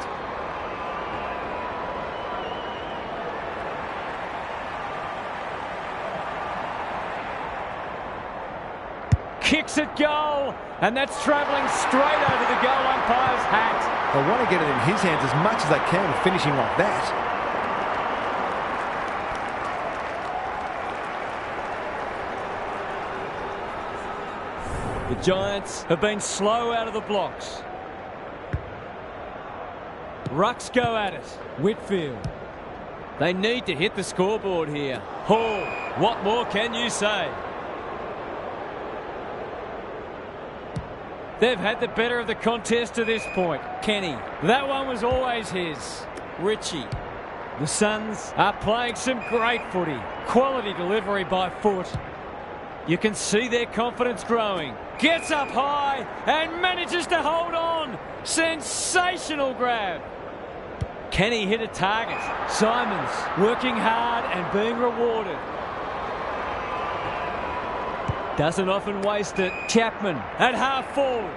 Kicks at goal, and that's travelling straight over the goal umpire's hat. They want to get it in his hands as much as they can with finishing like that. The Giants have been slow out of the blocks. Rucks go at it. Whitfield. They need to hit the scoreboard here. Hall, what more can you say? They've had the better of the contest to this point. Kenny, that one was always his. Ritchie. The Suns are playing some great footy. Quality delivery by foot. You can see their confidence growing. Gets up high and manages to hold on. Sensational grab. Can he hit a target? Simons working hard and being rewarded. Doesn't often waste it. Chapman at half forward.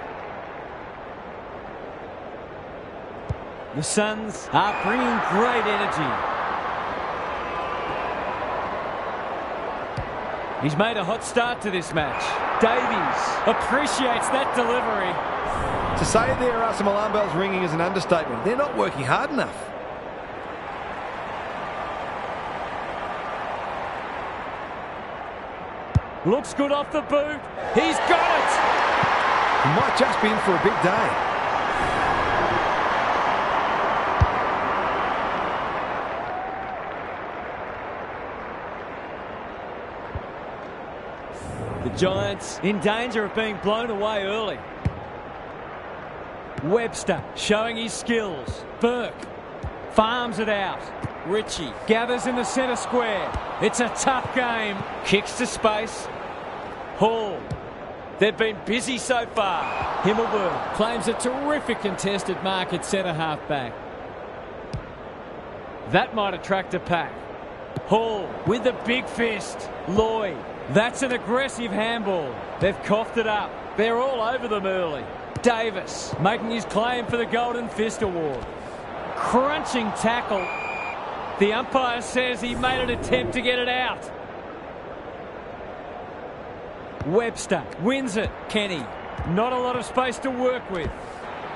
The Suns are bringing great energy. He's made a hot start to this match. Davies appreciates that delivery. To say there are some alarm bells ringing is an understatement. They're not working hard enough. Looks good off the boot. He's got it. He might just be in for a big day. The Giants in danger of being blown away early. Webster showing his skills. Burke farms it out. Ritchie gathers in the centre square. It's a tough game. Kicks to space. Hall. They've been busy so far. Himmelberg claims a terrific contested mark at centre half back. That might attract a pack. Hall with the big fist. Lloyd. That's an aggressive handball. They've coughed it up. They're all over them early. Davis making his claim for the Golden Fist Award. Crunching tackle. The umpire says he made an attempt to get it out. Webster wins it. Kenny. Not a lot of space to work with.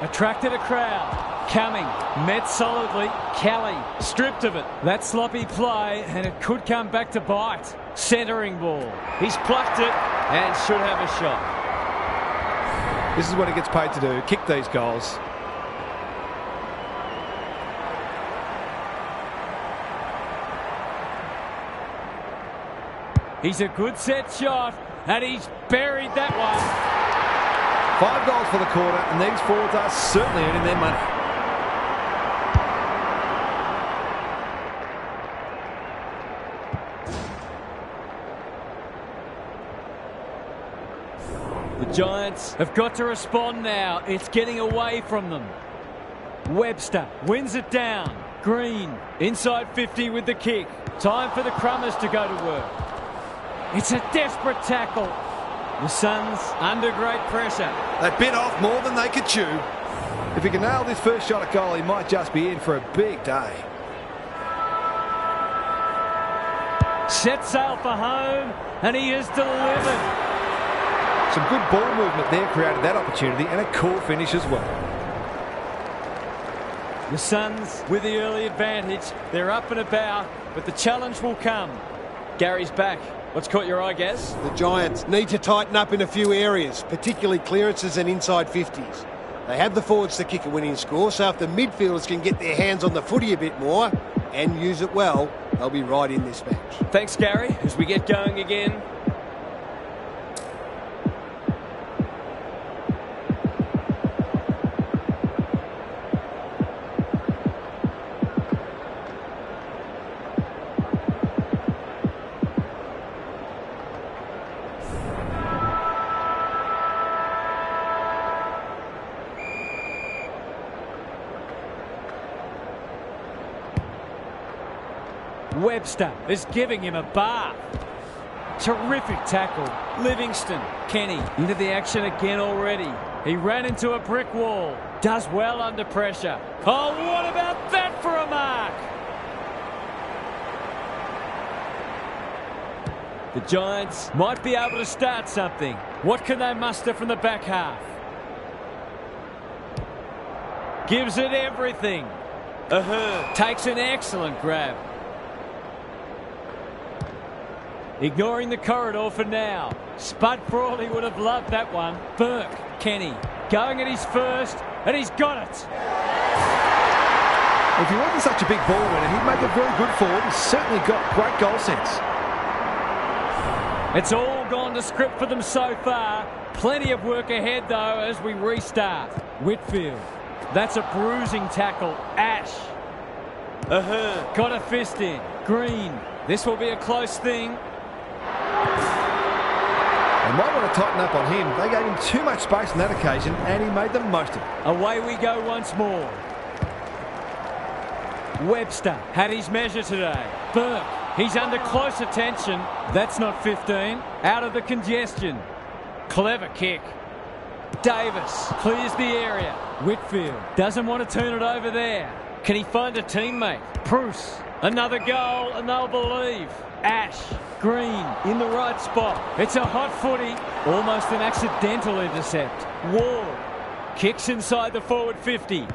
Attracted a crowd. Coming. Met solidly. Kelly stripped of it. That sloppy play, and it could come back to bite. Centering ball. He's plucked it and should have a shot. This is what he gets paid to do, kick these goals. He's a good set shot, and he's buried that one. 5 goals for the quarter, and these forwards are certainly earning their money. The Giants have got to respond now. It's getting away from them. Webster wins it down. Green inside 50 with the kick. Time for the Crummers to go to work. It's a desperate tackle. The Suns under great pressure. They bit off more than they could chew. If he can nail this first shot at goal, he might just be in for a big day. Set sail for home, and he has delivered. Some good ball movement there created that opportunity, and a cool finish as well. The Suns with the early advantage. They're up and about, but the challenge will come. Gary's back. What's caught your eye, Gaz? The Giants need to tighten up in a few areas, particularly clearances and inside 50s. They have the forwards to kick a winning score, so if the midfielders can get their hands on the footy a bit more and use it well, they'll be right in this match. Thanks, Gary. As we get going again. Webster is giving him a bath. Terrific tackle. Livingston. Kenny into the action again already. He ran into a brick wall. Does well under pressure. Oh, what about that for a mark? The Giants might be able to start something. What can they muster from the back half? Gives it everything. Takes an excellent grab. Ignoring the corridor for now. Spud Frawley would have loved that one. Burke. Kenny going at his first, and he's got it. If he wasn't such a big ball winner, he'd make a very good forward. He's certainly got great goal sense. It's all gone to script for them so far. Plenty of work ahead, though, as we restart. Whitfield. That's a bruising tackle. Ash. Got a fist in. Green. This will be a close thing. They might want to tighten up on him. They gave him too much space on that occasion, and he made the most of it. Away we go once more. Webster had his measure today. Burke, he's under close attention. That's not 15. Out of the congestion. Clever kick. Davis clears the area. Whitfield doesn't want to turn it over there. Can he find a teammate? Bruce, another goal, and they'll believe. Ash. Green in the right spot. It's a hot footy. Almost an accidental intercept. Ward kicks inside the forward 50.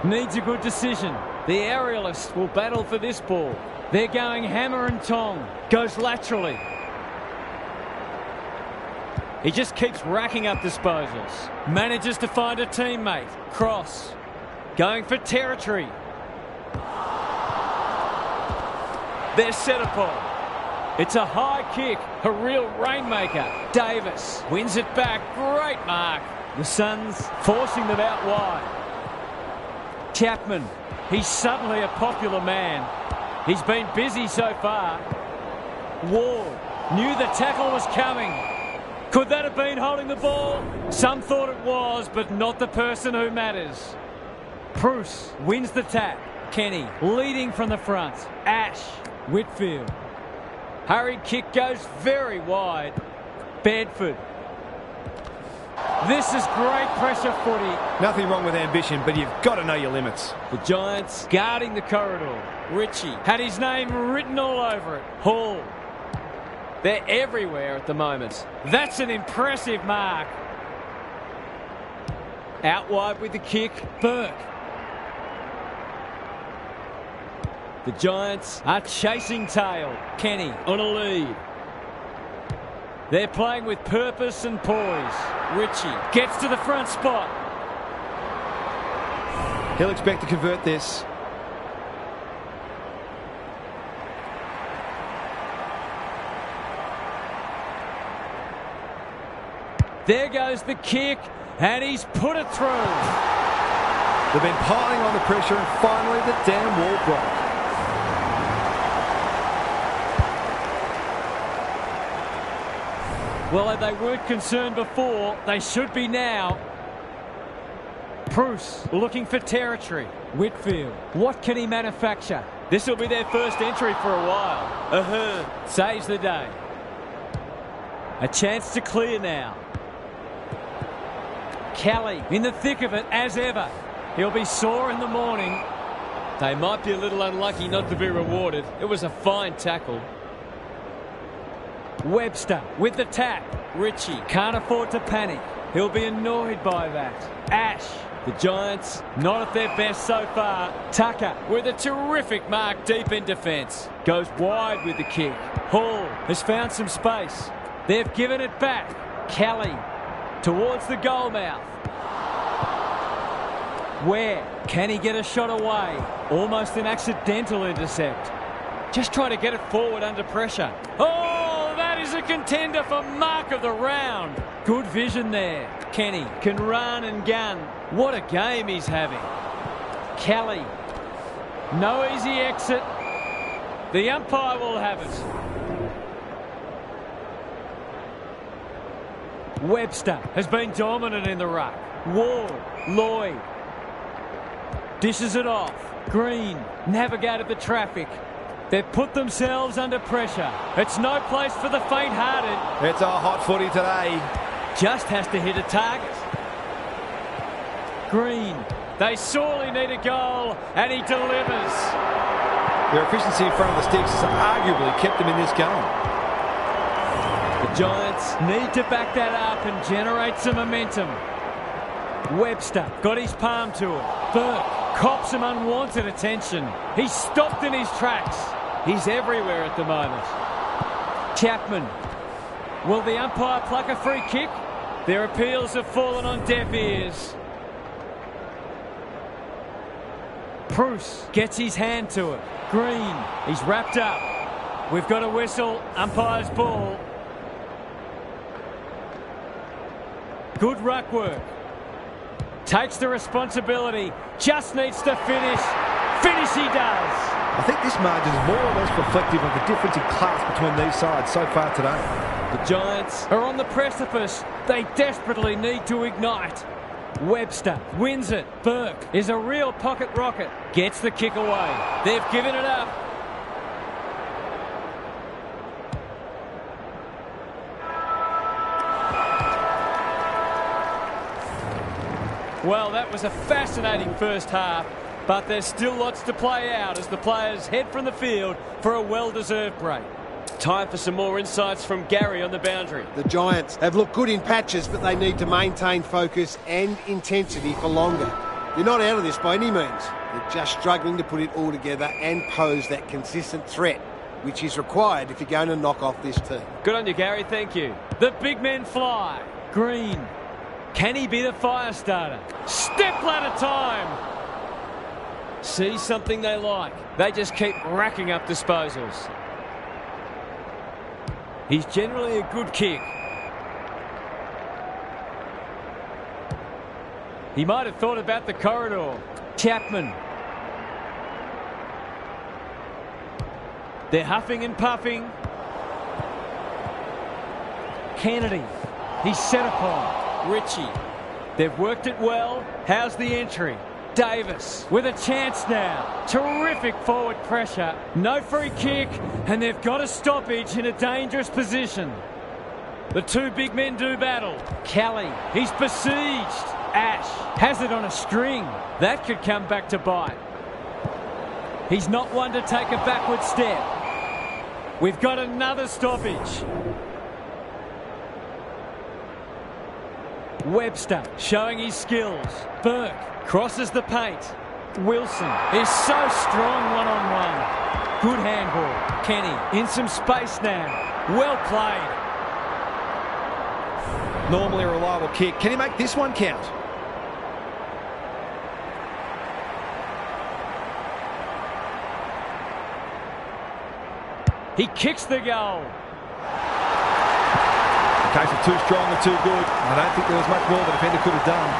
Needs a good decision. The aerialists will battle for this ball. They're going hammer and tong. Goes laterally. He just keeps racking up disposals. Manages to find a teammate. Cross. Going for territory. They're set upon. It's a high kick, a real rainmaker. Davis wins it back. Great mark. The Suns forcing them out wide. Chapman, he's suddenly a popular man. He's been busy so far. Ward knew the tackle was coming. Could that have been holding the ball? Some thought it was, but not the person who matters. Bruce wins the tap. Kenny leading from the front. Ash. Whitfield. Hurried kick goes very wide. Bedford. This is great pressure footy. Nothing wrong with ambition, but you've got to know your limits. The Giants guarding the corridor. Ritchie had his name written all over it. Hall. They're everywhere at the moment. That's an impressive mark. Out wide with the kick. Burke. The Giants are chasing tail. Kenny on a lead. They're playing with purpose and poise. Ritchie gets to the front spot. He'll expect to convert this. There goes the kick, and he's put it through. They've been piling on the pressure, and finally the damn wall broke. Well, if they weren't concerned before, they should be now. Bruce looking for territory. Whitfield. What can he manufacture? This will be their first entry for a while. Saves the day. A chance to clear now. Kelly in the thick of it as ever. He'll be sore in the morning. They might be a little unlucky not to be rewarded. It was a fine tackle. Webster with the tap. Ritchie can't afford to panic. He'll be annoyed by that. Ash. The Giants not at their best so far. Tucker with a terrific mark deep in defence. Goes wide with the kick. Hall has found some space. They've given it back. Kelly towards the goal mouth. Where can he get a shot away? Almost an accidental intercept. Just trying to get it forward under pressure. Oh, that is a contender for mark of the round. Good vision there. Kenny can run and gun. What a game he's having. Kelly. No easy exit. The umpire will have it. Webster has been dominant in the ruck. Wall. Lloyd. Dishes it off. Green navigated the traffic. They've put themselves under pressure. It's no place for the faint-hearted. It's a hot footy today. Just has to hit a target. Green. They sorely need a goal, and he delivers. Their efficiency in front of the sticks has arguably kept them in this game. The Giants need to back that up and generate some momentum. Webster got his palm to it. Burke cops some unwanted attention. He's stopped in his tracks. He's everywhere at the moment. Chapman. Will the umpire pluck a free kick? Their appeals have fallen on deaf ears. Bruce gets his hand to it. Green. He's wrapped up. We've got a whistle. Umpire's ball. Good ruck work. Takes the responsibility. Just needs to finish. Finish he does. I think this margin is more or less reflective of the difference in class between these sides so far today. The Giants are on the precipice. They desperately need to ignite. Webster wins it. Burke is a real pocket rocket. Gets the kick away. They've given it up. Well, that was a fascinating first half, but there's still lots to play out as the players head from the field for a well-deserved break. Time for some more insights from Gary on the boundary. The Giants have looked good in patches, but they need to maintain focus and intensity for longer. They're not out of this by any means. They're just struggling to put it all together and pose that consistent threat, which is required if you're going to knock off this team. Good on you, Gary. Thank you. The big men fly. Green. Can he be the fire starter? Step ladder time. See something they like. They just keep racking up disposals. He's generally a good kick. He might have thought about the corridor. Chapman. They're huffing and puffing. Kennedy. He's set upon. Ritchie. They've worked it well. How's the entry? Davis with a chance now. Terrific forward pressure. No free kick, and they've got a stoppage in a dangerous position. The two big men do battle. Kelly, he's besieged. Ash has it on a string. That could come back to bite. He's not one to take a backward step. We've got another stoppage. Webster showing his skills. Burke crosses the paint. Wilson is so strong one-on-one. Good handball. Kenny in some space now. Well played. Normally a reliable kick. Can he make this one count? He kicks the goal. In case of too strong and too good, I don't think there was much more the defender could have done.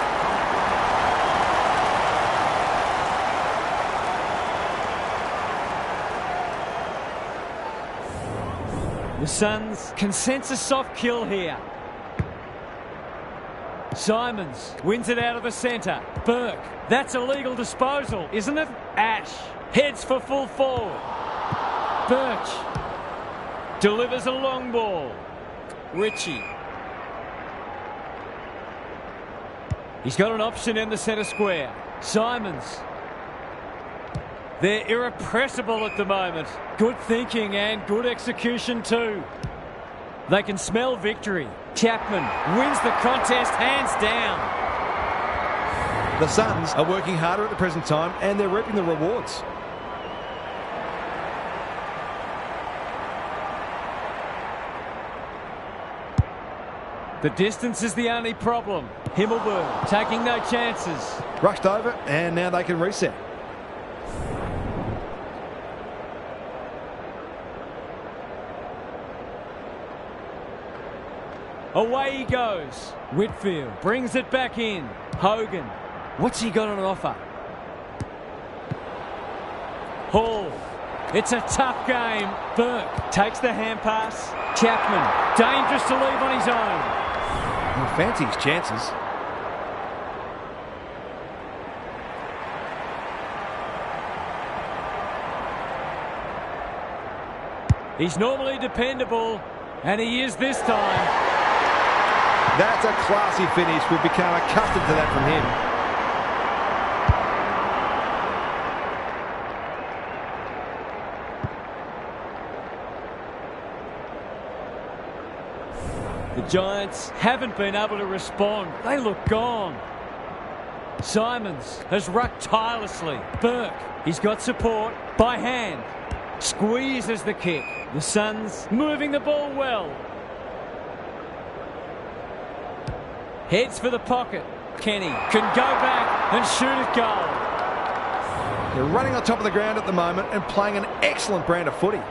The Suns can sense a soft kill here. Simons wins it out of the centre. Burke, that's a legal disposal, isn't it? Ash heads for full forward. Birch delivers a long ball. Ritchie. He's got an option in the centre square. Simons. They're irrepressible at the moment. Good thinking and good execution too. They can smell victory. Chapman wins the contest hands down. The Suns are working harder at the present time and they're reaping the rewards. The distance is the only problem. Himmelberg taking no chances. Rushed over and now they can reset. Away he goes. Whitfield brings it back in. Hogan. What's he got on offer? Hall. It's a tough game. Burke takes the hand pass. Chapman. Dangerous to leave on his own. He'll fancy his chances. He's normally dependable, and he is this time. That's a classy finish. We've become accustomed to that from him. The Giants haven't been able to respond. They look gone. Simons has rucked tirelessly. Burke, he's got support by hand. Squeezes the kick. The Suns moving the ball well. Heads for the pocket. Kenny can go back and shoot at goal. They're running on top of the ground at the moment and playing an excellent brand of footy.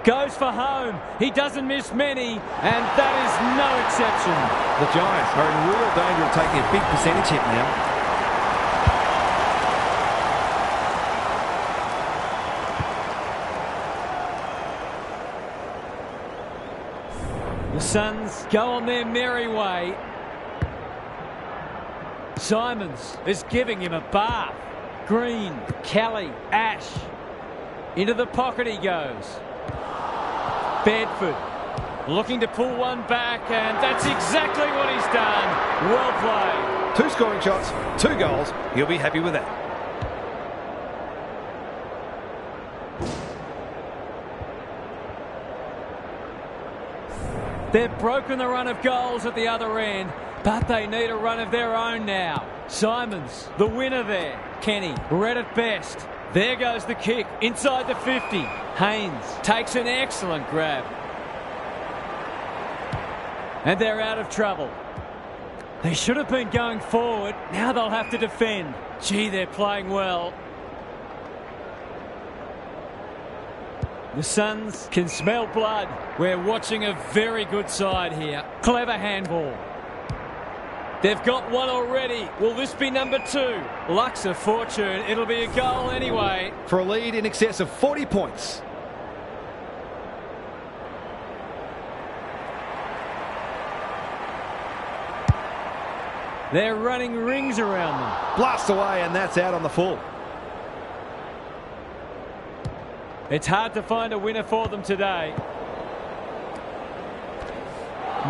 Goes for home. He doesn't miss many, and that is no exception. The Giants are in real danger of taking a big percentage hit now. The Suns go on their merry way. Simons is giving him a bath. Green, Kelly, Ash. Into the pocket he goes. Bedford looking to pull one back, and that's exactly what he's done. Well played. 2 scoring shots, 2 goals. He'll be happy with that. They've broken the run of goals at the other end, but they need a run of their own now. Simons, the winner there. Kenny, read it best. There goes the kick inside the 50. Haynes takes an excellent grab. And they're out of trouble. They should have been going forward. Now they'll have to defend. Gee, they're playing well. The Suns can smell blood. We're watching a very good side here. Clever handball. They've got one already. Will this be number 2? Luck's a fortune. It'll be a goal anyway. For a lead in excess of 40 points. They're running rings around them. Blast away, and that's out on the full. It's hard to find a winner for them today.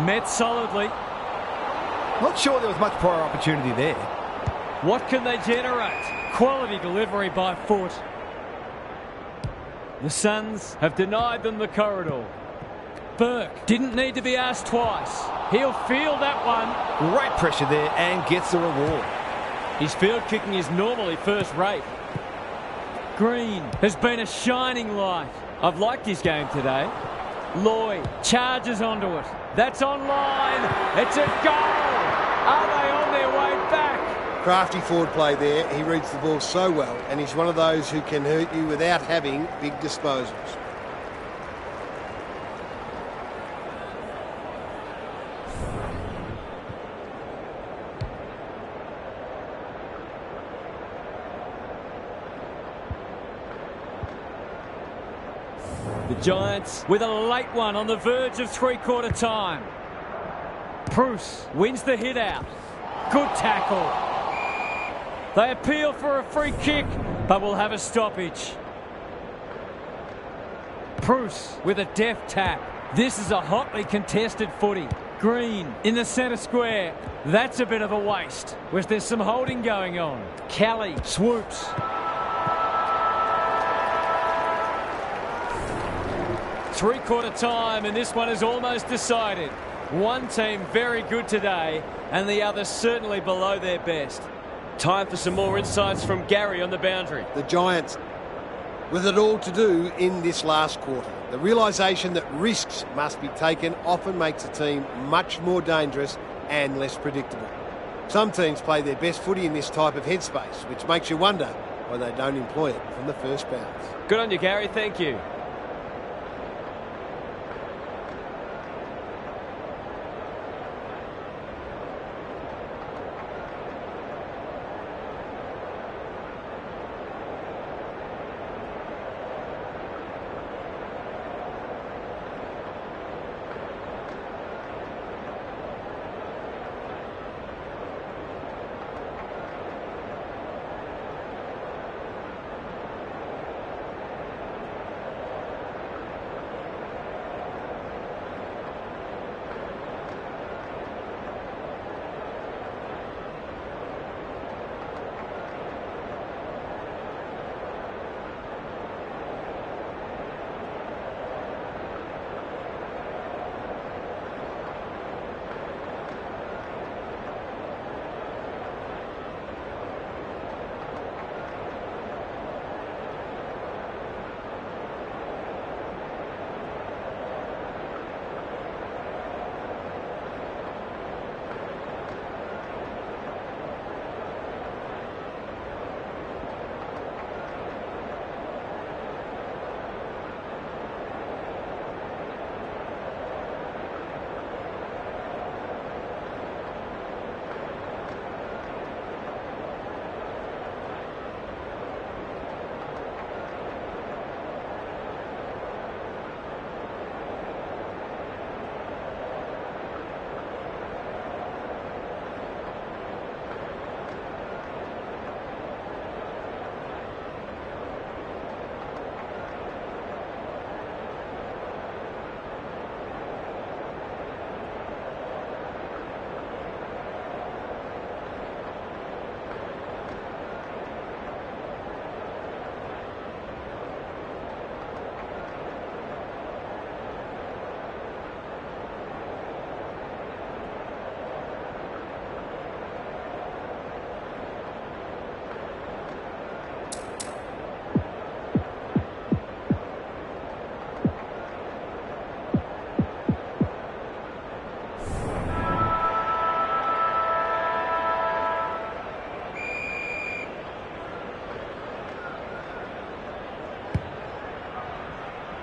Met solidly. Not sure there was much prior opportunity there. What can they generate? Quality delivery by foot. The Suns have denied them the corridor. Burke didn't need to be asked twice. He'll field that one. Great pressure there and gets the reward. His field kicking is normally first rate. Green has been a shining light. I've liked his game today. Lloyd charges onto it. That's online. It's a goal. Are they on their way back? Crafty forward play there. He reads the ball so well, and he's one of those who can hurt you without having big disposals. The Giants with a late one on the verge of three-quarter time. Bruce wins the hit out. Good tackle. They appeal for a free kick, but will have a stoppage. Bruce with a deft tap. This is a hotly contested footy. Green in the centre square. That's a bit of a waste. Was there some holding going on? Kelly swoops. Three-quarter time, and this one is almost decided. One team very good today, and the other certainly below their best. Time for some more insights from Gary on the boundary. The Giants with it all to do in this last quarter. The realisation that risks must be taken often makes a team much more dangerous and less predictable. Some teams play their best footy in this type of headspace, which makes you wonder why they don't employ it from the first bounce. Good on you, Gary. Thank you.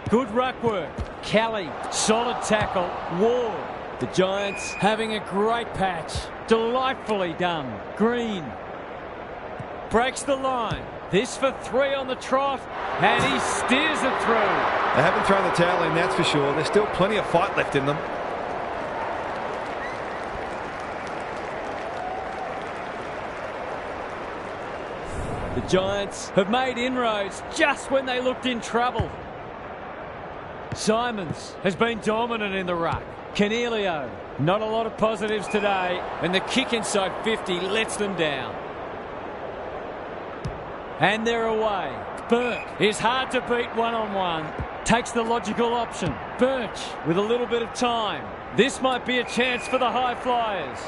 Good ruck work. Kelly, solid tackle. Ward. The Giants having a great patch. Delightfully done. Green breaks the line. This for 3 on the trot, and he steers it through. They haven't thrown the towel in, that's for sure. There's still plenty of fight left in them. The Giants have made inroads just when they looked in trouble. Simons has been dominant in the ruck. Canelio, not a lot of positives today, and the kick inside 50 lets them down. And they're away. Burke is hard to beat one-on-one. Takes the logical option. Birch with a little bit of time. This might be a chance for the high flyers.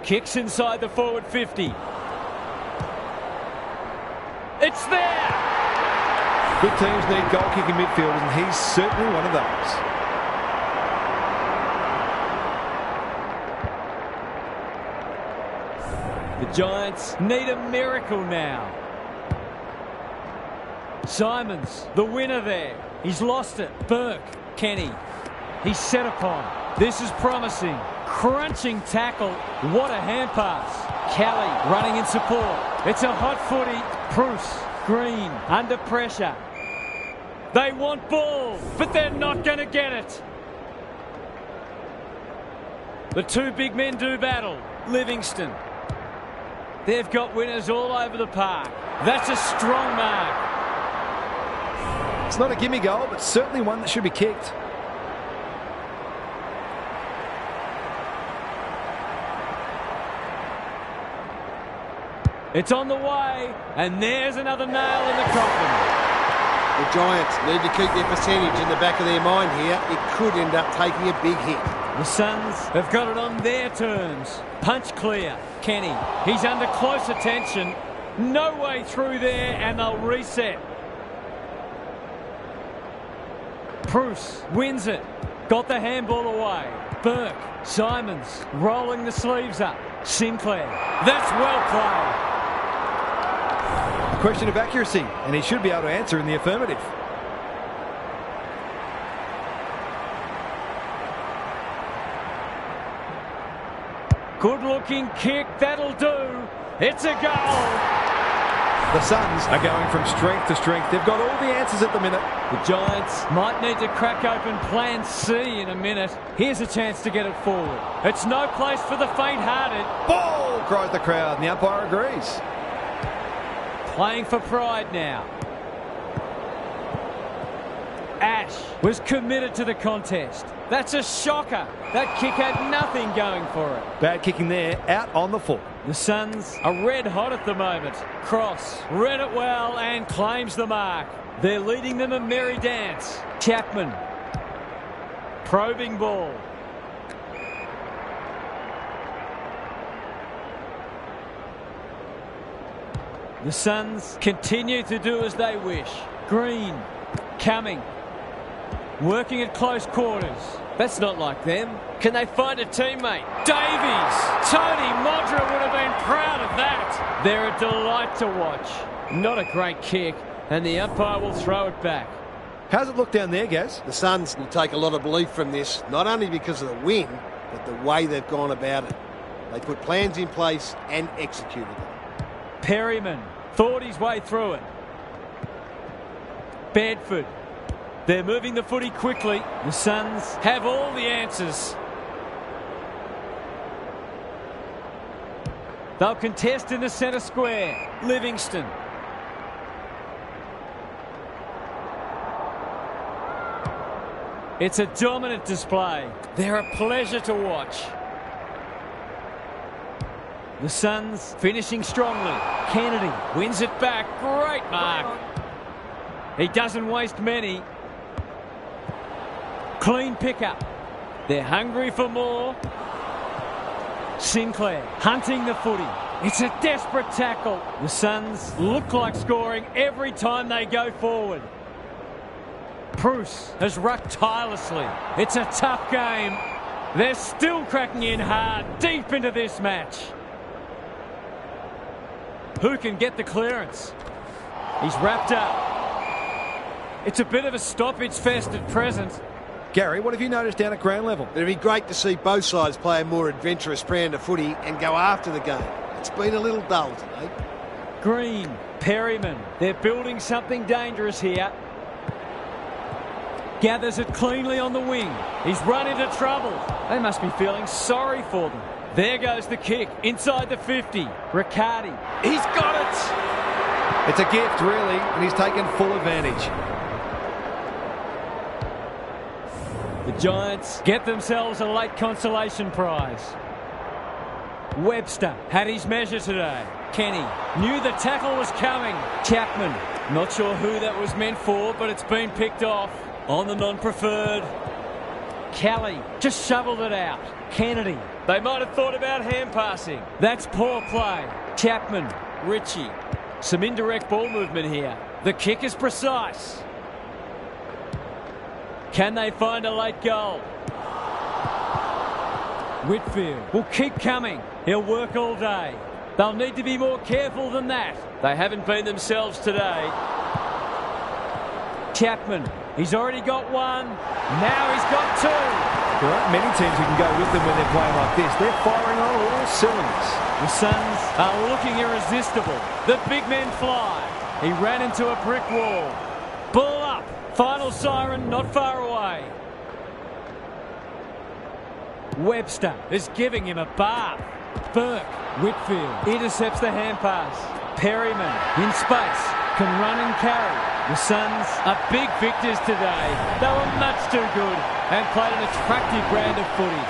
Kicks inside the forward 50. It's there! Good teams need goal-kicking midfielders, and he's certainly one of those. The Giants need a miracle now. Simons, the winner there. He's lost it. Burke, Kenny. He's set upon. This is promising. Crunching tackle. What a hand pass. Kelly running in support. It's a hot footy. Bruce, Green, under pressure. They want ball, but they're not going to get it. The two big men do battle. Livingston. They've got winners all over the park. That's a strong mark. It's not a gimme goal, but certainly one that should be kicked. It's on the way, and there's another nail in the coffin. The Giants need to keep their percentage in the back of their mind here. It could end up taking a big hit. The Suns have got it on their terms. Punch clear. Kenny. He's under close attention. No way through there, and they'll reset. Bruce wins it. Got the handball away. Burke. Simons rolling the sleeves up. Sinclair. That's well played. Question of accuracy, and he should be able to answer in the affirmative. Good-looking kick, that'll do. It's a goal. The Suns are going from strength to strength. They've got all the answers at the minute. The Giants might need to crack open plan C in a minute. Here's a chance to get it forward. It's no place for the faint-hearted. Ball, cries the crowd, and the umpire agrees. Playing for pride now. Ash was committed to the contest. That's a shocker. That kick had nothing going for it. Bad kicking there, out on the full. The Suns are red hot at the moment. Cross read it well and claims the mark. They're leading them a merry dance. Chapman. Probing ball. The Suns continue to do as they wish. Green coming. Working at close quarters. That's not like them. Can they find a teammate? Davies! Tony Modra would have been proud of that. They're a delight to watch. Not a great kick, and the umpire will throw it back. How's it look down there, Gaz? The Suns will take a lot of belief from this, not only because of the win, but the way they've gone about it. They put plans in place and executed them. Perryman thought his way through it. Bedford. They're moving the footy quickly. The Suns have all the answers. They'll contest in the centre square. Livingston. It's a dominant display. They're a pleasure to watch. The Suns finishing strongly. Kennedy wins it back. Great mark. He doesn't waste many. Clean pickup. They're hungry for more. Sinclair hunting the footy. It's a desperate tackle. The Suns look like scoring every time they go forward. Bruce has rucked tirelessly. It's a tough game. They're still cracking in hard deep into this match. Who can get the clearance? He's wrapped up. It's a bit of a stoppage fest at present. Gary, what have you noticed down at ground level? It'd be great to see both sides play a more adventurous brand of footy and go after the game. It's been a little dull today. Green, Perryman, they're building something dangerous here. Gathers it cleanly on the wing. He's run into trouble. They must be feeling sorry for them. There goes the kick inside the 50. Riccardi. He's got it. It's a gift, really, and he's taken full advantage. The Giants get themselves a late consolation prize. Webster had his measure today. Kenny knew the tackle was coming. Chapman, not sure who that was meant for, but it's been picked off on the non-preferred. Kelly just shoveled it out. Kennedy. They might have thought about hand passing. That's poor play. Chapman. Ritchie. Some indirect ball movement here. The kick is precise. Can they find a late goal? Whitfield will keep coming. He'll work all day. They'll need to be more careful than that. They haven't been themselves today. Chapman. He's already got one. Now he's got two. There aren't many teams who can go with them when they're playing like this. They're firing on all cylinders. The Suns are looking irresistible. The big men fly. He ran into a brick wall. Ball up. Final siren not far away. Webster is giving him a bath. Burke. Whitfield intercepts the hand pass. Perryman in space can run and carry. The Suns are big victors today. They were much too good and played an attractive brand of footy.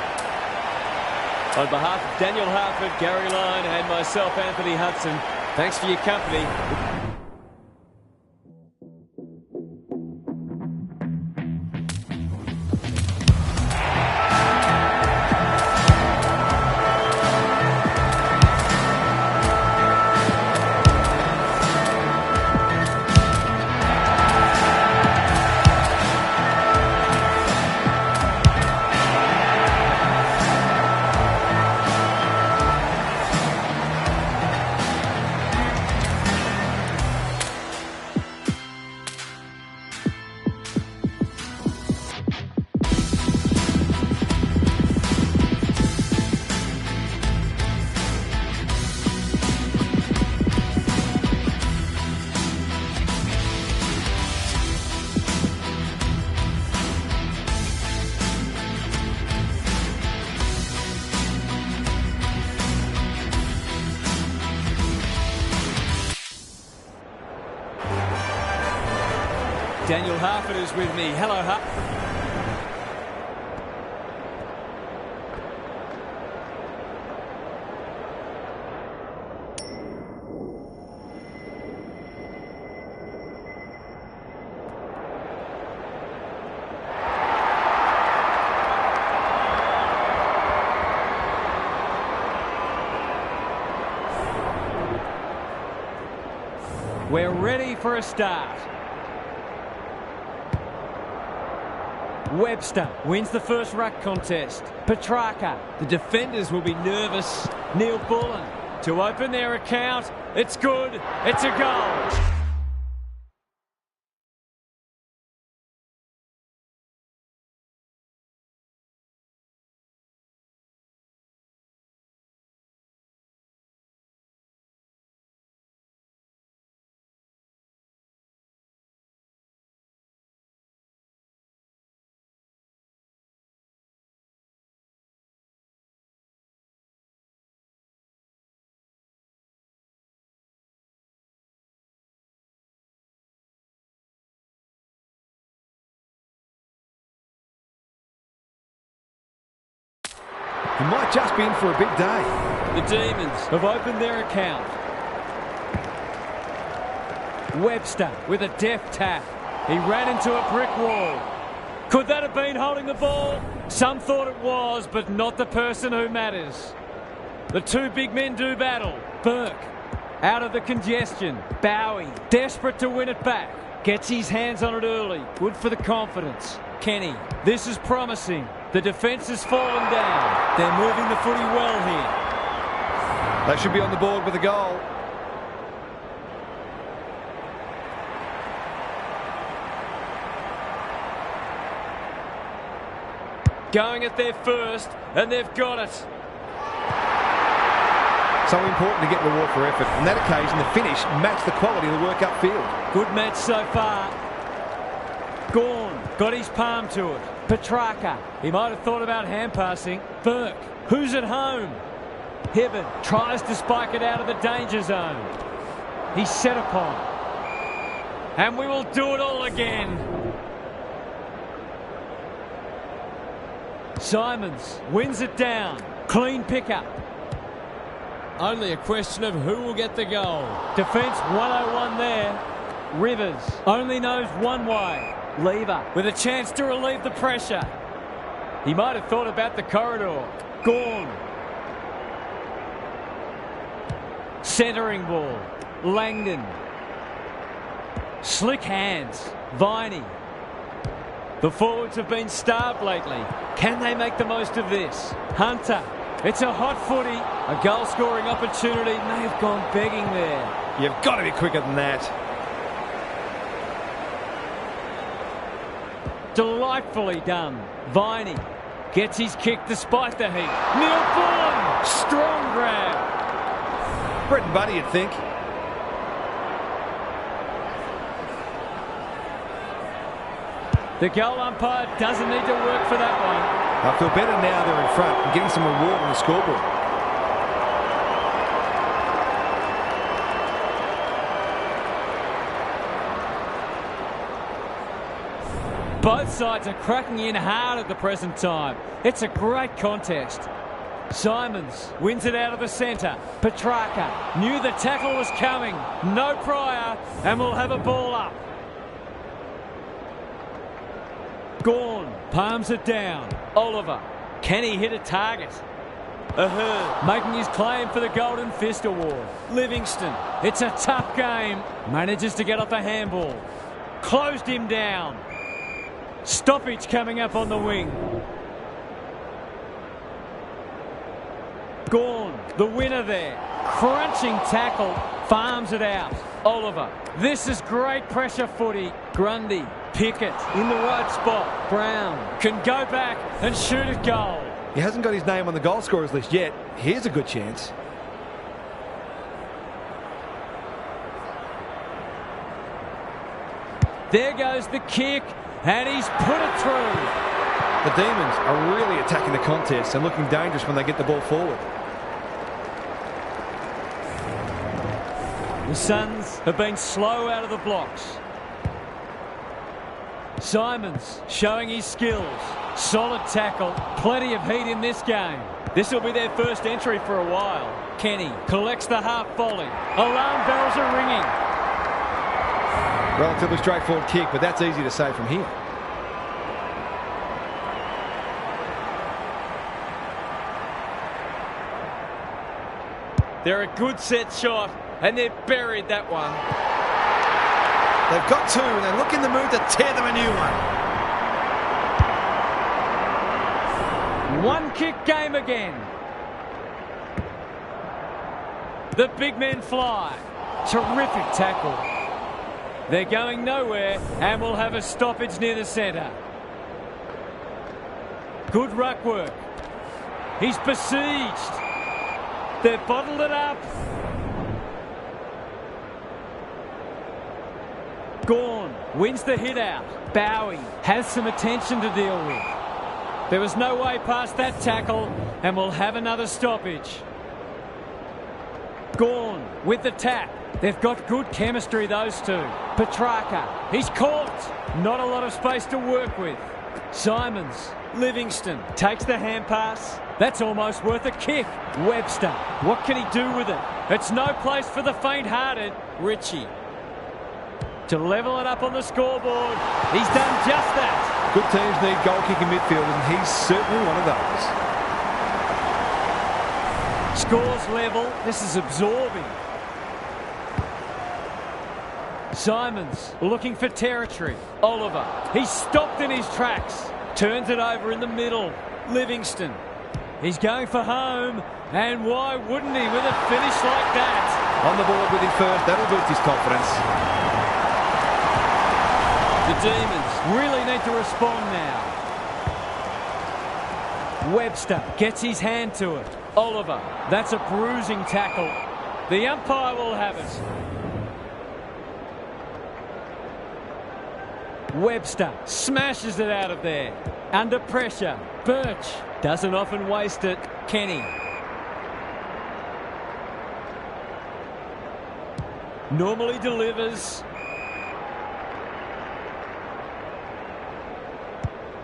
On behalf of Daniel Harford, Gary Lyon and myself, Anthony Hudson, thanks for your company. Daniel Harford is with me. Hello, Harford. We're ready for a start. Webster wins the first ruck contest. Petrarca. The defenders will be nervous. Neil Bullen to open their account. It's good. It's a goal. He might just be in for a big day. The Demons have opened their account. Webster with a deft tap. He ran into a brick wall. Could that have been holding the ball? Some thought it was, but not the person who matters. The two big men do battle. Burke out of the congestion. Bowie desperate to win it back. Gets his hands on it early. Good for the confidence. Kenny, this is promising. The defence has fallen down. They're moving the footy well here. They should be on the board with a goal. Going at their first, and they've got it. So important to get reward for effort. On that occasion, the finish matched the quality of the work upfield. Good match so far. Gawn got his palm to it. Petrarca. He might have thought about hand passing. Burke. Who's at home? Hibbert tries to spike it out of the danger zone. He's set upon. And we will do it all again. Simons wins it down. Clean pickup. Only a question of who will get the goal. Defence 101 there. Rivers only knows one way. Lever with a chance to relieve the pressure. He might have thought about the corridor. Gawn. Centering ball. Langdon. Slick hands. Viney. The forwards have been starved lately. Can they make the most of this? Hunter. It's a hot footy. A goal-scoring opportunity may have gone begging there. You've got to be quicker than that. Delightfully done. Viney gets his kick despite the heat. Neil Bullen. Strong grab. Brett and Buddy, you'd think. The goal umpire doesn't need to work for that one. I feel better now they're in front and getting some reward on the scoreboard. Both sides are cracking in hard at the present time. It's a great contest. Simons wins it out of the centre. Petrarca knew the tackle was coming. No prior, and we'll have a ball up. Gawn palms it down. Oliver, can he hit a target? Ahern making his claim for the Golden Fist Award. Livingston, it's a tough game. Manages to get off a handball. Closed him down. Stoppage coming up on the wing. Gawn, the winner there. Crunching tackle, farms it out. Oliver, this is great pressure footy. Grundy, Pickett in the right spot. Brown can go back and shoot a goal. He hasn't got his name on the goal scorers list yet. Here's a good chance. There goes the kick, and he's put it through. The Demons are really attacking the contest and looking dangerous when they get the ball forward. The Suns have been slow out of the blocks. Simons showing his skills. Solid tackle. Plenty of heat in this game. This will be their first entry for a while. Kenny collects the half volley. Alarm bells are ringing. Relatively straightforward kick, but that's easy to say from here. They're a good set shot, and they've buried that one. They've got two, and they look in the mood to tear them a new one. One kick game again. The big men fly. Terrific tackle. They're going nowhere, and we'll have a stoppage near the centre. Good ruck work. He's besieged. They've bottled it up. Gawn wins the hit out. Bowie has some attention to deal with. There was no way past that tackle, and we'll have another stoppage. Gawn with the tap. They've got good chemistry, those two. Petrarca, he's caught. Not a lot of space to work with. Simons, Livingston takes the hand pass. That's almost worth a kick. Webster, what can he do with it? It's no place for the faint-hearted. Ritchie to level it up on the scoreboard. He's done just that. Good teams need goal-kicking midfielders, and he's certainly one of those. Scores level. This is absorbing. Simons looking for territory. Oliver, he's stopped in his tracks. Turns it over in the middle. Livingston, he's going for home. And why wouldn't he with a finish like that? On the board with his first, that'll boost his confidence. The Demons really need to respond now. Webster gets his hand to it. Oliver, that's a bruising tackle. The umpire will have it. Webster smashes it out of there. Under pressure. Birch doesn't often waste it. Kenny. Normally delivers.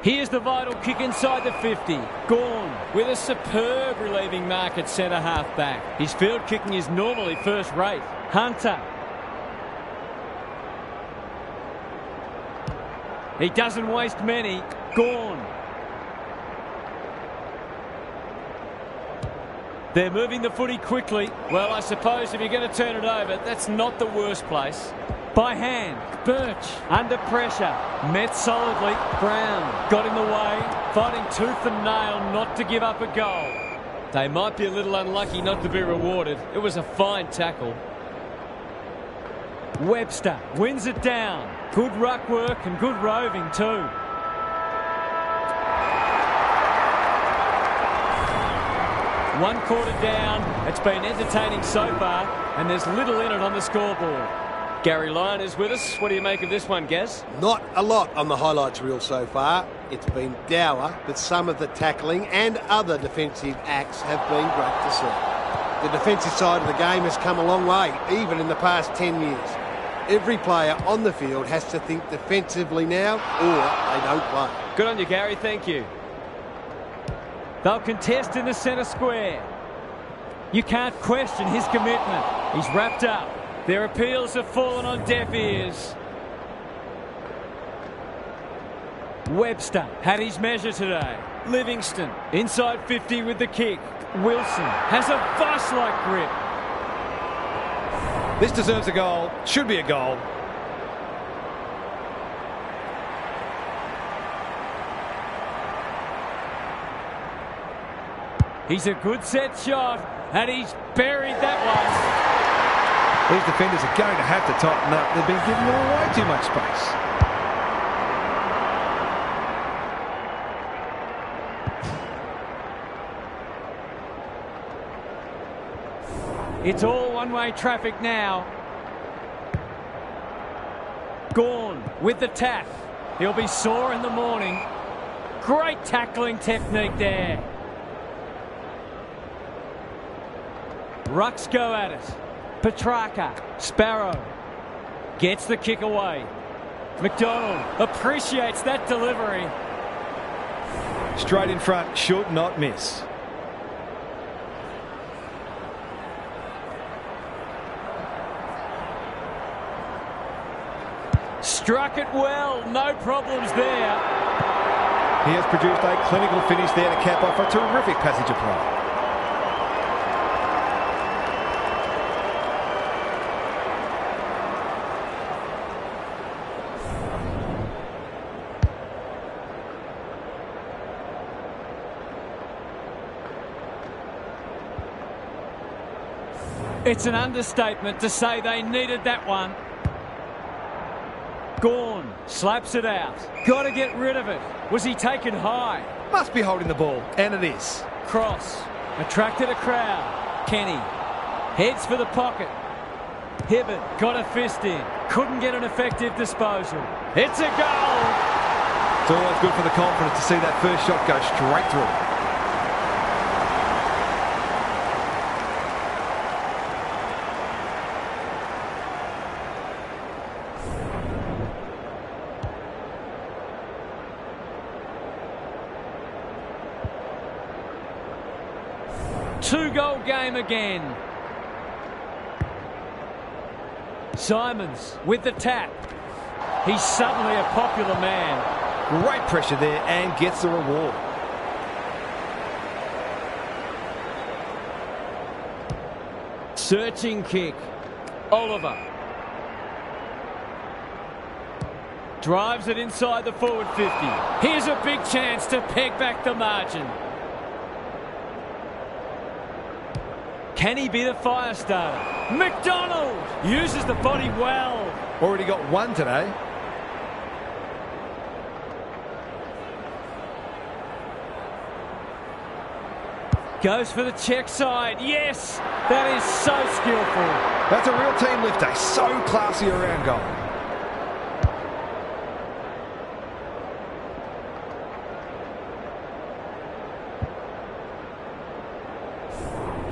Here's the vital kick inside the 50. Gawn with a superb relieving mark at centre half back. His field kicking is normally first rate. Hunter. He doesn't waste many. Gawn. They're moving the footy quickly. Well, I suppose if you're going to turn it over, that's not the worst place. By hand, Birch under pressure, met solidly. Brown got in the way, fighting tooth and nail not to give up a goal. They might be a little unlucky not to be rewarded. It was a fine tackle. Webster wins it down. Good ruck work and good roving too. One quarter down. It's been entertaining so far, and there's little in it on the scoreboard. Gary Lyon is with us. What do you make of this one, Gaz? Not a lot on the highlights reel so far. It's been dour, but some of the tackling and other defensive acts have been great to see. The defensive side of the game has come a long way, even in the past 10 years. Every player on the field has to think defensively now, or they don't play. Good on you, Gary. Thank you. They'll contest in the centre square. You can't question his commitment. He's wrapped up. Their appeals have fallen on deaf ears. Webster had his measure today. Livingston inside 50 with the kick. Wilson has a vice-like grip. This deserves a goal. Should be a goal. He's a good set shot, and he's buried that one. These defenders are going to have to tighten up. They've been giving them way too much space. It's all one-way traffic now. Gawn with the tap. He'll be sore in the morning. Great tackling technique there. Rucks go at it. Petrarca. Sparrow gets the kick away. McDonald appreciates that delivery. Straight in front, should not miss. Struck it well, no problems there. He has produced a clinical finish there to cap off a terrific passage of play. It's an understatement to say they needed that one. Gawn slaps it out. Got to get rid of it. Was he taken high? Must be holding the ball, and it is. Cross. Attracted a crowd. Kenny heads for the pocket. Hibbert got a fist in. Couldn't get an effective disposal. It's a goal. It's always good for the confidence to see that first shot go straight through. Two-goal game again. Simons with the tap. He's suddenly a popular man. Great pressure there and gets the reward. Searching kick. Oliver. Drives it inside the forward 50. Here's a big chance to peg back the margin. Can he be the fire starter? McDonald uses the body well. Already got one today. Goes for the check side. Yes, that is so skillful. That's a real team lifter. So classy around goal.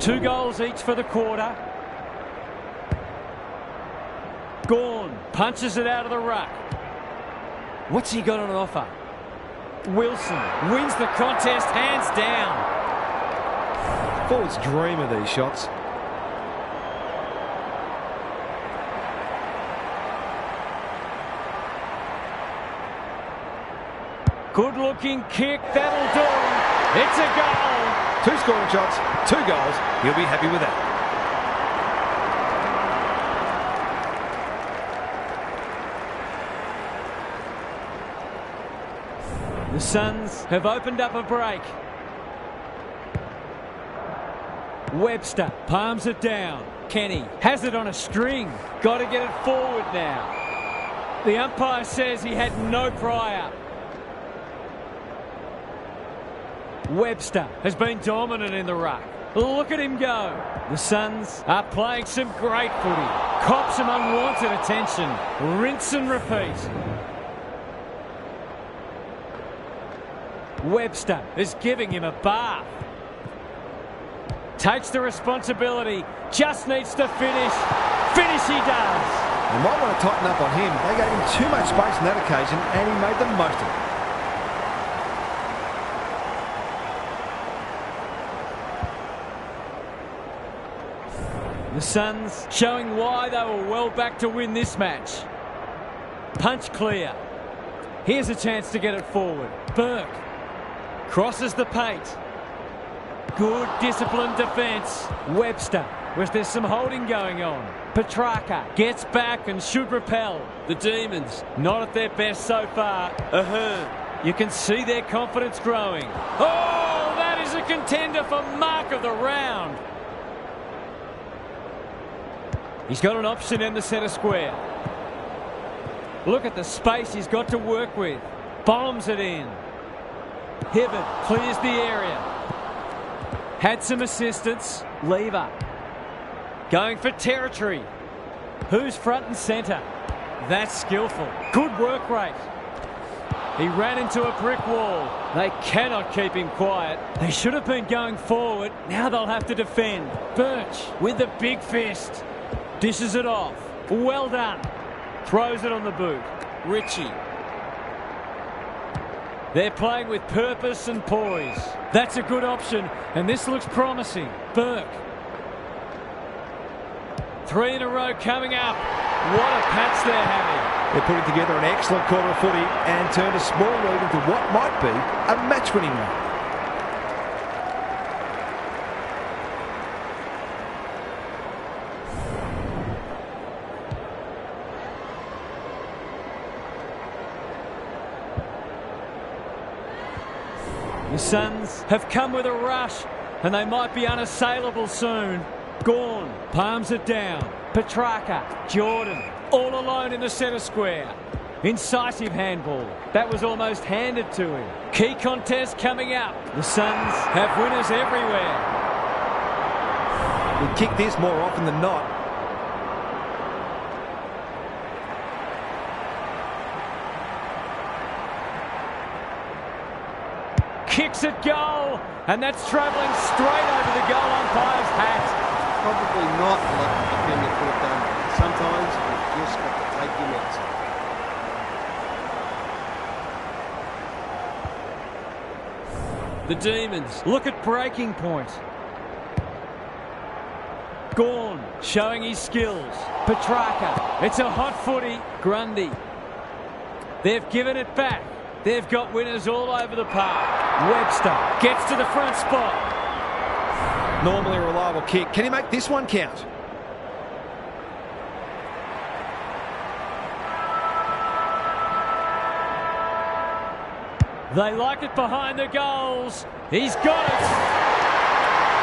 Two goals each for the quarter. Gawn punches it out of the ruck. What's he got on offer? Wilson wins the contest hands down. Forwards dream of these shots. Good looking kick, that'll do him. It's a goal. 2 scoring shots, 2 goals. He'll be happy with that. The Suns have opened up a break. Webster palms it down. Kenny has it on a string. Got to get it forward now. The umpire says he had no prior. Webster has been dominant in the ruck. Look at him go. The Suns are playing some great footy. Cop some unwanted attention. Rinse and repeat. Webster is giving him a bath. Takes the responsibility. Just needs to finish. Finish he does. They might want to tighten up on him. They gave him too much space on that occasion and he made the most of it. The Suns showing why they were well back to win this match. Punch clear. Here's a chance to get it forward. Burke crosses the paint. Good disciplined defence. Webster. Was there some holding going on? Petrarca gets back and should repel. The Demons not at their best so far. You can see their confidence growing. Oh, that is a contender for mark of the round. He's got an option in the centre square. Look at the space he's got to work with. Bombs it in. Hibbert clears the area. Had some assistance. Lever. Going for territory. Who's front and centre? That's skillful. Good work rate. He ran into a brick wall. They cannot keep him quiet. They should have been going forward. Now they'll have to defend. Birch with the big fist. Dishes it off. Well done. Throws it on the boot. Ritchie. They're playing with purpose and poise. That's a good option, and this looks promising. Burke. 3 in a row coming up. What a patch they're having. They're putting together an excellent quarter of footy and turned a small lead into what might be a match-winning one. The Suns have come with a rush, and they might be unassailable soon. Gawn palms it down. Petrarca, Jordan, all alone in the centre square. Incisive handball. That was almost handed to him. Key contest coming up. The Suns have winners everywhere. We kick this more often than not. Kicks it goal, and that's travelling straight over the goal umpire's hat. Probably not what the defender could have done. Sometimes you've just got to take your medicine. The Demons look at breaking point. Gawn showing his skills. Petrarca. It's a hot footy. Grundy. They've given it back. They've got winners all over the park. Webster gets to the front spot. Normally a reliable kick. Can he make this one count? They like it behind the goals. He's got it.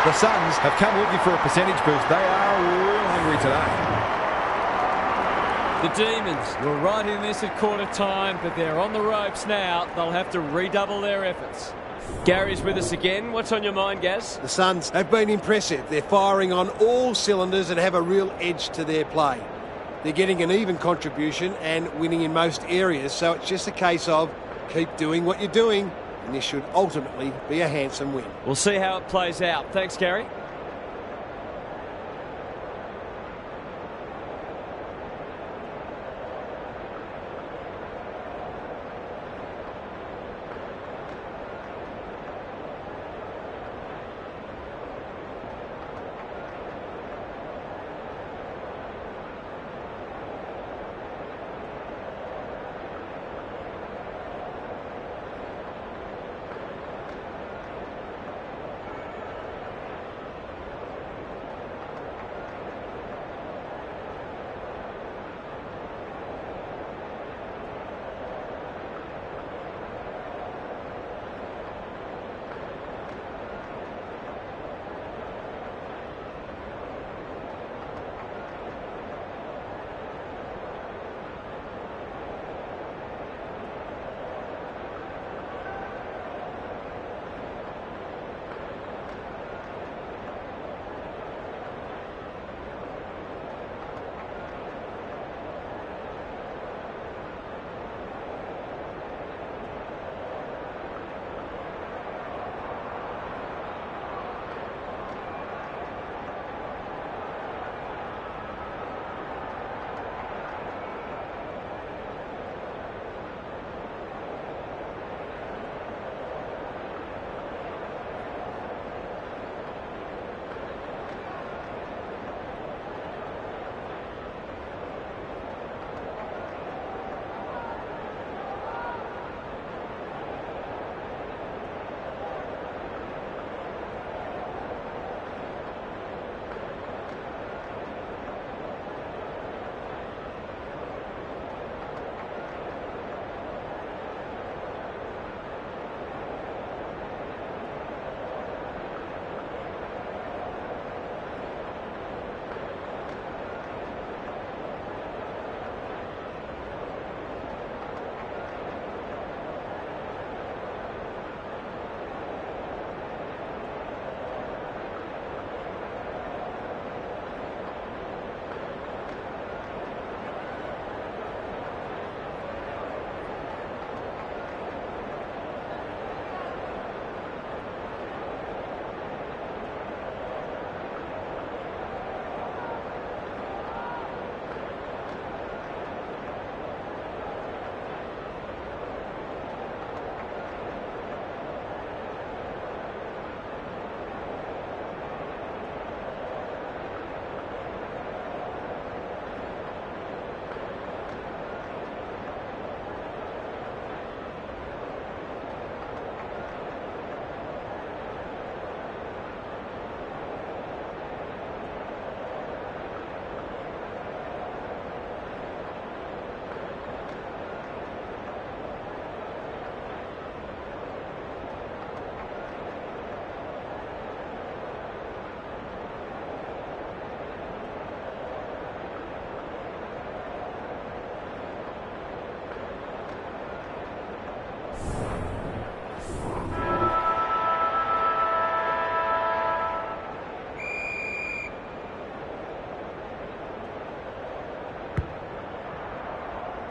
The Suns have come looking for a percentage boost. They are real hungry today. The Demons were right in this at quarter time, but they're on the ropes now. They'll have to redouble their efforts. Gary's with us again. What's on your mind, Gaz? The Suns have been impressive. They're firing on all cylinders and have a real edge to their play. They're getting an even contribution and winning in most areas, so it's just a case of keep doing what you're doing, and this should ultimately be a handsome win. We'll see how it plays out. Thanks, Gary.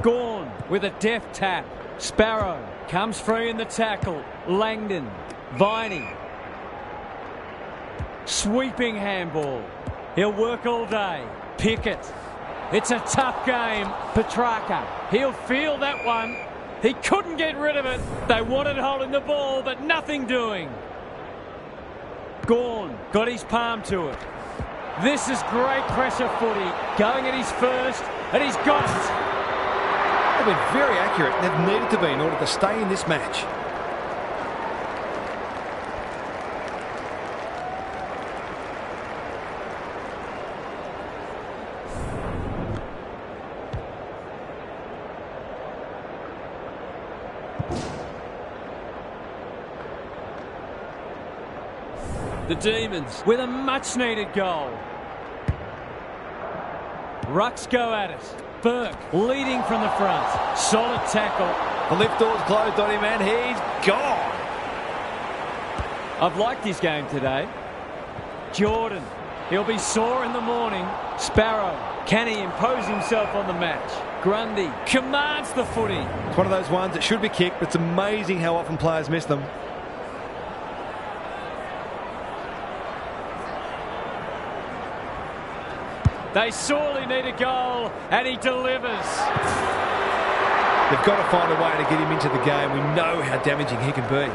Gawn with a deft tap. Sparrow comes free in the tackle. Langdon. Viney. Sweeping handball. He'll work all day. Pickett. It's a tough game. Petrarca. He'll feel that one. He couldn't get rid of it. They wanted holding the ball, but nothing doing. Gawn got his palm to it. This is great pressure footy. Going at his first, and he's got it. They've been very accurate. They've needed to be in order to stay in this match. The Demons with a much-needed goal. Rucks go at it. Burke leading from the front. Solid tackle. The lift door's closed on him and he's gone. I've liked his game today. Jordan. He'll be sore in the morning. Sparrow. Can he impose himself on the match? Grundy commands the footy. It's one of those ones that should be kicked, but it's amazing how often players miss them. They sorely need a goal, and he delivers. They've got to find a way to get him into the game. We know how damaging he can be.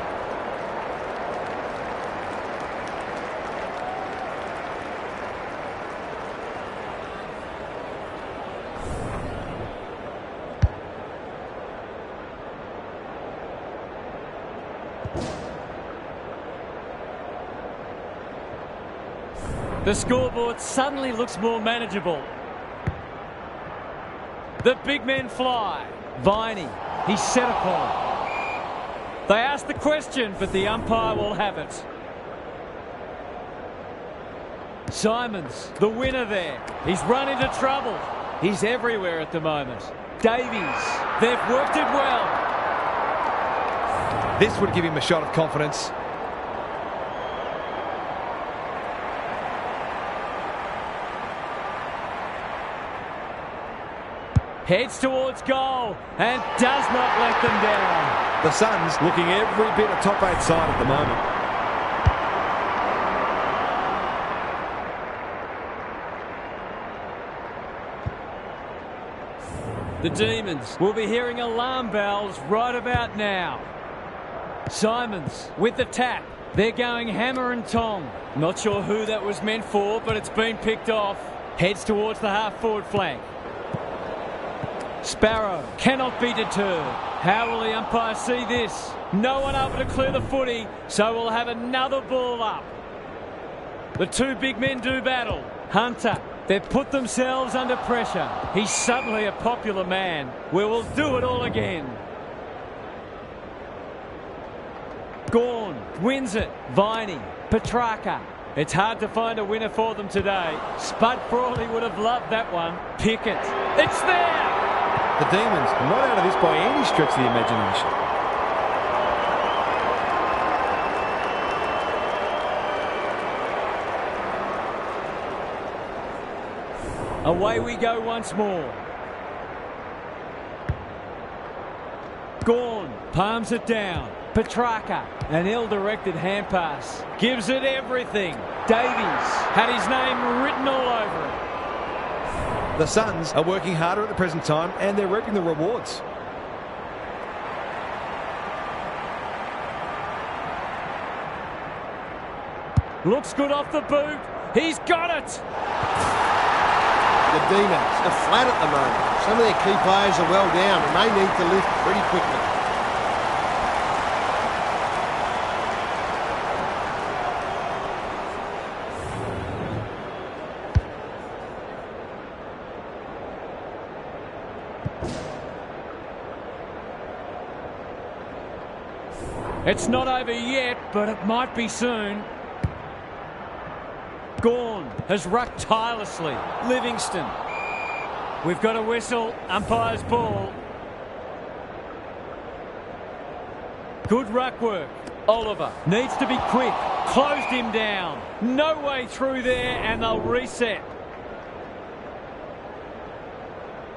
The scoreboard suddenly looks more manageable. The big men fly. Viney, he's set upon. They ask the question, but the umpire will have it. Simons, the winner there. He's run into trouble. He's everywhere at the moment. Davies, they've worked it well. This would give him a shot of confidence. Heads towards goal and does not let them down. The Suns looking every bit a top 8 side at the moment. The Demons will be hearing alarm bells right about now. Simons with the tap. They're going hammer and tong. Not sure who that was meant for, but it's been picked off. Heads towards the half-forward flank. Sparrow cannot be deterred. How will the umpire see this? No one able to clear the footy, so we'll have another ball up. The two big men do battle. Hunter, they've put themselves under pressure. He's suddenly a popular man. We will do it all again. Gawn wins it. Viney, Petrarca. It's hard to find a winner for them today. Spud Frawley would have loved that one. Pickett, it's there! The Demons not out of this by any stretch of the imagination. Away we go once more. Gawn palms it down. Petrarca, an ill-directed hand pass. Gives it everything. Davies had his name written all over it. The Suns are working harder at the present time and they're reaping the rewards. Looks good off the boot. He's got it. The Demons are flat at the moment. Some of their key players are well down and they need to lift pretty quickly. It's not over yet, but it might be soon. Gawn has rucked tirelessly. Livingston. We've got a whistle. Umpire's ball. Good ruck work. Oliver needs to be quick. Closed him down. No way through there, and they'll reset.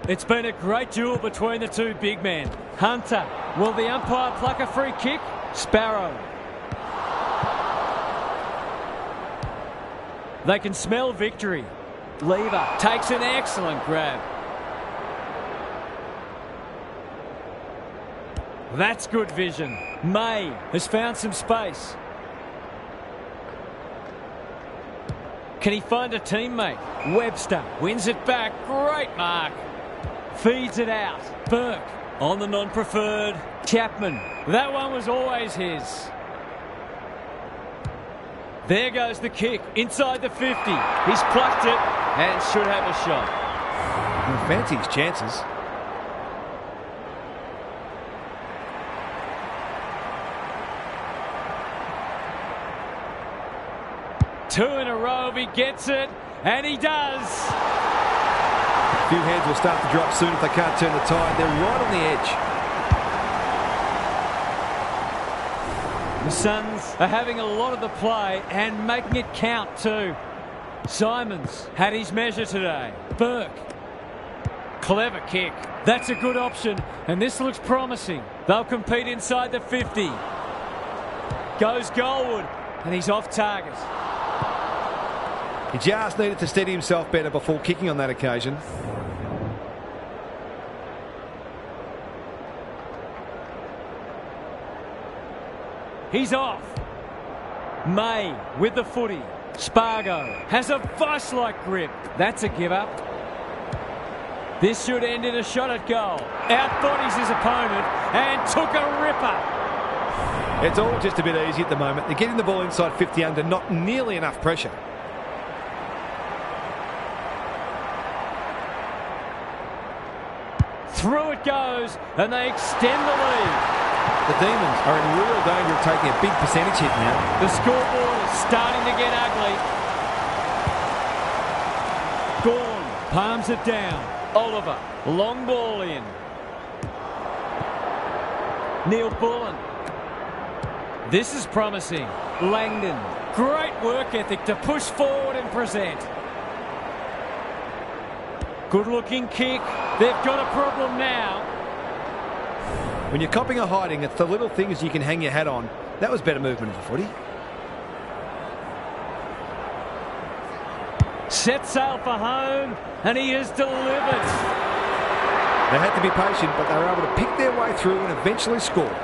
It's been a great duel between the two big men. Hunter. Will the umpire pluck a free kick? Sparrow. They can smell victory. Lever takes an excellent grab. That's good vision. May has found some space. Can he find a teammate? Webster wins it back. Great mark. Feeds it out. Burke on the non-preferred. Chapman. That one was always his. There goes the kick inside the 50. He's plucked it and should have a shot. Well, fancy his chances. Two in a row, he gets it, and he does. A few hands will start to drop soon if they can't turn the tide. They're right on the edge. The Suns are having a lot of the play and making it count too. Simons had his measure today. Burke. Clever kick. That's a good option, and this looks promising. They'll compete inside the 50. Goes Goldwood, and he's off target. He just needed to steady himself better before kicking on that occasion. He's off. May with the footy. Spargo has a vice-like grip. That's a give-up. This should end in a shot at goal. Outbodies his opponent and took a ripper. It's all just a bit easy at the moment. They're getting the ball inside 50 under, not nearly enough pressure. Through it goes, and they extend the lead. The Demons are in real danger of taking a big percentage hit now. The scoreboard is starting to get ugly. Gawn palms it down. Oliver, long ball in. Neil Bullen. This is promising. Langdon, great work ethic to push forward and present. Good looking kick. They've got a problem now. When you're copping or hiding, it's the little things you can hang your hat on. That was better movement of the footy. Set sail for home, and he is delivered. They had to be patient, but they were able to pick their way through and eventually score.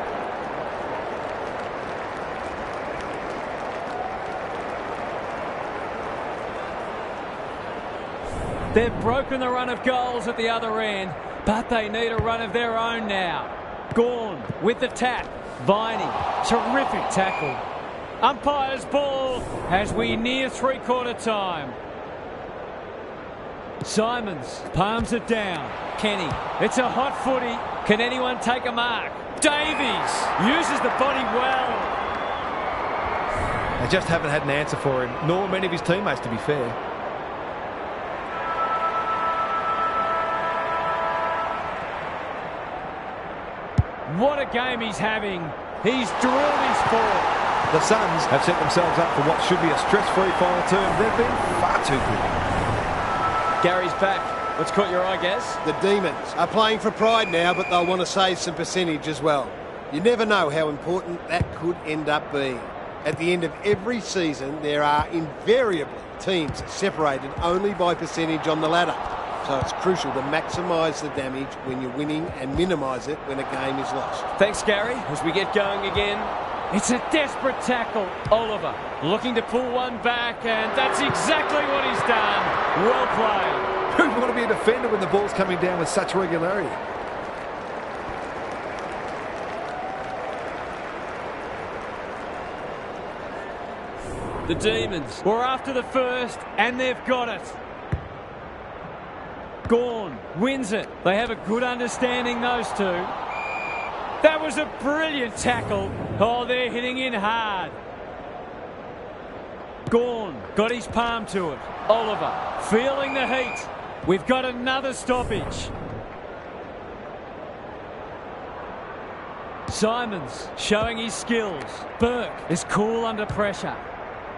They've broken the run of goals at the other end, but they need a run of their own now. Gawn with the tap. Viney, terrific tackle. Umpire's ball as we near three-quarter time. Simons palms it down. Kenny, it's a hot footy. Can anyone take a mark? Davies uses the body well. They just haven't had an answer for him, nor many of his teammates, to be fair. What a game he's having. He's drilled his forward. The Suns have set themselves up for what should be a stress-free final term. They've been far too good. Gary's back. What's caught your eye, Gaz? The Demons are playing for pride now, but they'll want to save some percentage as well. You never know how important that could end up being. At the end of every season, there are invariably teams separated only by percentage on the ladder. So it's crucial to maximise the damage when you're winning and minimise it when a game is lost. Thanks, Gary. As we get going again. It's a desperate tackle. Oliver looking to pull one back, and that's exactly what he's done. Well played. Who'd want to be a defender when the ball's coming down with such regularity? The Demons were after the first, and they've got it. Gawn wins it. They have a good understanding, those two. That was a brilliant tackle. Oh, they're hitting in hard. Gawn got his palm to it. Oliver feeling the heat. We've got another stoppage. Simons showing his skills. Burke is cool under pressure.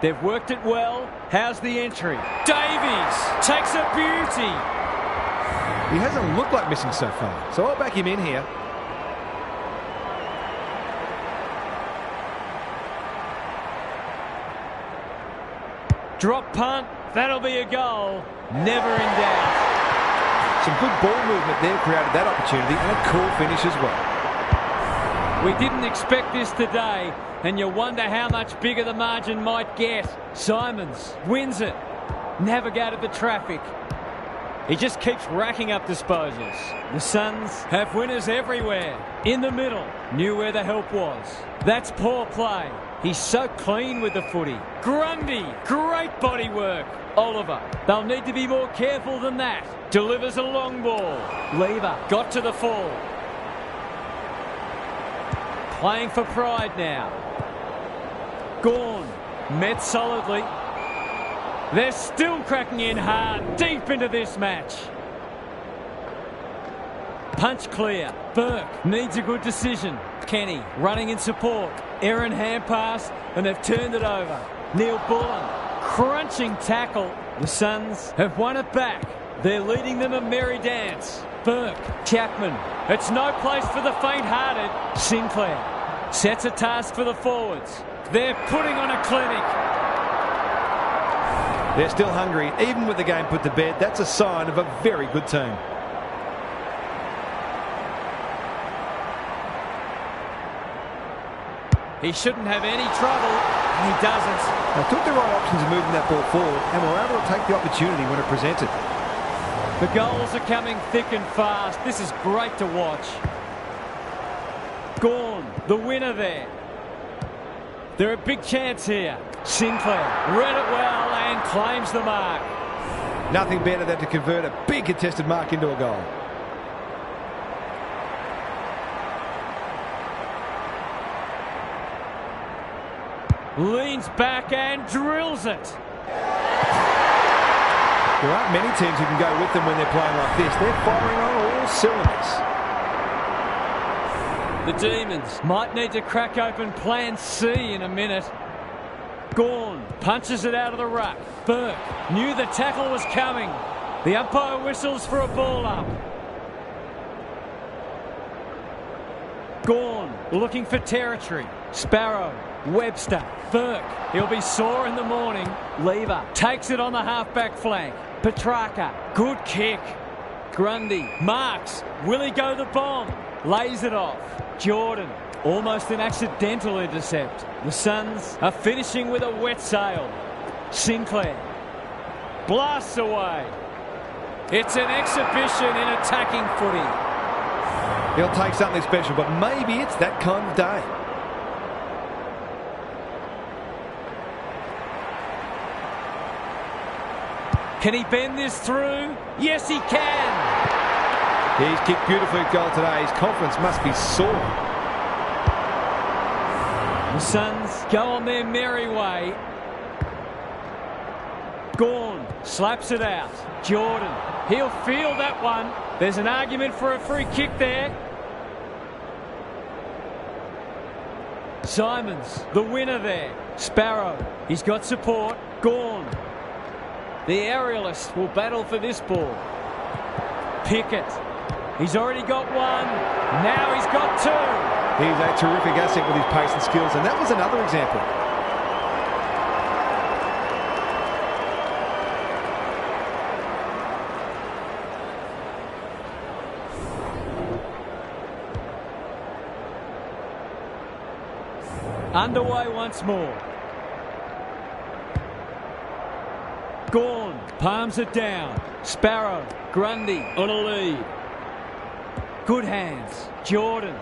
They've worked it well. How's the entry? Davies takes a beauty. He hasn't looked like missing so far, so I'll back him in here. Drop punt. That'll be a goal. Never in doubt. Some good ball movement there created that opportunity, and a cool finish as well. We didn't expect this today, and you wonder how much bigger the margin might get. Simons wins it. Navigated the traffic. He just keeps racking up disposals. The Suns have winners everywhere. In the middle, knew where the help was. That's poor play. He's so clean with the footy. Grundy, great body work. Oliver, they'll need to be more careful than that. Delivers a long ball. Lever got to the full. Playing for pride now. Gawn met solidly. They're still cracking in hard, deep into this match. Punch clear. Burke needs a good decision. Kenny running in support. Aaron hand pass, and they've turned it over. Neil Bullen, crunching tackle. The Suns have won it back. They're leading them a merry dance. Burke, Chapman. It's no place for the faint-hearted. Sinclair sets a task for the forwards. They're putting on a clinic. They're still hungry, even with the game put to bed. That's a sign of a very good team. He shouldn't have any trouble, and he doesn't. They took the right options in moving that ball forward and were able to take the opportunity when it presented. The goals are coming thick and fast. This is great to watch. Gawn, the winner there. They're a big chance here. Sinclair read it well and claims the mark. Nothing better than to convert a big contested mark into a goal. Leans back and drills it. There aren't many teams who can go with them when they're playing like this. They're firing on all cylinders. The Demons might need to crack open plan C in a minute. Gawn punches it out of the ruck. Burke knew the tackle was coming. The umpire whistles for a ball up. Gawn looking for territory. Sparrow, Webster, Burke. He'll be sore in the morning. Lever takes it on the half-back flank. Petrarca, good kick. Grundy, marks. Will he go the bomb? Lays it off. Jordan, almost an accidental intercept. The Suns are finishing with a wet sail. Sinclair blasts away. It's an exhibition in attacking footy. He'll take something special, but maybe it's that kind of day. Can he bend this through? Yes, he can. He's kicked beautifully at goal today. His confidence must be sore. The Suns go on their merry way. Gawn slaps it out. Jordan, he'll feel that one. There's an argument for a free kick there. Simons, the winner there. Sparrow, he's got support. Gawn. The aerialist will battle for this ball. Pickett. He's already got one. Now he's got two. He's a terrific asset with his pace and skills, and that was another example. Underway once more. Gawn palms it down. Sparrow, Grundy on a lead. Good hands. Jordan.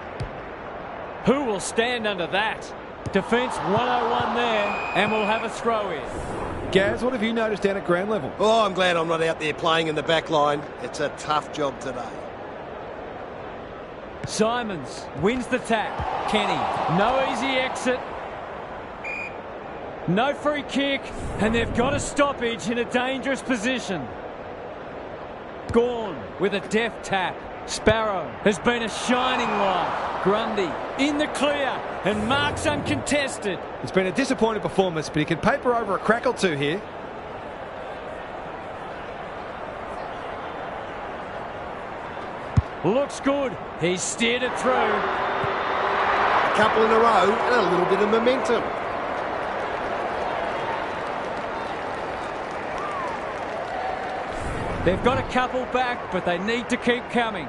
Who will stand under that? Defence 101 there, and we'll have a throw in. Gaz, what have you noticed down at ground level? Oh, I'm glad I'm not out there playing in the back line. It's a tough job today. Simons wins the tap. Kenny, no easy exit. No free kick, and they've got a stoppage in a dangerous position. Gawn with a deft tap. Sparrow has been a shining light. Grundy in the clear and marks uncontested. It's been a disappointing performance, but he can paper over a crack or two here. Looks good. He's steered it through. A couple in a row and a little bit of momentum. They've got a couple back, but they need to keep coming.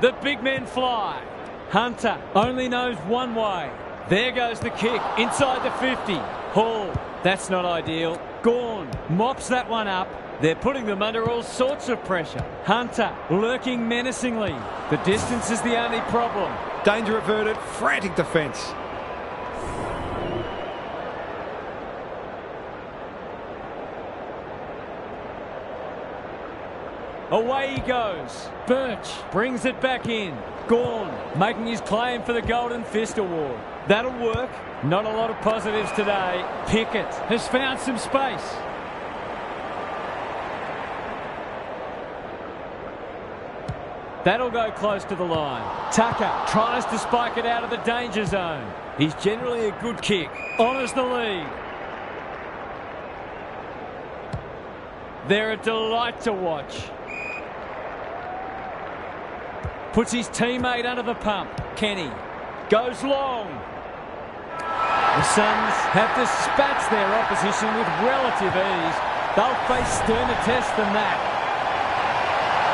The big men fly. Hunter only knows one way. There goes the kick inside the 50. Hall, that's not ideal. Gawn mops that one up. They're putting them under all sorts of pressure. Hunter lurking menacingly. The distance is the only problem. Danger averted, frantic defence. Away he goes. Birch brings it back in. Gawn making his claim for the Golden Fist Award. That'll work. Not a lot of positives today. Pickett has found some space. That'll go close to the line. Tucker tries to spike it out of the danger zone. He's generally a good kick. Honours the lead. They're a delight to watch. Puts his teammate under the pump. Kenny goes long. The Suns have dispatched their opposition with relative ease. They'll face sterner tests than that.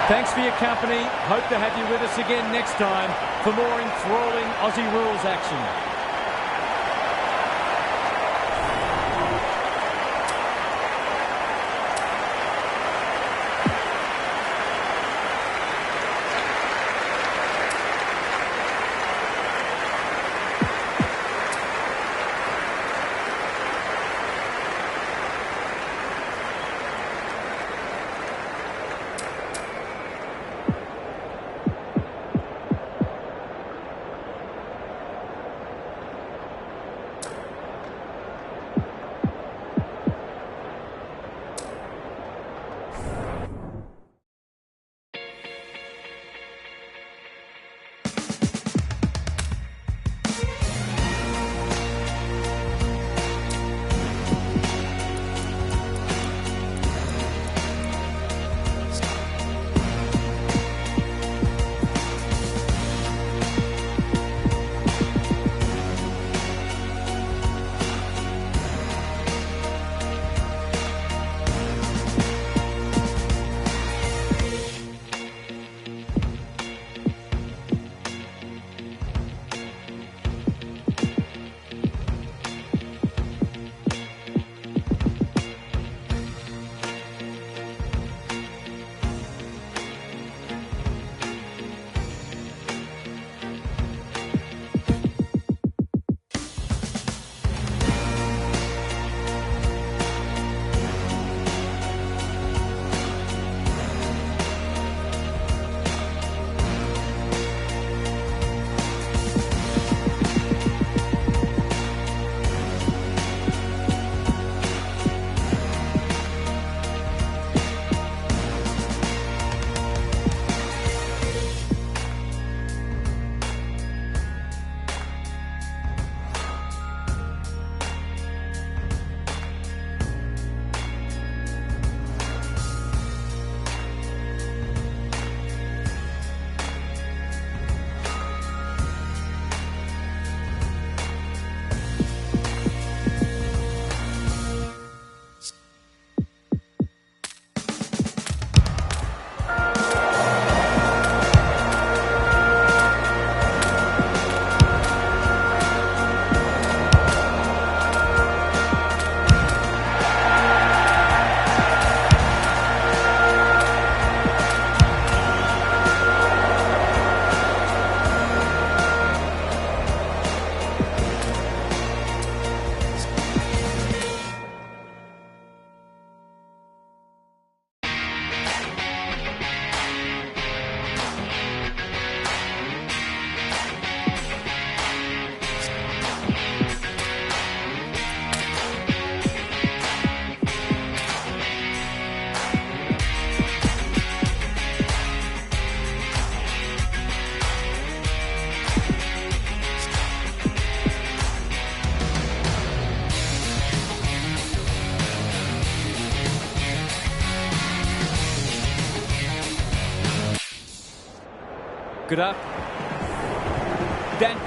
Thanks for your company. Hope to have you with us again next time for more enthralling Aussie rules action. Look it up. Dan.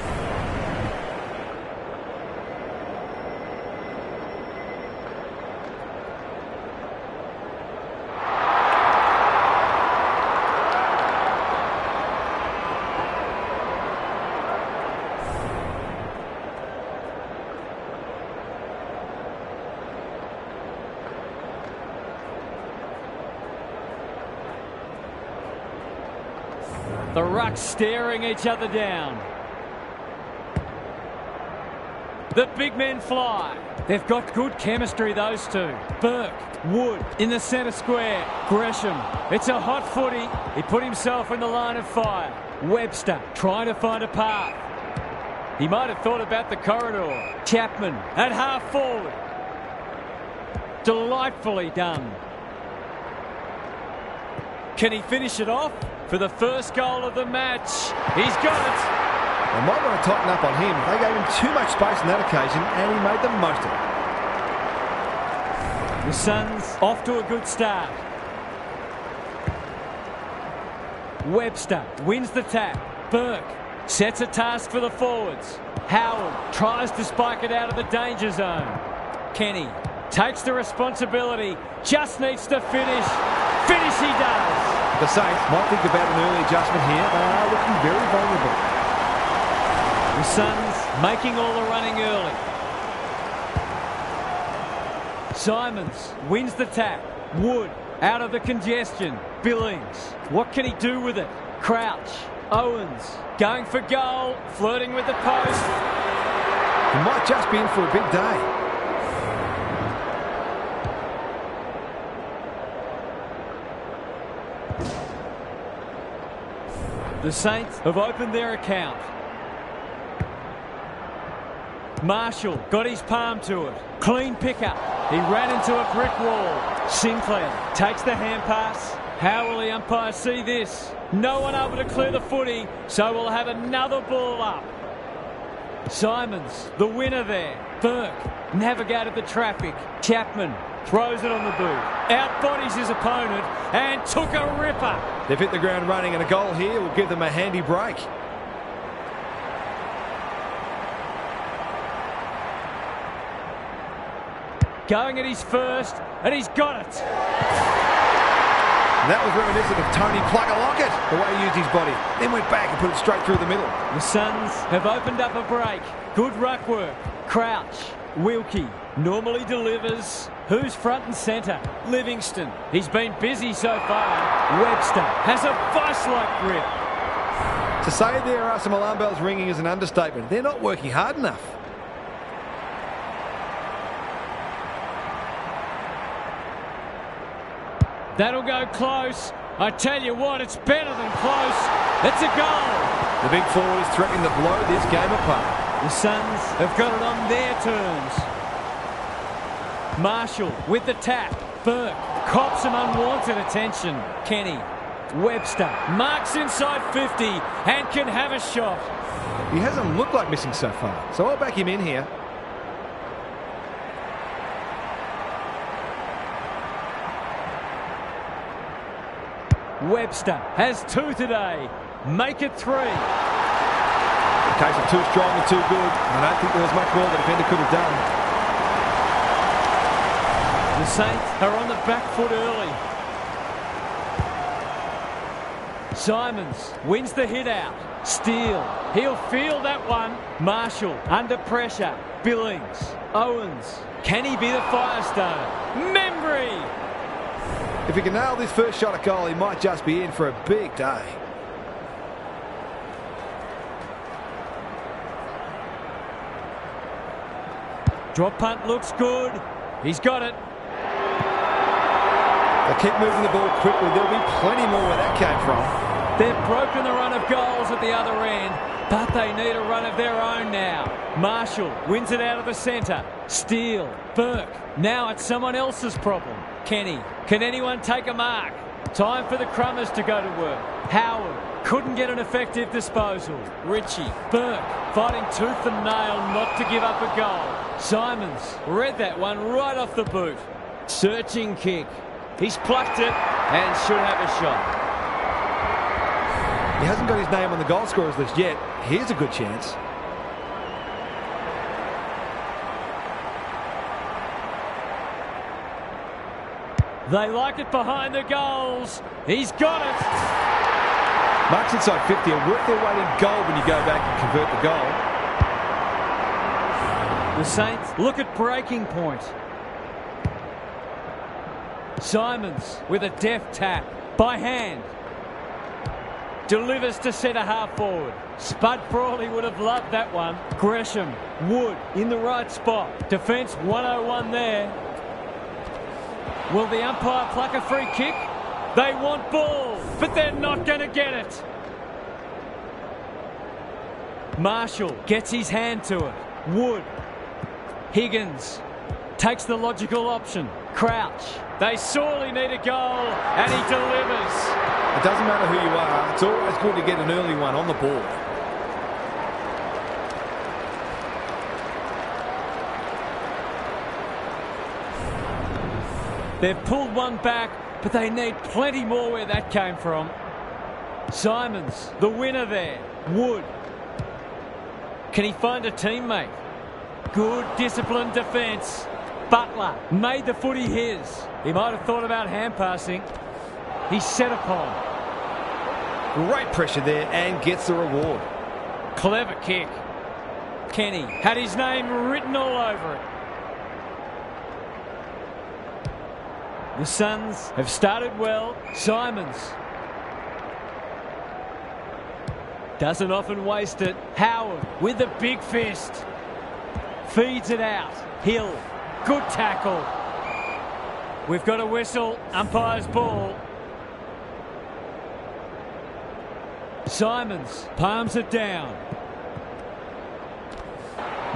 The rucks staring each other down. The big men fly. They've got good chemistry, those two. Burke, Wood in the centre square. Gresham, it's a hot footy. He put himself in the line of fire. Webster trying to find a path. He might have thought about the corridor. Chapman at half forward. Delightfully done. Can he finish it off? For the first goal of the match. He's got it. They might want to tighten up on him. They gave him too much space on that occasion, and he made the most of it. The Suns off to a good start. Webster wins the tap. Burke sets a task for the forwards. Howard tries to spike it out of the danger zone. Kenny takes the responsibility. Just needs to finish. Finish he does. The Saints might think about an early adjustment here. They are looking very vulnerable. The Suns making all the running early. Simons wins the tap. Wood out of the congestion. Billings, what can he do with it? Crouch, Owens going for goal, flirting with the post. He might just be in for a big day. The Saints have opened their account. Marshall got his palm to it. Clean pickup. He ran into a brick wall. Sinclair takes the hand pass. How will the umpire see this? No one able to clear the footy, so we'll have another ball up. Simons, the winner there. Burke navigated the traffic. Chapman throws it on the boot. Outbodies his opponent and took a ripper. They've hit the ground running, and a goal here will give them a handy break. Going at his first, and he's got it. And that was reminiscent of Tony Plugger-Lockett, the way he used his body. Then went back and put it straight through the middle. The Suns have opened up a break. Good ruck work. Crouch, Wilkie normally delivers. Who's front and centre? Livingston. He's been busy so far. Webster has a vice-like grip. To say there are some alarm bells ringing is an understatement. They're not working hard enough. That'll go close. I tell you what, it's better than close. It's a goal. The big forward is threatening to blow this game apart. The Suns have got it on their terms. Marshall with the tap. Burke cops some unwanted attention. Kenny. Webster marks inside 50 and can have a shot. He hasn't looked like missing so far, so I'll back him in here. Webster has 2 today. Make it 3. A case of too strong and too good. I don't think there was much more the defender could have done. The Saints are on the back foot early. Simons wins the hit out. Steele, he'll feel that one. Marshall under pressure. Billings, Owens, can he be the Firestone? Membry! If he can nail this first shot at goal, he might just be in for a big day. Drop punt looks good. He's got it. They keep moving the ball quickly. There'll be plenty more where that came from. They've broken the run of goals at the other end, but they need a run of their own now. Marshall wins it out of the centre. Steele, Burke. Now it's someone else's problem. Kenny, can anyone take a mark? Time for the Crummers to go to work. Howard couldn't get an effective disposal. Ritchie, Burke fighting tooth and nail not to give up a goal. Simons read that one right off the boot. Searching kick. He's plucked it and should have a shot. He hasn't got his name on the goal scorers list yet. Here's a good chance. They like it behind the goals. He's got it. Marks inside 50 are worth their weight in gold when you go back and convert the goal. The Saints look at breaking point. Simons with a deft tap. By hand. Delivers to centre half forward. Spud Frawley would have loved that one. Gresham, Wood in the right spot. Defence 101 there. Will the umpire pluck a free kick? They want ball, but they're not going to get it. Marshall gets his hand to it. Wood. Higgins takes the logical option. Crouch. They sorely need a goal, and he delivers. It doesn't matter who you are. It's always good to get an early one on the board. They've pulled one back, but they need plenty more where that came from. Simons, the winner there. Wood. Can he find a teammate? Good disciplined defence. Butler made the footy his. He might have thought about hand passing. He's set upon. Great pressure there and gets the reward. Clever kick. Kenny had his name written all over it. The Suns have started well. Simons doesn't often waste it. Howard with the big fist. Feeds it out. Hill. Good tackle. We've got a whistle. Umpire's ball. Simons palms it down.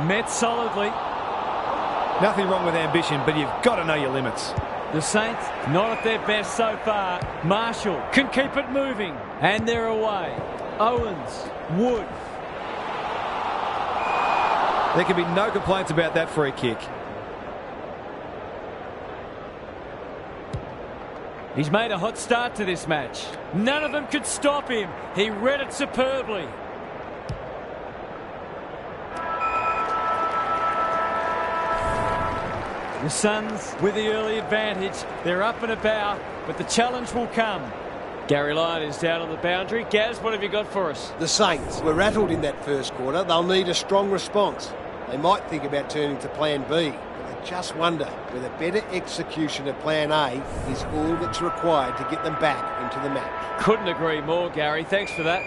Met solidly. Nothing wrong with ambition, but you've got to know your limits. The Saints not at their best so far. Marshall can keep it moving. And they're away. Owens. Wood. There can be no complaints about that free kick. He's made a hot start to this match. None of them could stop him. He read it superbly. The Suns with the early advantage. They're up and about, but the challenge will come. Gary Lyon is down on the boundary. Gaz, what have you got for us? The Saints were rattled in that first quarter. They'll need a strong response. They might think about turning to plan B, but I just wonder whether better execution of plan A is all that's required to get them back into the match. Couldn't agree more, Gary. Thanks for that.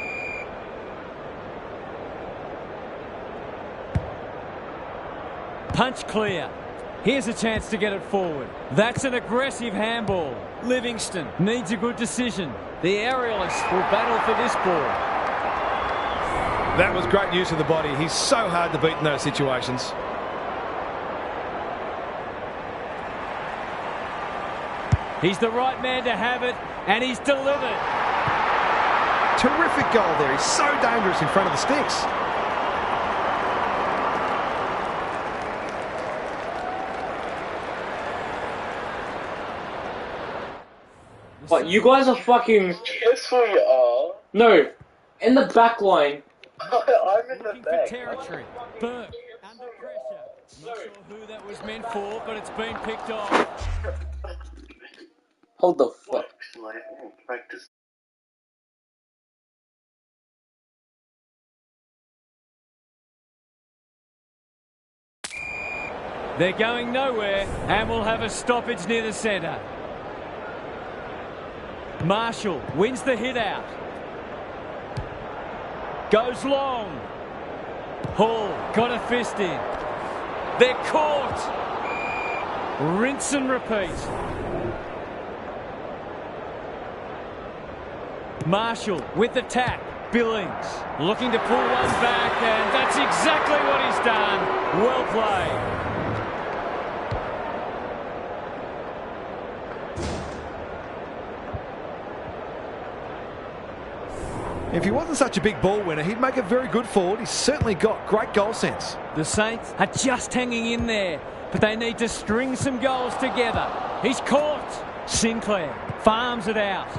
Punch clear. Here's a chance to get it forward. That's an aggressive handball. Livingston needs a good decision. The aerialists will battle for this ball. That was great use of the body. He's so hard to beat in those situations. He's the right man to have it, and he's delivered. Terrific goal there. He's so dangerous in front of the sticks. But you guys are fucking... Yes, we are. No, in the back line. I'm in the Looking for back. territory. Burke under pressure. Not sure who that was meant for, but it's been picked off. Hold the fuck. Practice. They're going nowhere, and we'll have a stoppage near the centre. Marshall wins the hit out. Goes long. Hall got a fist in. They're caught. Rinse and repeat. Marshall with the tap. Billings looking to pull one back, and that's exactly what he's done. Well played. If he wasn't such a big ball winner, he'd make a very good forward. He's certainly got great goal sense. The Saints are just hanging in there, but they need to string some goals together. He's caught. Sinclair farms it out.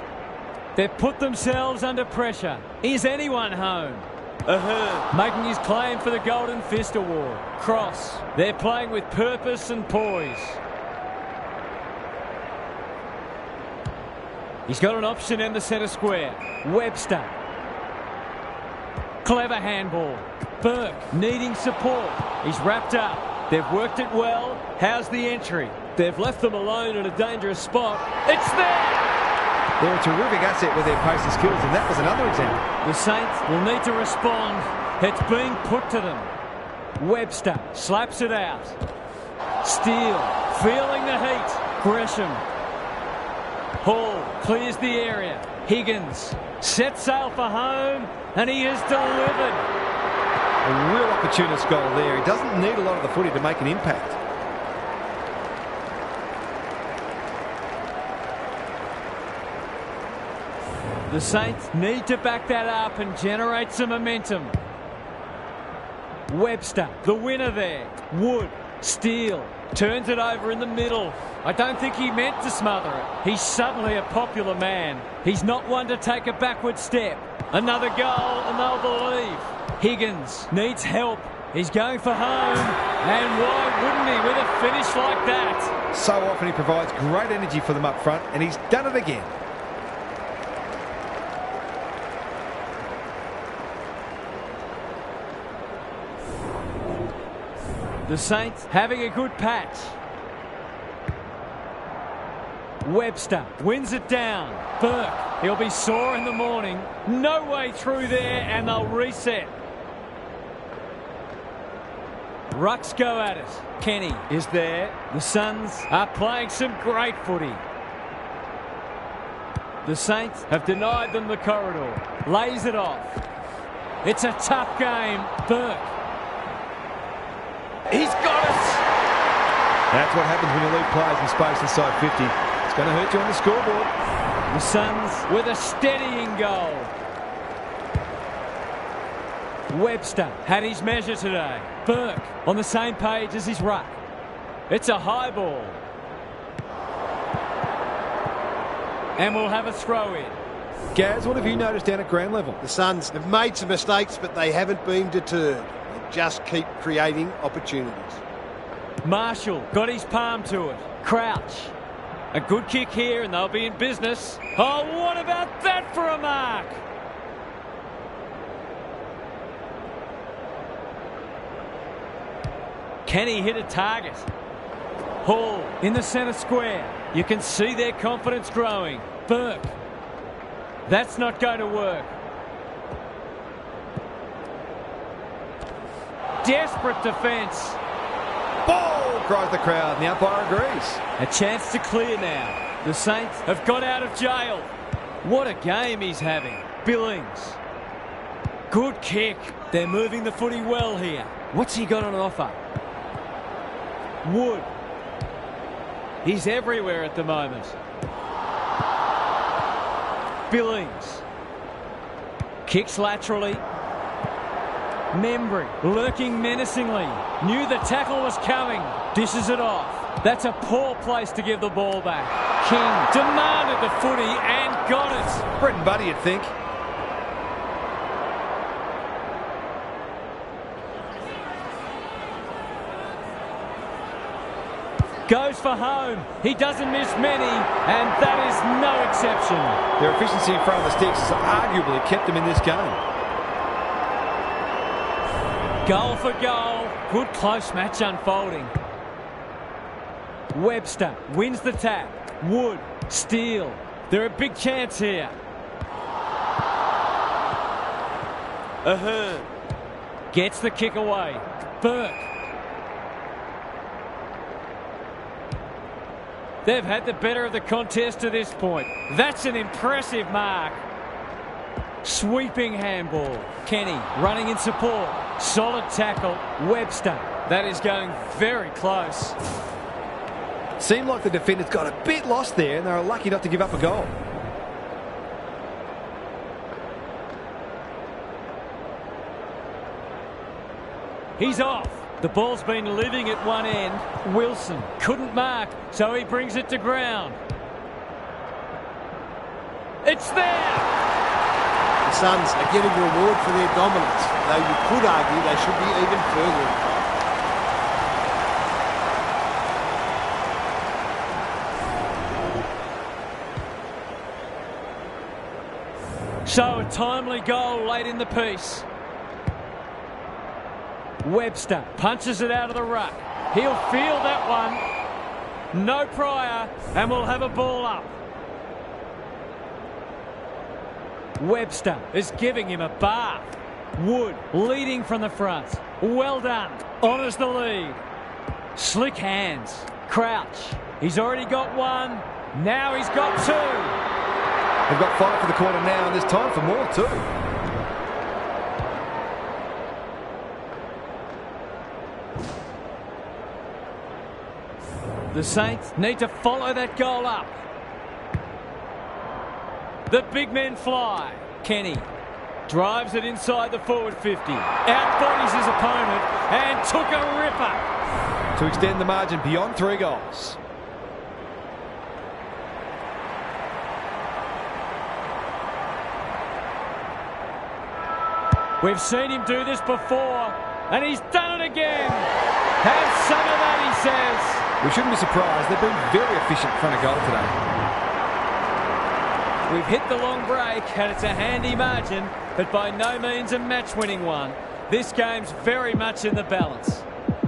They've put themselves under pressure. Is anyone home? Making his claim for the Golden Fist Award. Cross. They're playing with purpose and poise. He's got an option in the centre square. Webster. Clever handball. Burke needing support. He's wrapped up. They've worked it well. How's the entry? They've left them alone in a dangerous spot. It's there! They're a terrific asset with their pace and skills, and that was another example. The Saints will need to respond. It's being put to them. Webster slaps it out. Steele feeling the heat. Gresham. Hall clears the area. Higgins sets sail for home, and he has delivered. A real opportunist goal there. He doesn't need a lot of the footy to make an impact. The Saints need to back that up and generate some momentum. Webster, the winner there. Wood, Steele, turns it over in the middle. I don't think he meant to smother it. He's suddenly a popular man. He's not one to take a backward step. Another goal and they'll believe. Higgins needs help. He's going for home. And why wouldn't he with a finish like that? So often he provides great energy for them up front, and he's done it again. The Saints having a good patch. Webster wins it down. Burke, he'll be sore in the morning. No way through there, and they'll reset. Rucks go at it. Kenny is there. The Suns are playing some great footy. The Saints have denied them the corridor. Lays it off. It's a tough game. Burke. He's got it! That's what happens when you leave players in space inside 50. It's going to hurt you on the scoreboard. The Suns with a steadying goal. Webster had his measure today. Burke on the same page as his ruck. It's a high ball. And we'll have a throw in. Gaz, what have you noticed down at ground level? The Suns have made some mistakes, but they haven't been deterred. They just keep creating opportunities. Marshall got his palm to it. Crouch. A good kick here and they'll be in business. Oh, what about that for a mark? Can he hit a target? Hall in the centre square. You can see their confidence growing. Burke. That's not going to work. Desperate defence. Ball, cries the crowd, and the umpire agrees. A chance to clear now. The Saints have got out of jail. What a game he's having. Billings. Good kick. They're moving the footy well here. What's he got on offer? Wood. He's everywhere at the moment. Billings. Kicks laterally. Membry lurking menacingly. Knew the tackle was coming. Dishes it off. That's a poor place to give the ball back. King demanded the footy and got it. Bread and butter, you'd think. Goes for home. He doesn't miss many, and that is no exception. Their efficiency in front of the sticks has arguably kept them in this game. Goal for goal. Good close match unfolding. Webster wins the tap. Wood, Steele. They're a big chance here. Ahern gets the kick away. Burke. They've had the better of the contest to this point. That's an impressive mark. Sweeping handball. Kenny running in support. Solid tackle. Webster. That is going very close. Seemed like the defenders got a bit lost there, and they were lucky not to give up a goal. He's off. The ball's been living at one end. Wilson couldn't mark, so he brings it to ground. It's there! The Suns are getting reward for their dominance, though you could argue they should be even further in front. So a timely goal late in the piece. Webster punches it out of the ruck. He'll field that one. No prior, and we'll have a ball up. Webster is giving him a bath. Wood leading from the front. Well done. Honours the lead. Slick hands. Crouch. He's already got one. Now he's got two. They've got 5 for the quarter now, and there's time for more too. The Saints need to follow that goal up. The big men fly. Kenny drives it inside the forward 50. Outbodies his opponent and took a ripper. To extend the margin beyond 3 goals. We've seen him do this before, and he's done it again. Have some of that, he says. We shouldn't be surprised. They've been very efficient in front of goal today. We've hit the long break, and it's a handy margin, but by no means a match-winning one. This game's very much in the balance.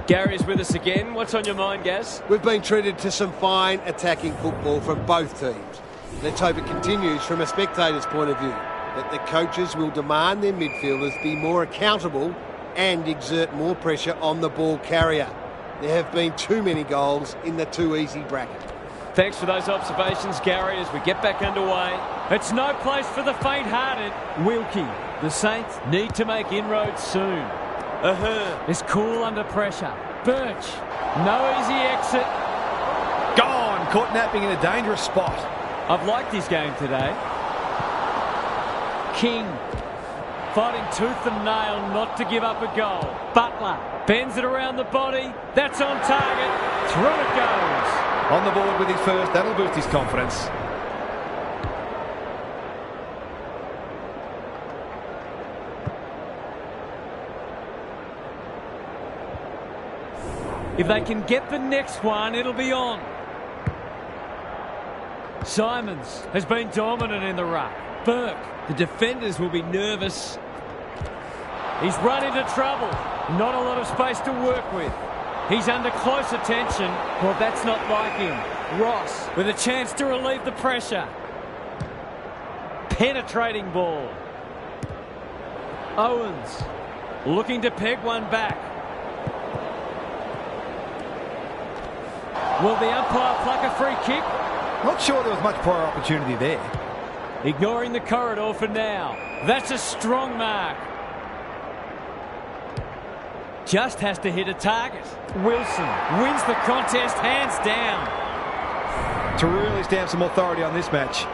Gary's with us again. What's on your mind, Gaz? We've been treated to some fine attacking football from both teams. Let's hope it continues from a spectator's point of view, that the coaches will demand their midfielders be more accountable and exert more pressure on the ball carrier. There have been too many goals in the too easy bracket. Thanks for those observations, Gary, as we get back underway. It's no place for the faint-hearted. Wilkie, the Saints need to make inroads soon. Is cool under pressure. Birch, no easy exit. Gone! Caught napping in a dangerous spot. I've liked his game today. King, fighting tooth and nail not to give up a goal. Butler bends it around the body. That's on target. Through it goes. On the board with his first. That'll boost his confidence. If they can get the next one, it'll be on. Simons has been dominant in the ruck. Burke, the defenders will be nervous. He's run into trouble. Not a lot of space to work with. He's under close attention. Well, that's not like him. Ross with a chance to relieve the pressure. Penetrating ball. Owens looking to peg one back. Will the umpire pluck a free kick? Not sure there was much prior opportunity there. Ignoring the corridor for now. That's a strong mark. Just has to hit a target. Wilson wins the contest hands down. To really stamp some authority on this match.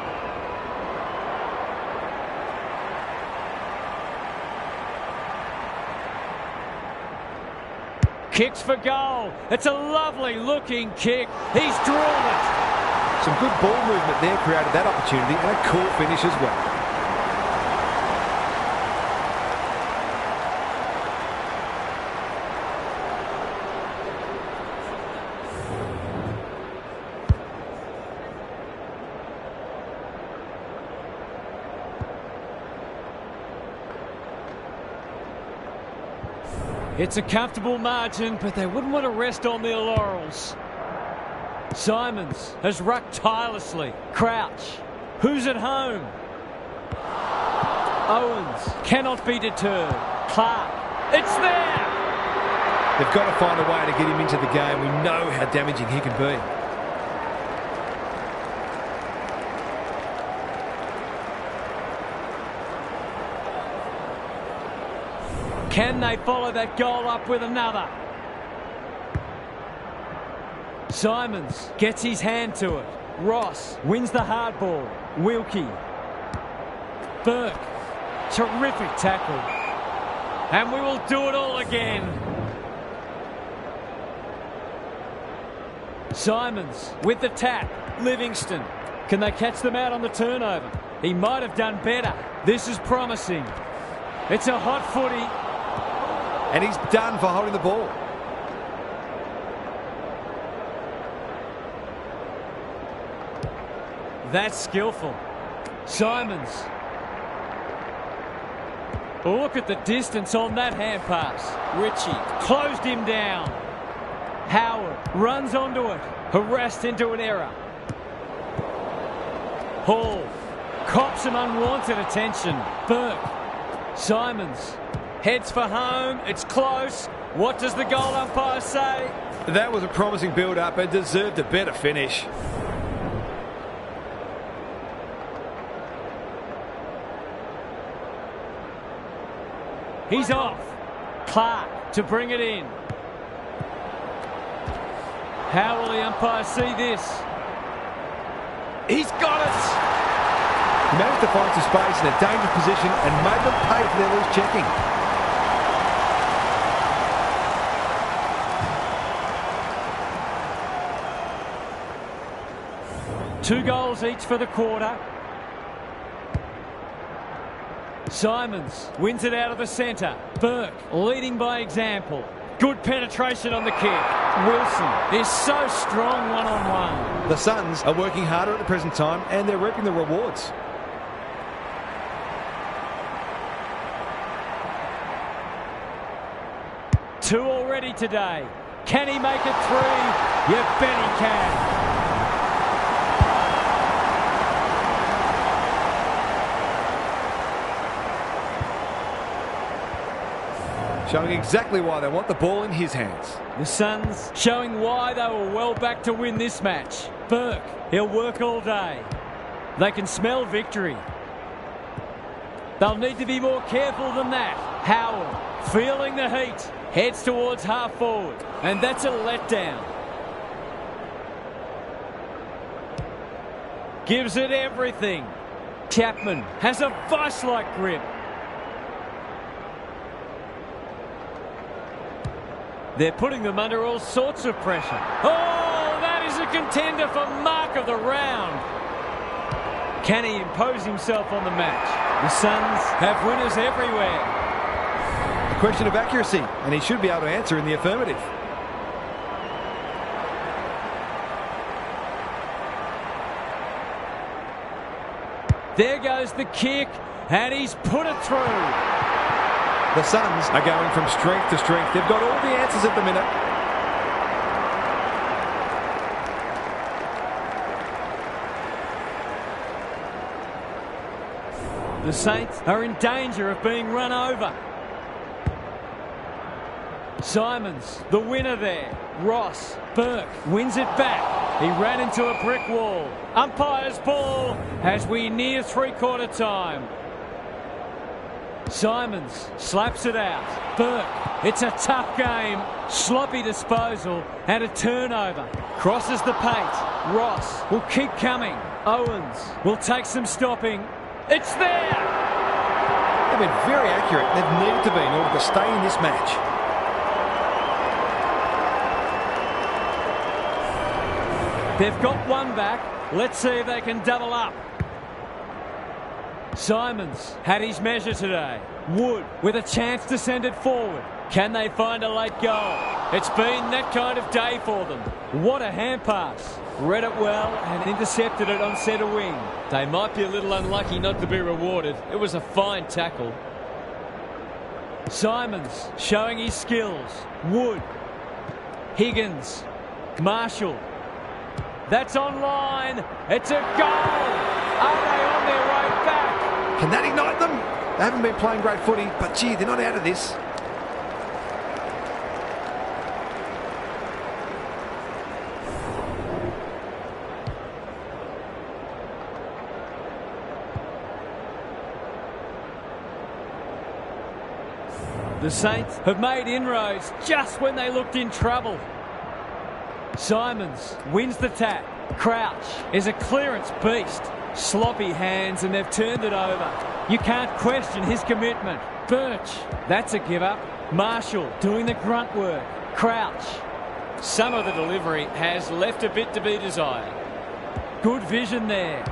Kicks for goal. It's a lovely looking kick. He's drilled it. Some good ball movement there created that opportunity, and a cool finish as well. It's a comfortable margin, but they wouldn't want to rest on their laurels. Simons has rucked tirelessly. Crouch. Who's at home? Owens cannot be deterred. Clark. It's there! They've got to find a way to get him into the game. We know how damaging he can be. Can they follow that goal up with another? Simons gets his hand to it. Ross wins the hard ball. Wilkie. Burke. Terrific tackle. And we will do it all again. Simons with the tap. Livingston. Can they catch them out on the turnover? He might have done better. This is promising. It's a hot footy. And he's done for holding the ball. That's skillful. Simons. Look at the distance on that hand pass. Ritchie closed him down. Howard runs onto it. Harassed into an error. Hall cops some unwanted attention. Burke. Simons heads for home. It's close. What does the goal umpire say? That was a promising build-up and deserved a better finish. He's off. Clark to bring it in. How will the umpire see this? He's got it! He managed to find some space in a dangerous position and made them pay for their loose checking. Two goals each for the quarter. Simons wins it out of the centre. Burke leading by example. Good penetration on the kick. Wilson is so strong one-on-one. The Suns are working harder at the present time and they're reaping the rewards. Two already today. Can he make it three? You bet he can. Showing exactly why they want the ball in his hands. The Suns showing why they were well back to win this match. Burke, he'll work all day. They can smell victory. They'll need to be more careful than that. Howard, feeling the heat, heads towards half forward. And that's a letdown. Gives it everything. Chapman has a vice-like grip. They're putting them under all sorts of pressure. Oh, that is a contender for mark of the round. Can he impose himself on the match? The Suns have winners everywhere. A question of accuracy, and he should be able to answer in the affirmative. There goes the kick, and he's put it through. The Suns are going from strength to strength. They've got all the answers at the minute. The Saints are in danger of being run over. Simons, the winner there. Ross, Burke wins it back. He ran into a brick wall. Umpire's ball as we near three-quarter time. Simons slaps it out. Burke, it's a tough game. Sloppy disposal and a turnover. Crosses the paint. Ross will keep coming. Owens will take some stopping. It's there! They've been very accurate. They've needed to be in order to stay in this match. They've got one back. Let's see if they can double up. Simons had his measure today. Wood with a chance to send it forward. Can they find a late goal? It's been that kind of day for them. What a hand pass. Read it well and intercepted it on centre wing. They might be a little unlucky not to be rewarded. It was a fine tackle. Simons showing his skills. Wood. Higgins. Marshall. That's online. It's a goal. Are they on their way back? Can that ignite them? They haven't been playing great footy, but gee, they're not out of this. The Saints have made inroads just when they looked in trouble. Simons wins the tap. Crouch is a clearance beast. Sloppy hands and they've turned it over. You can't question his commitment. Birch, that's a give up. Marshall doing the grunt work. Crouch. Some of the delivery has left a bit to be desired. Good vision there.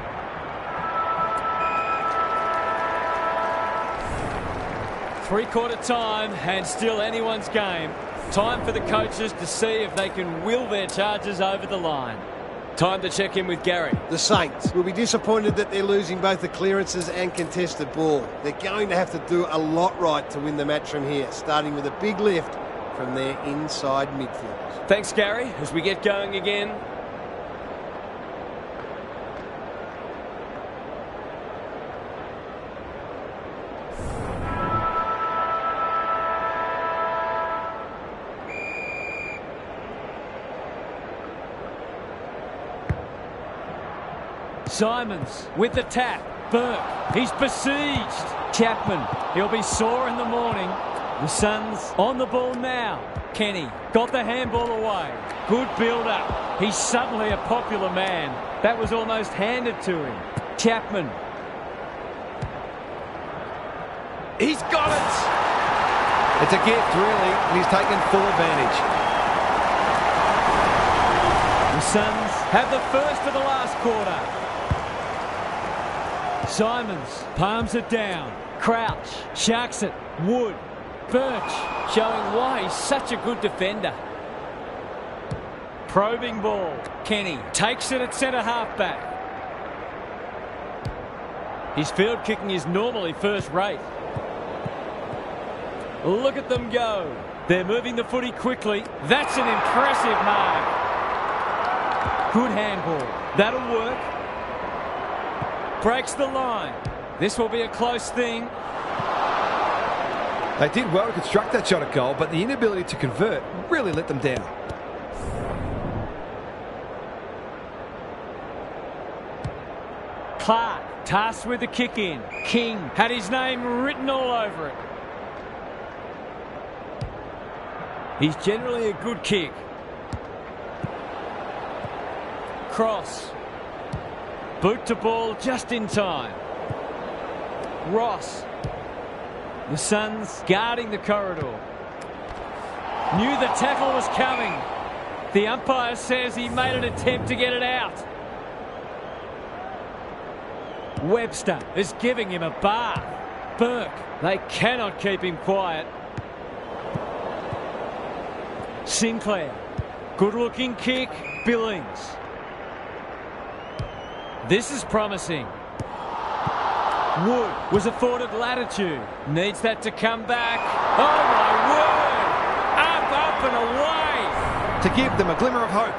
Three-quarter time and still anyone's game. Time for the coaches to see if they can will their charges over the line. Time to check in with Gary. The Saints will be disappointed that they're losing both the clearances and contested ball. They're going to have to do a lot right to win the match from here, starting with a big lift from their inside midfield. Thanks, Gary, as we get going again. Simons with the tap. Burke, he's besieged. Chapman, he'll be sore in the morning. The Suns on the ball now. Kenny got the handball away. Good build-up. He's suddenly a popular man. That was almost handed to him. Chapman. He's got it! It's a gift, really, and he's taken full advantage. The Suns have the first of the last quarter. Simons palms it down. Crouch sharks it. Wood. Birch showing why he's such a good defender. Probing ball. Kenny takes it at centre halfback. His field kicking is normally first rate. Look at them go. They're moving the footy quickly. That's an impressive mark. Good handball. That'll work. Breaks the line. This will be a close thing. They did well to construct that shot at goal, but the inability to convert really let them down. Clark tasked with the kick in. King had his name written all over it. He's generally a good kick. Cross. Boot to ball just in time. Ross. The Suns guarding the corridor. Knew the tackle was coming. The umpire says he made an attempt to get it out. Webster is giving him a bath. Burke, they cannot keep him quiet. Sinclair, good looking kick. Billings. This is promising. Wood was afforded latitude. Needs that to come back. Oh my word! Up and away! To give them a glimmer of hope.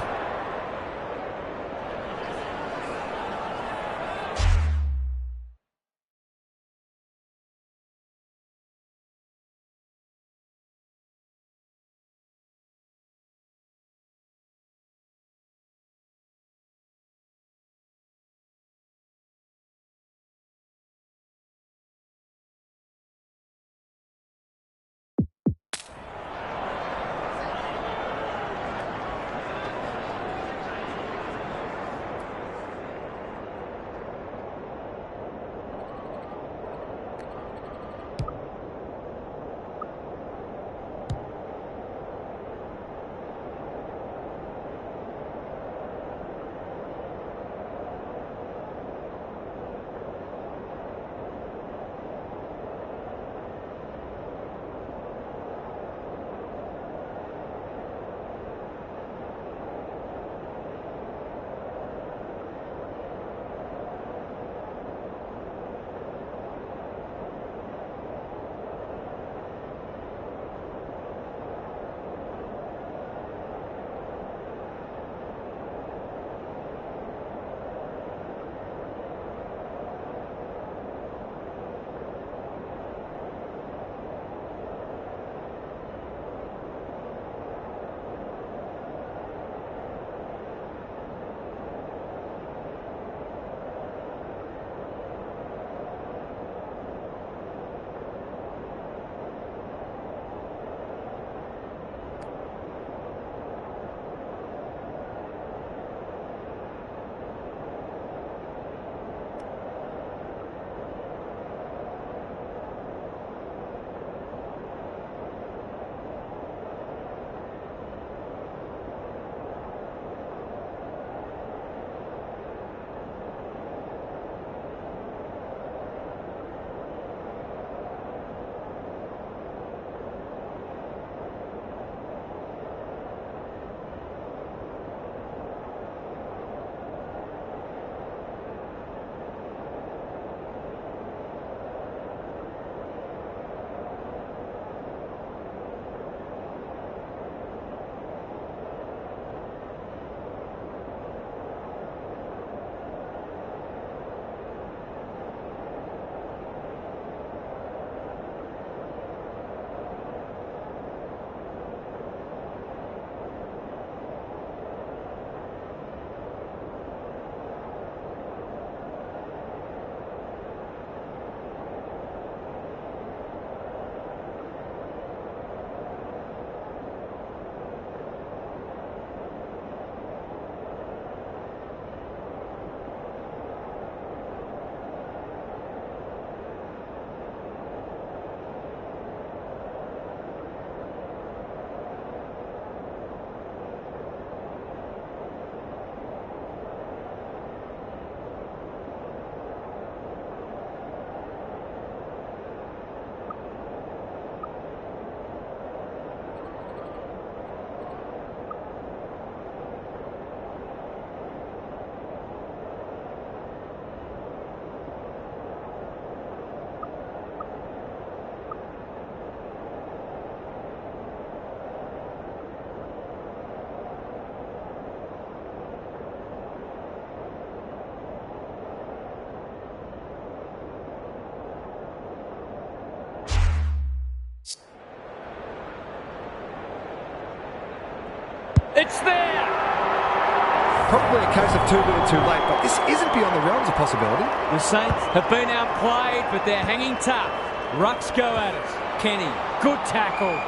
probably a case of too little too late, but this isn't beyond the realms of possibility. The Saints have been outplayed, but they're hanging tough. Rucks go at it. Kenny, good tackle.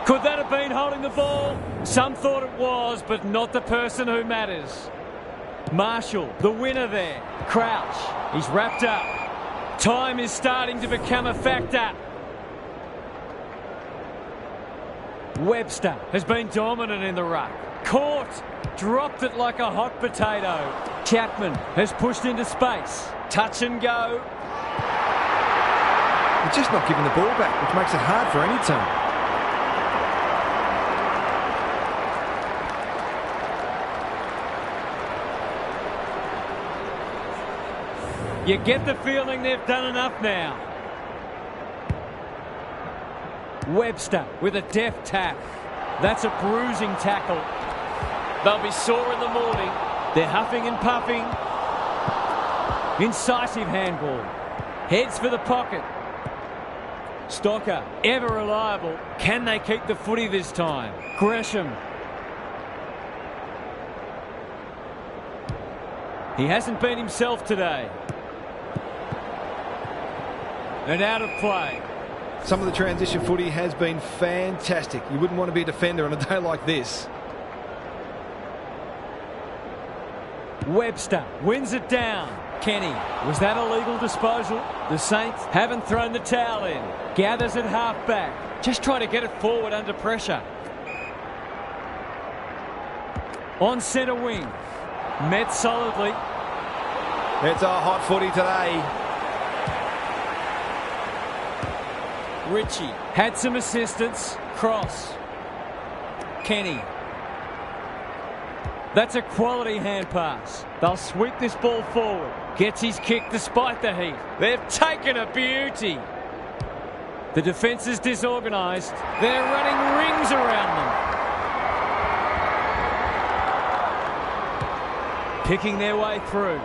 Could that have been holding the ball? Some thought it was, but not the person who matters. Marshall, the winner there. Crouch, he's wrapped up. Time is starting to become a factor. Webster has been dominant in the ruck. Caught, dropped it like a hot potato. Chapman has pushed into space. Touch and go. He's just not giving the ball back, which makes it hard for any team. You get the feeling they've done enough now. Webster with a deft tap. That's a bruising tackle. They'll be sore in the morning. They're huffing and puffing. Incisive handball. Heads for the pocket. Stocker, ever reliable. Can they keep the footy this time? Gresham. He hasn't been himself today. And out of play. Some of the transition footy has been fantastic. You wouldn't want to be a defender on a day like this. Webster wins it down. Kenny, was that a legal disposal? The Saints haven't thrown the towel in. Gathers at half-back. Just trying to get it forward under pressure. On centre wing. Met solidly. It's a hot footy today. Ritchie had some assistance. Cross. Kenny. That's a quality hand pass. They'll sweep this ball forward. Gets his kick despite the heat. They've taken a beauty. The defence is disorganised. They're running rings around them. Picking their way through.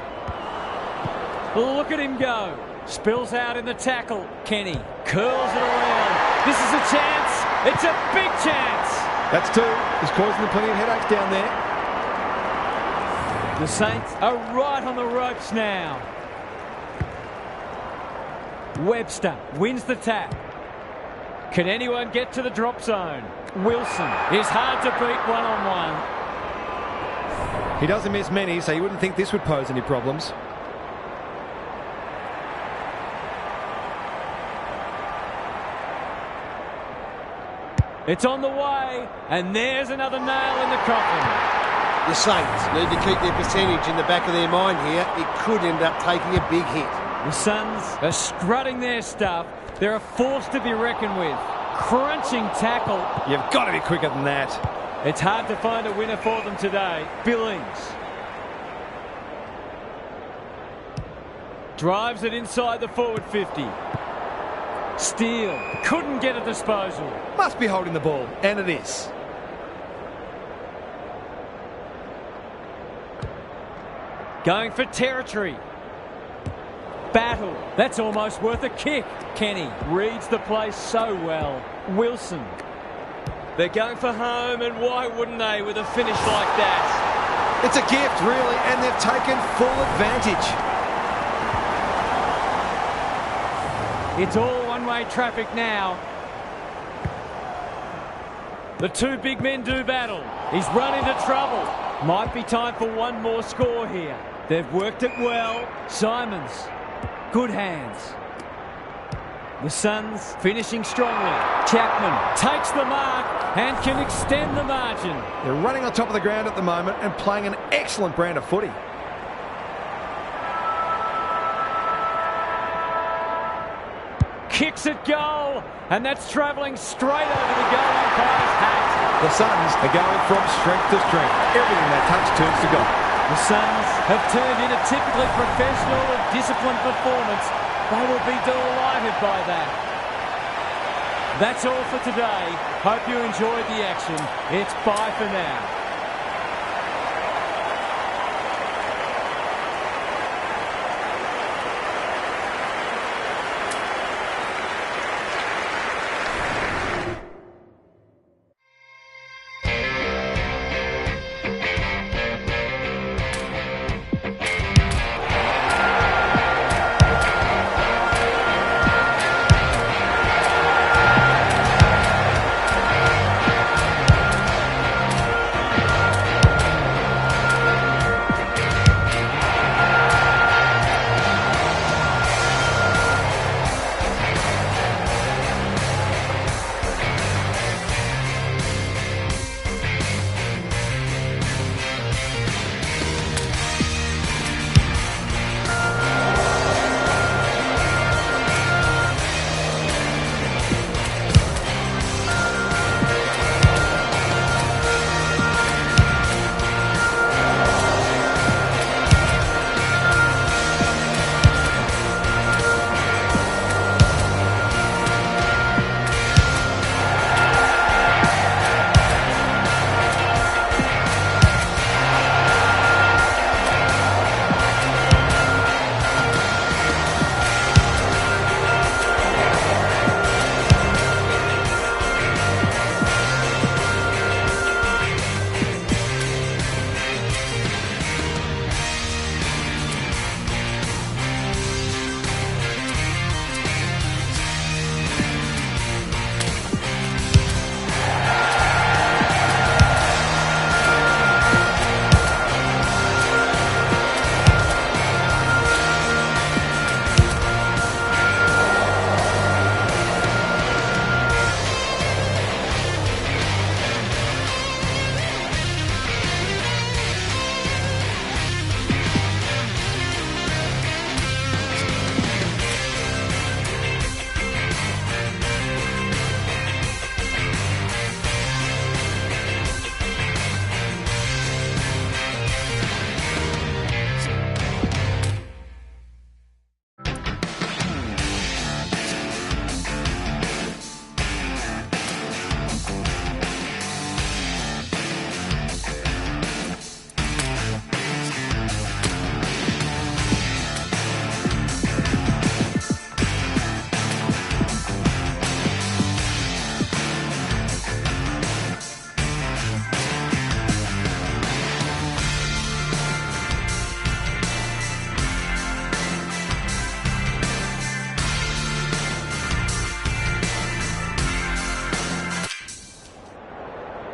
Look at him go. Spills out in the tackle. Kenny curls it around. This is a chance. It's a big chance. That's two. He's causing them plenty of headaches down there. The Saints are right on the ropes now. Webster wins the tap. Can anyone get to the drop zone? Wilson is hard to beat one-on-one. He doesn't miss many, so you wouldn't think this would pose any problems. It's on the way, and there's another nail in the coffin. The Saints need to keep their percentage in the back of their mind here. It could end up taking a big hit. The Suns are strutting their stuff. They're a force to be reckoned with. Crunching tackle. You've got to be quicker than that. It's hard to find a winner for them today. Billings. Drives it inside the forward 50. Steele couldn't get a disposal. Must be holding the ball, and it is. Going for territory. Battle. That's almost worth a kick. Kenny reads the place so well. Wilson. They're going for home, and why wouldn't they with a finish like that? It's a gift, really, and they've taken full advantage. It's all one-way traffic now. The two big men do battle. He's run into trouble. Might be time for one more score here. They've worked it well. Simons. Good hands. The Suns finishing strongly. Chapman takes the mark and can extend the margin. They're running on top of the ground at the moment and playing an excellent brand of footy. Kicks at goal, and that's travelling straight over the goal umpire's hat. The Suns are going from strength to strength. Everything they touch turns to gold. The Suns have turned in a typically professional and disciplined performance. They will be delighted by that. That's all for today. Hope you enjoyed the action. It's bye for now.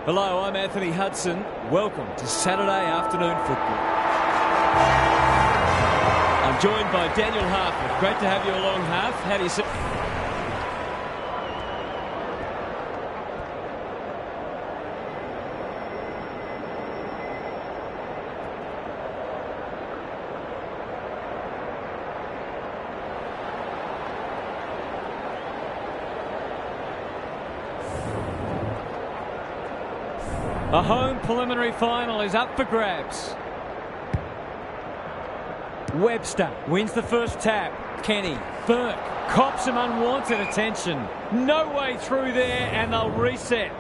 Hello, I'm Anthony Hudson. Welcome to Saturday afternoon football. I'm joined by Daniel Harford. Great to have you along, Harf. How do you see? A home preliminary final is up for grabs. Webster wins the first tap. Kenny. Burke cops some unwanted attention. No way through there, and they'll reset.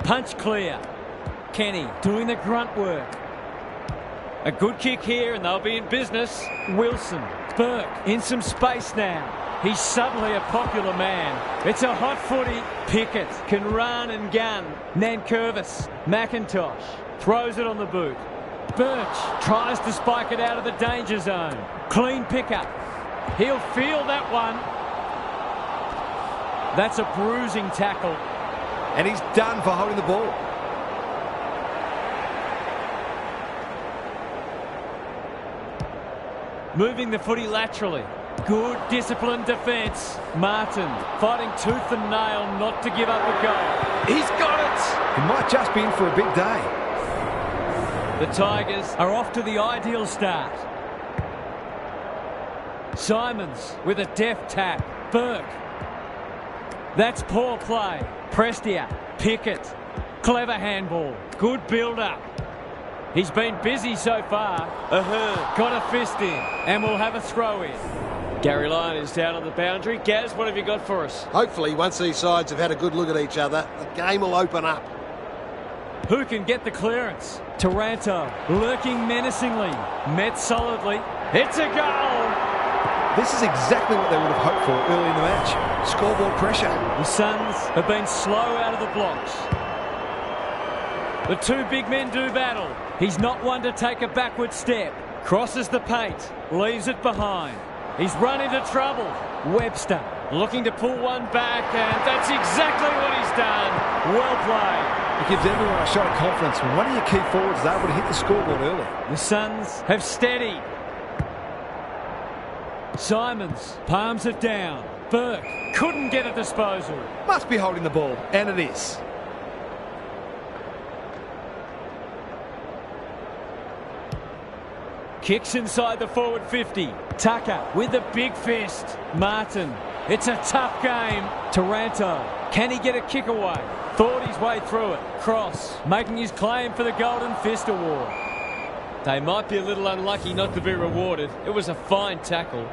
Punch clear. Kenny doing the grunt work. A good kick here, and they'll be in business. Wilson. Burke in some space now. He's suddenly a popular man. It's a hot footy. Pickett can run and gun. Nankervis. McIntosh throws it on the boot. Birch tries to spike it out of the danger zone. Clean pickup. He'll feel that one. That's a bruising tackle. And he's done for holding the ball. Moving the footy laterally. Good disciplined defence. Martin fighting tooth and nail not to give up a goal. He's got it! He might just be in for a big day. The Tigers are off to the ideal start. Simons with a deft tap. Burke. That's poor play. Prestia. Pickett. Clever handball. Good build-up. He's been busy so far. Got a fist in. And we'll have a throw-in. Gary Lyon is down on the boundary. Gaz, what have you got for us? Hopefully, once these sides have had a good look at each other, the game will open up. Who can get the clearance? Taranto lurking menacingly. Met solidly. It's a goal! This is exactly what they would have hoped for early in the match. Scoreboard pressure. The Suns have been slow out of the blocks. The two big men do battle. He's not one to take a backward step. Crosses the paint. Leaves it behind. He's run into trouble. Webster looking to pull one back, and that's exactly what he's done. Well played. It gives everyone a shot of confidence when one of your key forwards is able to hit the scoreboard early. The Suns have steadied. Simons palms it down. Burke couldn't get a disposal. Must be holding the ball, and it is. Kicks inside the forward 50. Tucker with the big fist. Martin. It's a tough game. Taranto. Can he get a kick away? Thought his way through it. Cross making his claim for the Golden Fist Award. They might be a little unlucky not to be rewarded. It was a fine tackle.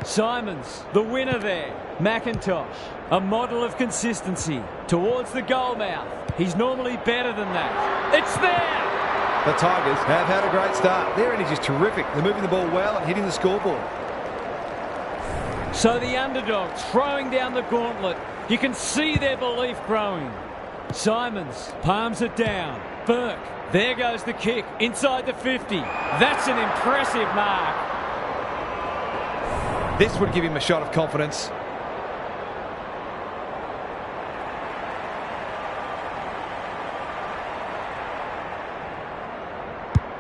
Simons, the winner there. McIntosh, a model of consistency. Towards the goal mouth. He's normally better than that. It's there! The Tigers have had a great start. Their energy is terrific. They're moving the ball well and hitting the scoreboard. So the underdog throwing down the gauntlet. You can see their belief growing. Simons palms it down. Burke. There goes the kick inside the 50. That's an impressive mark. This would give him a shot of confidence.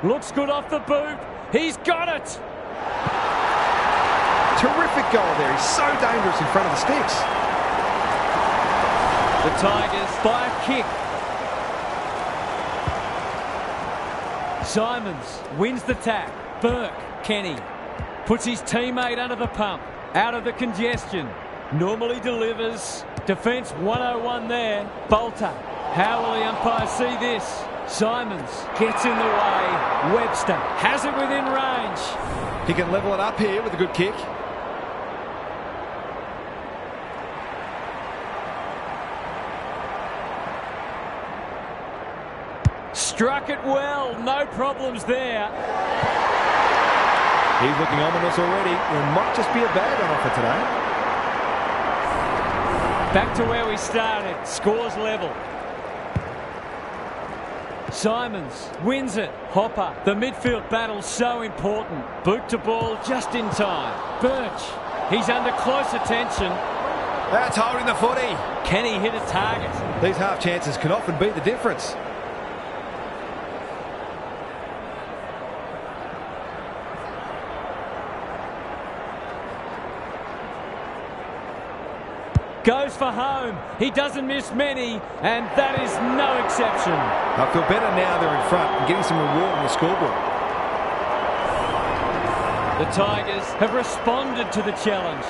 Looks good off the boot. He's got it. Terrific goal there. He's so dangerous in front of the sticks. The Tigers by a kick. Simons wins the tap. Burke. Kenny puts his teammate under the pump. Out of the congestion. Normally delivers. Defence 101 there. Bolter. How will the umpire see this? Simons gets in the way. Webster has it within range. He can level it up here with a good kick. Struck it well. No problems there. He's looking ominous already. There might just be a bag on offer today. Back to where we started. Scores level. Simons wins it. Hopper. The midfield battle's so important. Boot to ball just in time. Birch. He's under close attention. That's holding the footy. Can he hit a target? These half chances can often be the difference. Goes for home. He doesn't miss many, and that is no exception. I feel better now they're in front and getting some reward on the scoreboard. The Tigers have responded to the challenge.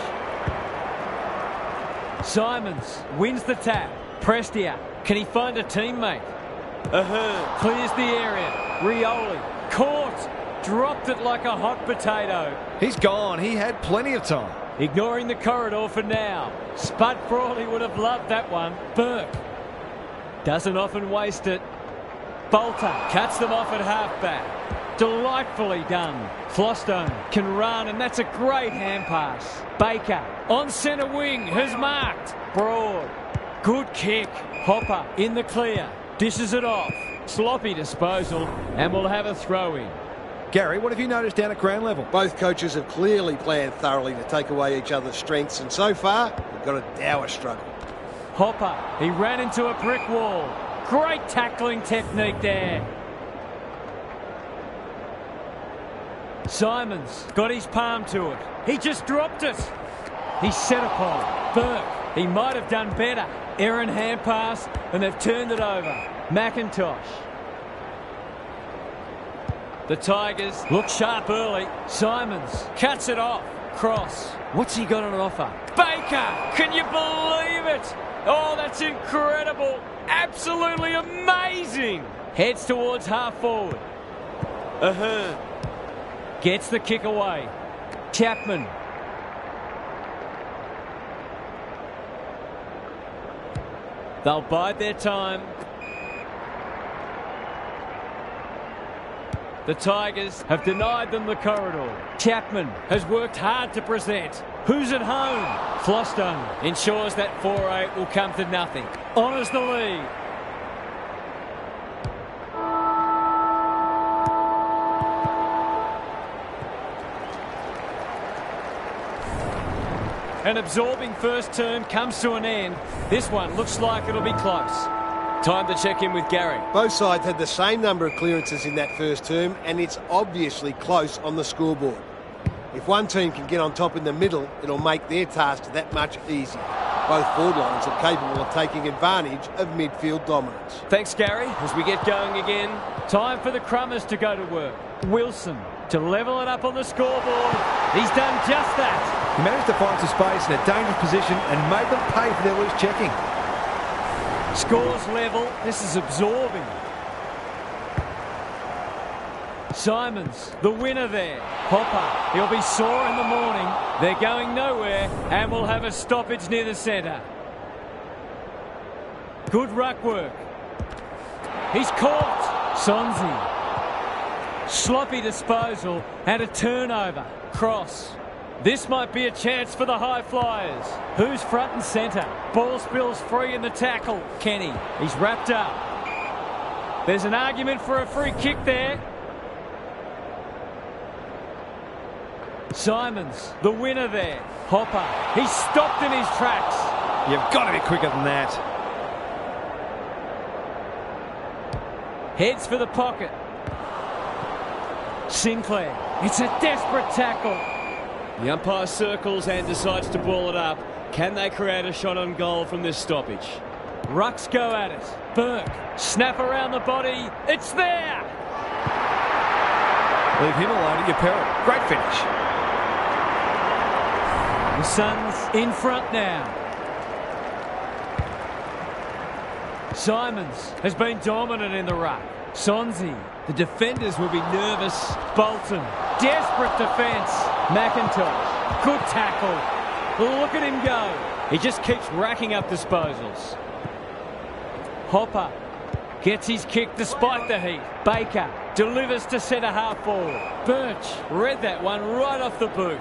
Simons wins the tap. Prestia, can he find a teammate? Clears the area. Rioli, caught. Dropped it like a hot potato. He's gone. He had plenty of time. Ignoring the corridor for now. Spud Frawley would have loved that one. Burke doesn't often waste it. Bolter cuts them off at halfback. Delightfully done. Flostone can run, and that's a great hand pass. Baker on centre wing has marked. Broad. Good kick. Hopper in the clear. Dishes it off. Sloppy disposal, and we'll have a throw-in. Gary, what have you noticed down at ground level? Both coaches have clearly planned thoroughly to take away each other's strengths, and so far, we've got a dour struggle. Hopper, he ran into a brick wall. Great tackling technique there. Simons got his palm to it. He just dropped it. He's set upon. Burke, he might have done better. Errant hand pass, and they've turned it over. McIntosh. The Tigers look sharp early. Simons cuts it off. Cross. What's he got on offer? Baker! Can you believe it? Oh, that's incredible. Absolutely amazing. Heads towards half forward. Gets the kick away. Chapman. They'll bide their time. The Tigers have denied them the corridor. Chapman has worked hard to present. Who's at home? Flostone ensures that 4-8 will come to nothing. Honours the lead. An absorbing first term comes to an end. This one looks like it'll be close. Time to check in with Gary. Both sides had the same number of clearances in that first term, and it's obviously close on the scoreboard. If one team can get on top in the middle, it'll make their task that much easier. Both forward lines are capable of taking advantage of midfield dominance. Thanks, Gary. As we get going again, time for the Crummers to go to work. Wilson to level it up on the scoreboard. He's done just that. He managed to find some space in a dangerous position and made them pay for their loose checking. Scores level. This is absorbing. Simons, the winner there. Hopper, he'll be sore in the morning. They're going nowhere, and we'll have a stoppage near the centre. Good ruck work. He's caught. Sonzi. Sloppy disposal and a turnover. Cross. This might be a chance for the high flyers. Who's front and centre? Ball spills free in the tackle. Kenny. He's wrapped up. There's an argument for a free kick there. Simons, the winner there. Hopper. He's stopped in his tracks. You've got to be quicker than that. Heads for the pocket. Sinclair. It's a desperate tackle. The umpire circles and decides to ball it up. Can they create a shot on goal from this stoppage? Rucks go at it. Burke. Snap around the body. It's there. Leave him alone at your peril. Great finish. The Suns in front now. Simons has been dominant in the ruck. Sonzi. The defenders will be nervous. Bolton. Desperate defence. McIntosh. Good tackle. Look at him go. He just keeps racking up disposals. Hopper gets his kick despite the heat. Baker delivers to centre half forward. Birch read that one right off the boot.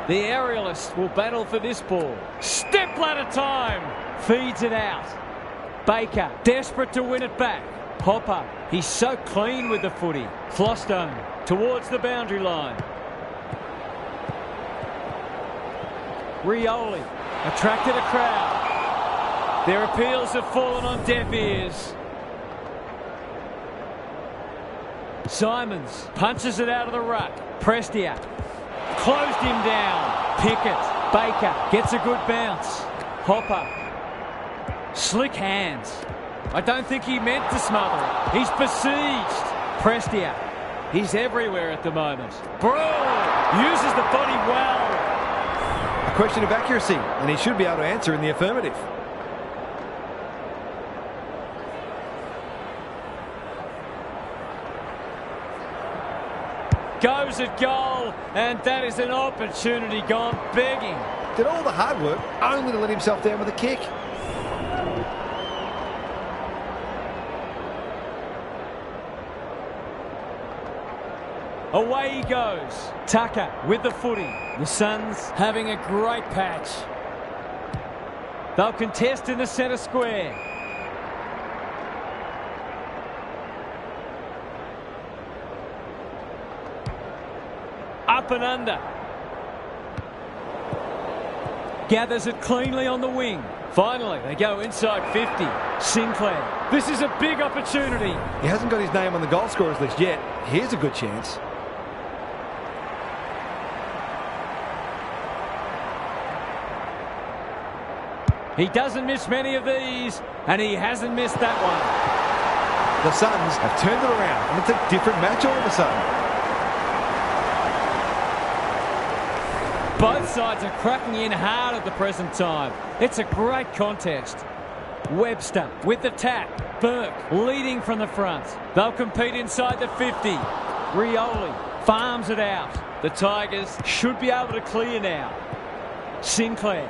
The aerialist will battle for this ball. Step ladder time. Feeds it out. Baker desperate to win it back. Hopper, he's so clean with the footy. Flostone towards the boundary line. Rioli attracted a crowd. Their appeals have fallen on deaf ears. Simons punches it out of the ruck. Prestia closed him down. Pickett. Baker gets a good bounce. Hopper. Slick hands. I don't think he meant to smother it. He's besieged. Prestia. He's everywhere at the moment. Broad uses the body well. A question of accuracy, and he should be able to answer in the affirmative. Goes at goal, and that is an opportunity gone begging. Did all the hard work only to let himself down with a kick. Away he goes. Tucker with the footy. The Suns having a great patch. They'll contest in the centre square. Up and under. Gathers it cleanly on the wing. Finally, they go inside 50. Sinclair. This is a big opportunity. He hasn't got his name on the goal scorers list yet. Here's a good chance. He doesn't miss many of these, and he hasn't missed that one. The Suns have turned it around, and it's a different match all of a sudden. Both sides are cracking in hard at the present time. It's a great contest. Webster with the tap. Burke leading from the front. They'll compete inside the 50. Rioli farms it out. The Tigers should be able to clear now. Sinclair.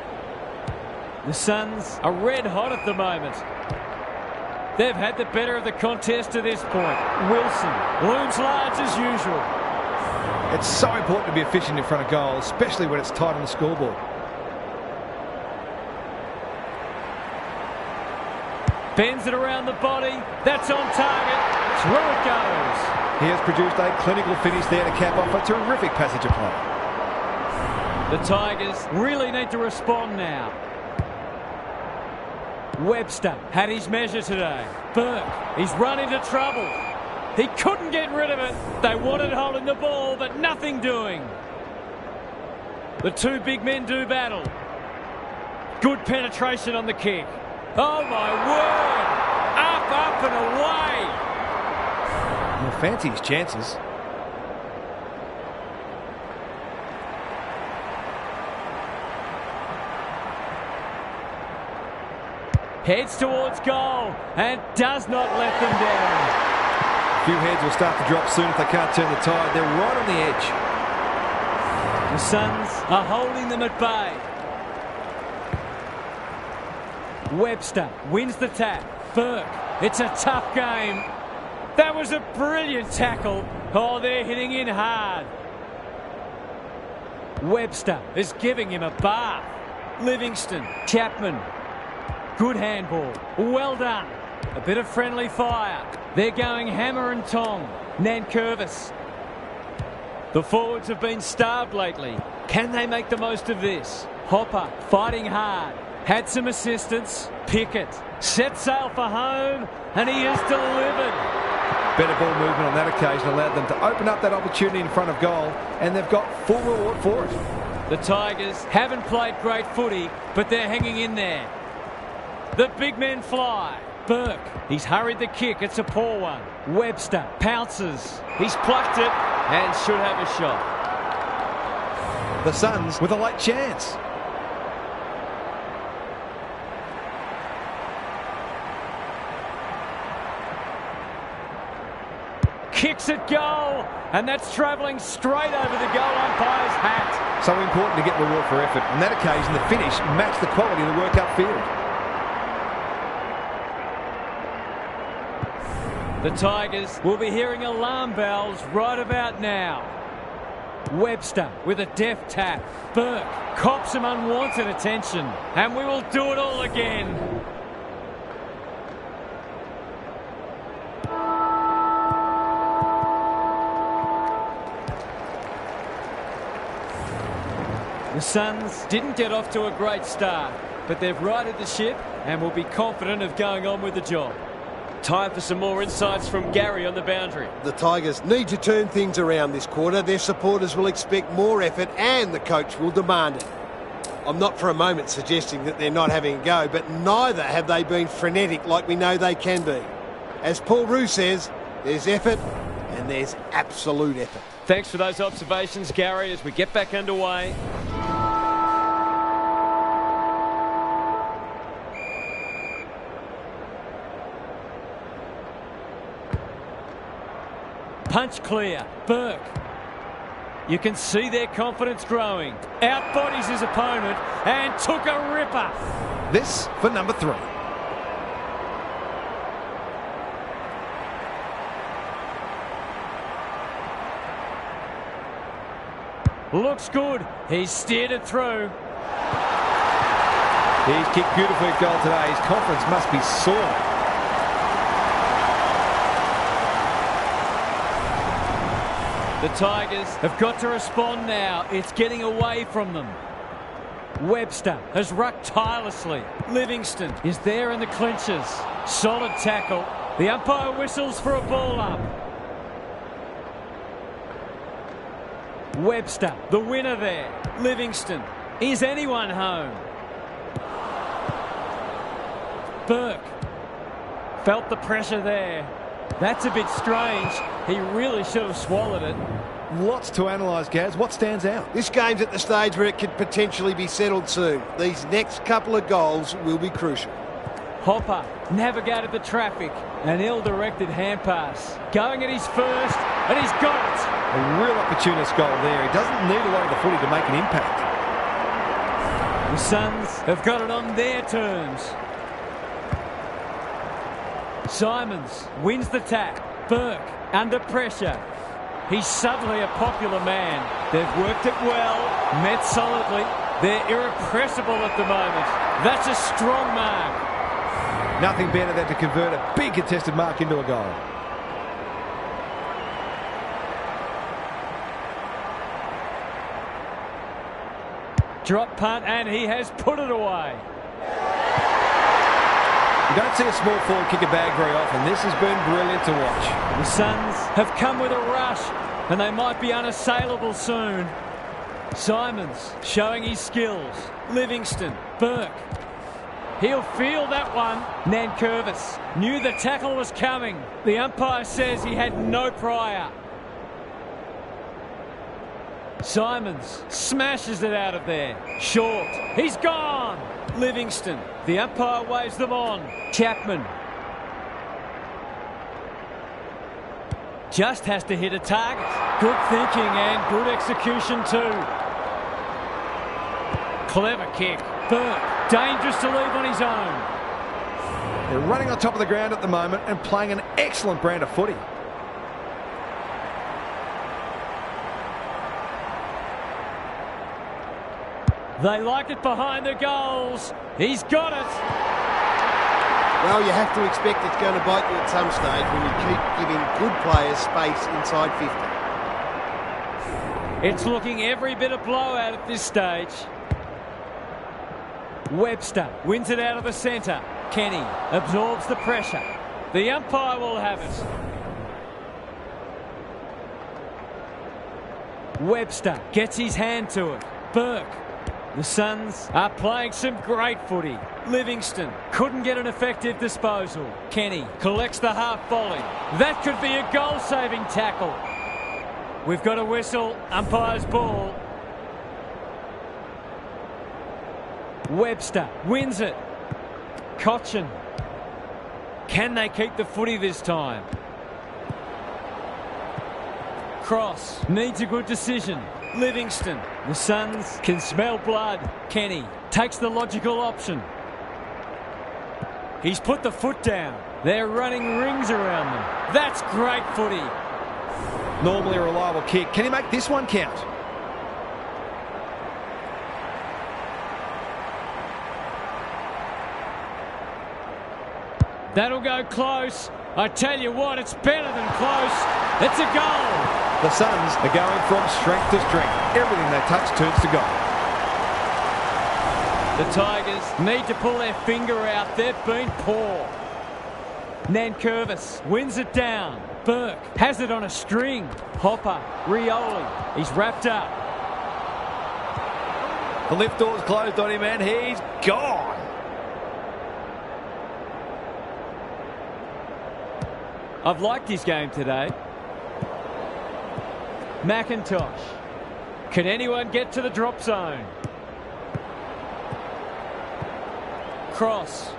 The Suns are red hot at the moment. They've had the better of the contest to this point. Wilson looms large as usual. It's so important to be efficient in front of goal, especially when it's tight on the scoreboard. Bends it around the body. That's on target. Through it goes. He has produced a clinical finish there to cap off a terrific passage of play. The Tigers really need to respond now. Webster had his measure today. Burke, he's run into trouble. He couldn't get rid of it. They wanted holding the ball, but nothing doing. The two big men do battle. Good penetration on the kick. Oh, my word! Up and away! He'll fancy his chances. Heads towards goal and does not let them down. A few heads will start to drop soon if they can't turn the tide. They're right on the edge. The Suns are holding them at bay. Webster wins the tap. Burke, it's a tough game. That was a brilliant tackle. Oh, they're hitting in hard. Webster is giving him a bath. Livingston, Chapman. Good handball. Well done. A bit of friendly fire. They're going hammer and tong. Nankervis. The forwards have been starved lately. Can they make the most of this? Hopper fighting hard. Had some assistance. Pickett set sail for home, and he has delivered. Better ball movement on that occasion allowed them to open up that opportunity in front of goal, and they've got full reward for it. The Tigers haven't played great footy, but they're hanging in there. The big men fly. Burke, he's hurried the kick. It's a poor one. Webster pounces. He's plucked it and should have a shot. The Suns with a late chance. Kicks at goal, and that's travelling straight over the goal umpire's hat. So important to get reward for effort. On that occasion, the finish matched the quality of the work upfield. The Tigers will be hearing alarm bells right about now. Webster with a deft tap. Burke cops some unwanted attention, and we will do it all again. The The Suns didn't get off to a great start, but they've righted the ship and will be confident of going on with the job. Time for some more insights from Gary on the boundary. The Tigers need to turn things around this quarter. Their supporters will expect more effort and the coach will demand it. I'm not for a moment suggesting that they're not having a go, but neither have they been frenetic like we know they can be. As Paul Roux says, there's effort and there's absolute effort. Thanks for those observations, Gary, as we get back underway. Punch clear. Burke. You can see their confidence growing. Outbodies his opponent and took a ripper. This for number 3. Looks good. He's steered it through. He's kicked beautifully at goal today. His confidence must be soaring. The Tigers have got to respond now. It's getting away from them. Webster has rucked tirelessly. Livingston is there in the clinches. Solid tackle. The umpire whistles for a ball up. Webster, the winner there. Livingston. Is anyone home? Burke. Felt the pressure there. That's a bit strange. He really should have swallowed it. Lots to analyse, Gaz. What stands out? This game's at the stage where it could potentially be settled soon. These next couple of goals will be crucial. Hopper navigated the traffic. An ill-directed hand pass. Going at his first, and he's got it. A real opportunist goal there. He doesn't need a lot of the footy to make an impact. The Suns have got it on their terms. Simons wins the tap. Burke under pressure. He's suddenly a popular man. They've worked it well, met solidly. They're irrepressible at the moment. That's a strong mark. Nothing better than to convert a big contested mark into a goal. Drop punt, and he has put it away. You don't see a small forward kick a bag very often. This has been brilliant to watch. The Suns have come with a rush, and they might be unassailable soon. Simons showing his skills. Livingston, Burke. He'll feel that one. Nankervis knew the tackle was coming. The umpire says he had no prior. Simons smashes it out of there. Short. He's gone. Livingston. The umpire waves them on. Chapman. Just has to hit a target. Good thinking and good execution too. Clever kick. Burke. Dangerous to leave on his own. They're running on top of the ground at the moment and playing an excellent brand of footy. They like it behind the goals. He's got it. Well, you have to expect it's going to bite you at some stage when you keep giving good players space inside 50. It's looking every bit a blowout at this stage. Webster wins it out of the centre. Kenny absorbs the pressure. The umpire will have it. Webster gets his hand to it. Burke. The Suns are playing some great footy. Livingston couldn't get an effective disposal. Kenny collects the half volley. That could be a goal-saving tackle. We've got a whistle. Umpire's ball. Webster wins it. Cochin. Can they keep the footy this time? Cross needs a good decision. Livingston. The Suns can smell blood. Kenny takes the logical option. He's put the foot down. They're running rings around them. That's great footy. Normally a reliable kick. Can he make this one count? That'll go close. I tell you what, it's better than close. It's a goal. The Suns are going from strength to strength. Everything they touch turns to gold. The Tigers need to pull their finger out. They've been poor. Nankervis wins it down. Burke has it on a string. Hopper, Rioli, he's wrapped up. The lift door's closed on him and he's gone. I've liked his game today. McIntosh. Can anyone get to the drop zone? Cross.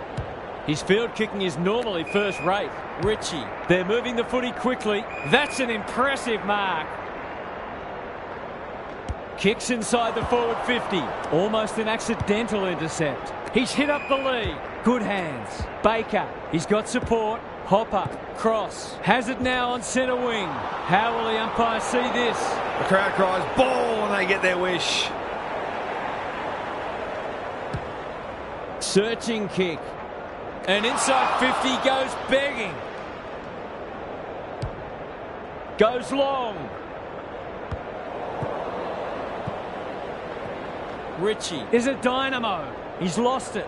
His field kicking is normally first rate. Ritchie. They're moving the footy quickly. That's an impressive mark. Kicks inside the forward 50. Almost an accidental intercept. He's hit up the lead. Good hands. Baker. He's got support. Hopper. Cross. Has it now on centre wing. How will the umpire see this? The crowd cries ball and they get their wish. Searching kick. And inside 50 goes begging. Goes long. Ritchie is a dynamo. He's lost it.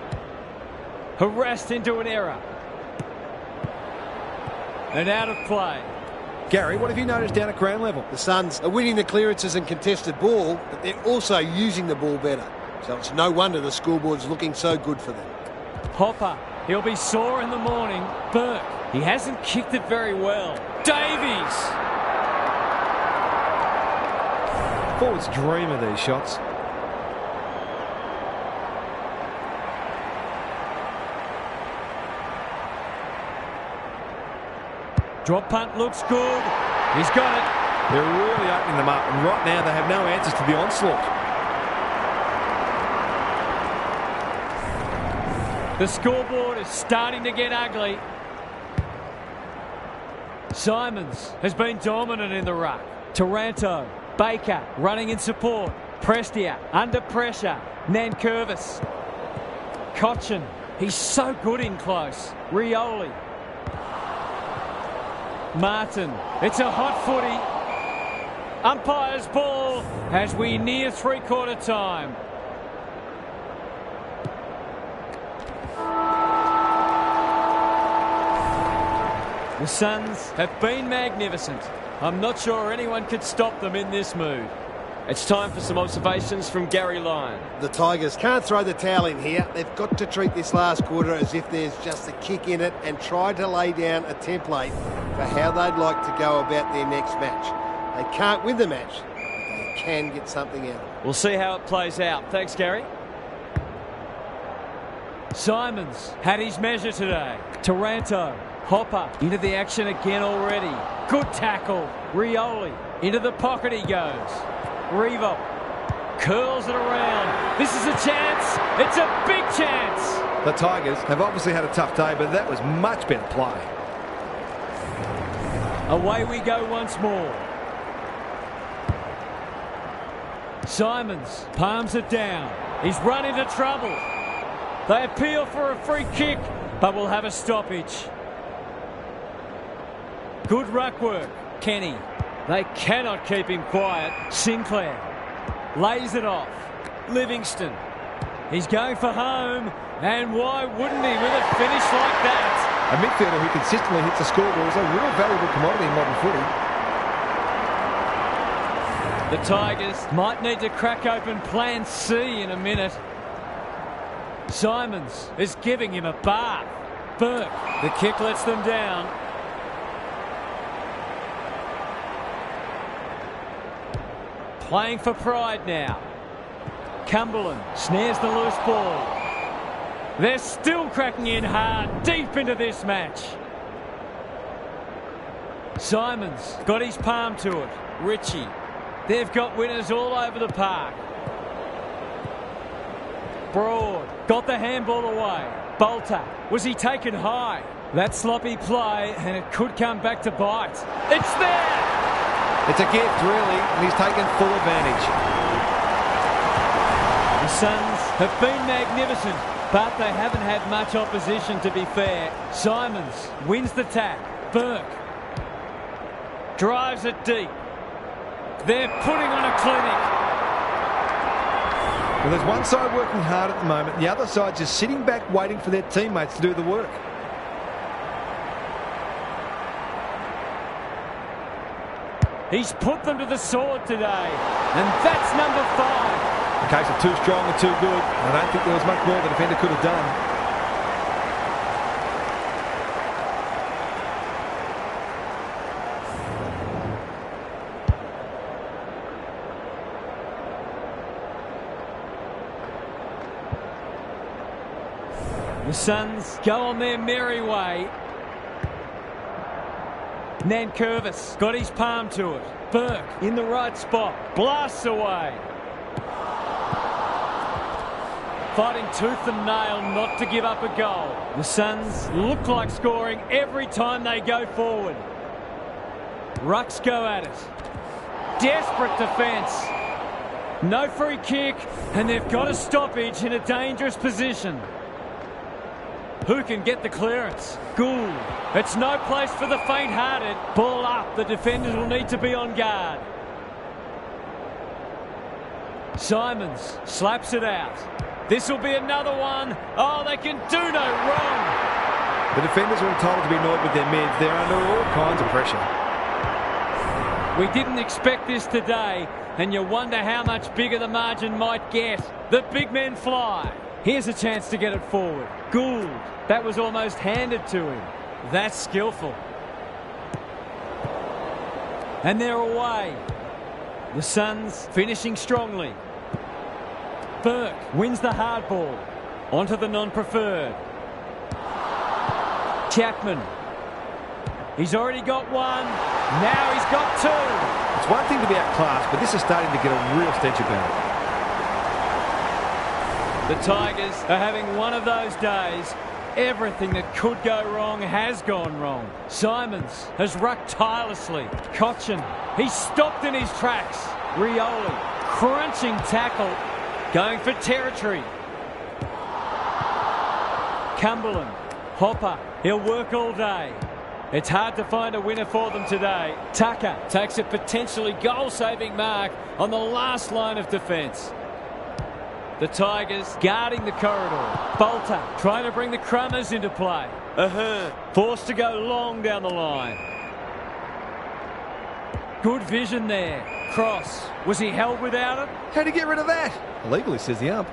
Harassed into an error. And out of play. Gary, what have you noticed down at ground level? The Suns are winning the clearances and contested ball, but they're also using the ball better. So it's no wonder the scoreboard's looking so good for them. Hopper, he'll be sore in the morning. Burke, he hasn't kicked it very well. Davies! Forwards dream of these shots. Drop punt looks good. He's got it. They're really opening them up, and right now they have no answers to the onslaught. The scoreboard is starting to get ugly. Simons has been dominant in the ruck. Taranto, Baker running in support. Prestia under pressure. Nankervis. Cochin, he's so good in close. Rioli. Martin, it's a hot footy. Umpire's ball as we near three-quarter time. The Suns have been magnificent. I'm not sure anyone could stop them in this mood. It's time for some observations from Gary Lyon. The Tigers can't throw the towel in here. They've got to treat this last quarter as if there's just a kick in it and try to lay down a template for how they'd like to go about their next match. They can't win the match, but they can get something out of it. We'll see how it plays out. Thanks, Gary. Simons had his measure today. Taranto, Hopper into the action again already. Good tackle. Rioli into the pocket he goes. Revo curls it around. This is a chance. It's a big chance. The Tigers have obviously had a tough day, but that was much better play. Away we go once more. Simons palms it down. He's run into trouble. They appeal for a free kick, but will have a stoppage. Good ruck work. Kenny. They cannot keep him quiet. Sinclair lays it off. Livingston. He's going for home. And why wouldn't he with a finish like that? A midfielder who consistently hits the scoreboard is a real valuable commodity in modern footy. The Tigers might need to crack open plan C in a minute. Simons is giving him a bath. Burke. The kick lets them down. Playing for pride now. Cumberland snares the loose ball. They're still cracking in hard, deep into this match. Simons got his palm to it. Ritchie. They've got winners all over the park. Broad got the handball away. Bolter. Was he taken high? That sloppy play, and it could come back to bite. It's there! It's a gift, really, and he's taken full advantage. The Suns have been magnificent, but they haven't had much opposition, to be fair. Simons wins the tap. Burke drives it deep. They're putting on a clinic. Well, there's one side working hard at the moment. The other side just sitting back waiting for their teammates to do the work. He's put them to the sword today. And that's number 5. In case of too strong or too good, I don't think there was much more the defender could have done. The Suns go on their merry way. Nankervis got his palm to it. Burke in the right spot. Blasts away. Fighting tooth and nail not to give up a goal. The Suns look like scoring every time they go forward. Rucks go at it. Desperate defence. No free kick, and they've got a stoppage in a dangerous position. Who can get the clearance? Gould. It's no place for the faint-hearted. Ball up. The defenders will need to be on guard. Simons slaps it out. This will be another one. Oh, they can do no wrong. The defenders are entitled to be annoyed with their mids. They're under all kinds of pressure. We didn't expect this today, and you wonder how much bigger the margin might get. The big men fly. Here's a chance to get it forward. Gould. That was almost handed to him. That's skillful. And they're away. The Suns finishing strongly. Burke wins the hard ball. Onto the non-preferred. Chapman. He's already got one. Now he's got 2. It's one thing to be outclassed, but this is starting to get a real stench about it. The Tigers are having one of those days. Everything that could go wrong has gone wrong. Simons has rucked tirelessly. Cochin, he's stopped in his tracks. Rioli, crunching tackle, going for territory. Cumberland, Hopper, he'll work all day. It's hard to find a winner for them today. Tucker takes a potentially goal-saving mark on the last line of defence. The Tigers guarding the corridor. Bolter trying to bring the Crummers into play. Ahern forced to go long down the line. Good vision there. Cross. Was he held without it? How'd he get rid of that? Illegally, says the ump.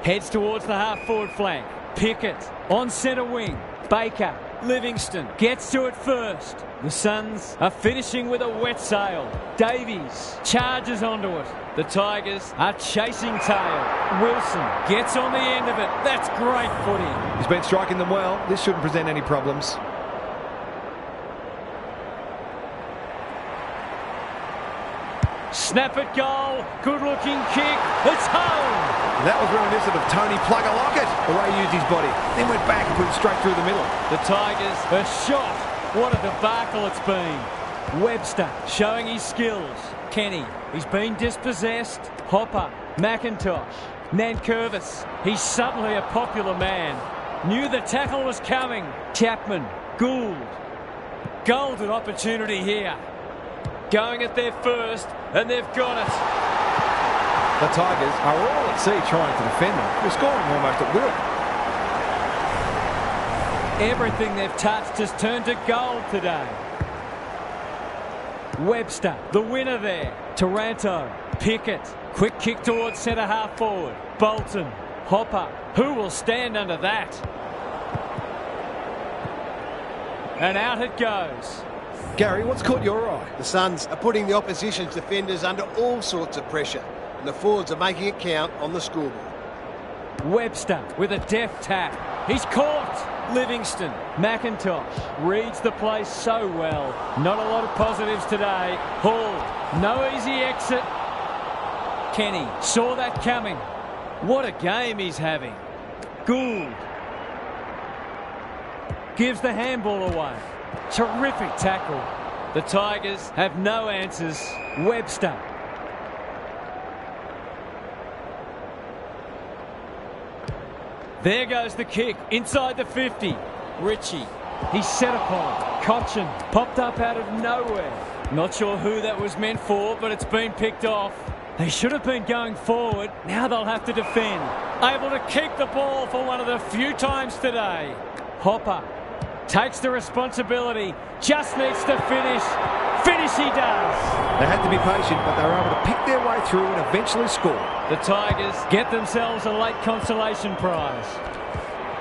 Heads towards the half-forward flank. Pickett on centre wing. Baker. Livingston gets to it first. The Suns are finishing with a wet sail. Davies charges onto it. The Tigers are chasing tail. Wilson gets on the end of it. That's great footy. He's been striking them well. This shouldn't present any problems. Snap at goal. Good-looking kick. It's home. And that was reminiscent of Tony Plugger-Lockett, the way he used his body. Then went back and put it straight through the middle. The Tigers are shot. What a debacle it's been. Webster showing his skills. Kenny, he's been dispossessed. Hopper, McIntosh, Nankervis. He's suddenly a popular man. Knew the tackle was coming. Chapman, Gould. Golden opportunity here. Going at their first, and they've got it. The Tigers are all at sea trying to defend them. They're scoring almost at will. Everything they've touched has turned to gold today. Webster, the winner there. Taranto, Pickett. Quick kick towards centre half forward. Bolton, Hopper. Who will stand under that? And out it goes. Gary, what's caught your eye? The Suns are putting the opposition's defenders under all sorts of pressure, and the forwards are making it count on the scoreboard. Webster with a deft tap. He's caught. Livingston, McIntosh reads the play so well. Not a lot of positives today. Hall, no easy exit. Kenny saw that coming. What a game he's having. Gould gives the handball away. Terrific tackle. The Tigers have no answers. Webster. There goes the kick inside the 50. Ritchie. He's set upon. Cochin popped up out of nowhere. Not sure who that was meant for, but it's been picked off. They should have been going forward. Now they'll have to defend. Able to keep the ball for one of the few times today. Hopper takes the responsibility. Just needs to finish. Finish he does. They had to be patient, but they were able to pick their way through and eventually score. The Tigers get themselves a late consolation prize.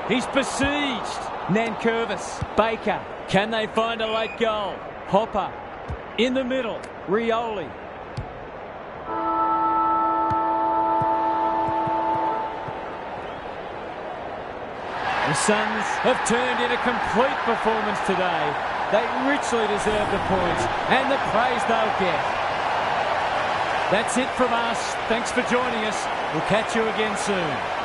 He's besieged. Nankervis. Baker. Can they find a late goal? Hopper. In the middle. Rioli. The Suns have turned in a complete performance today. They richly deserve the points and the praise they'll get. That's it from us. Thanks for joining us. We'll catch you again soon.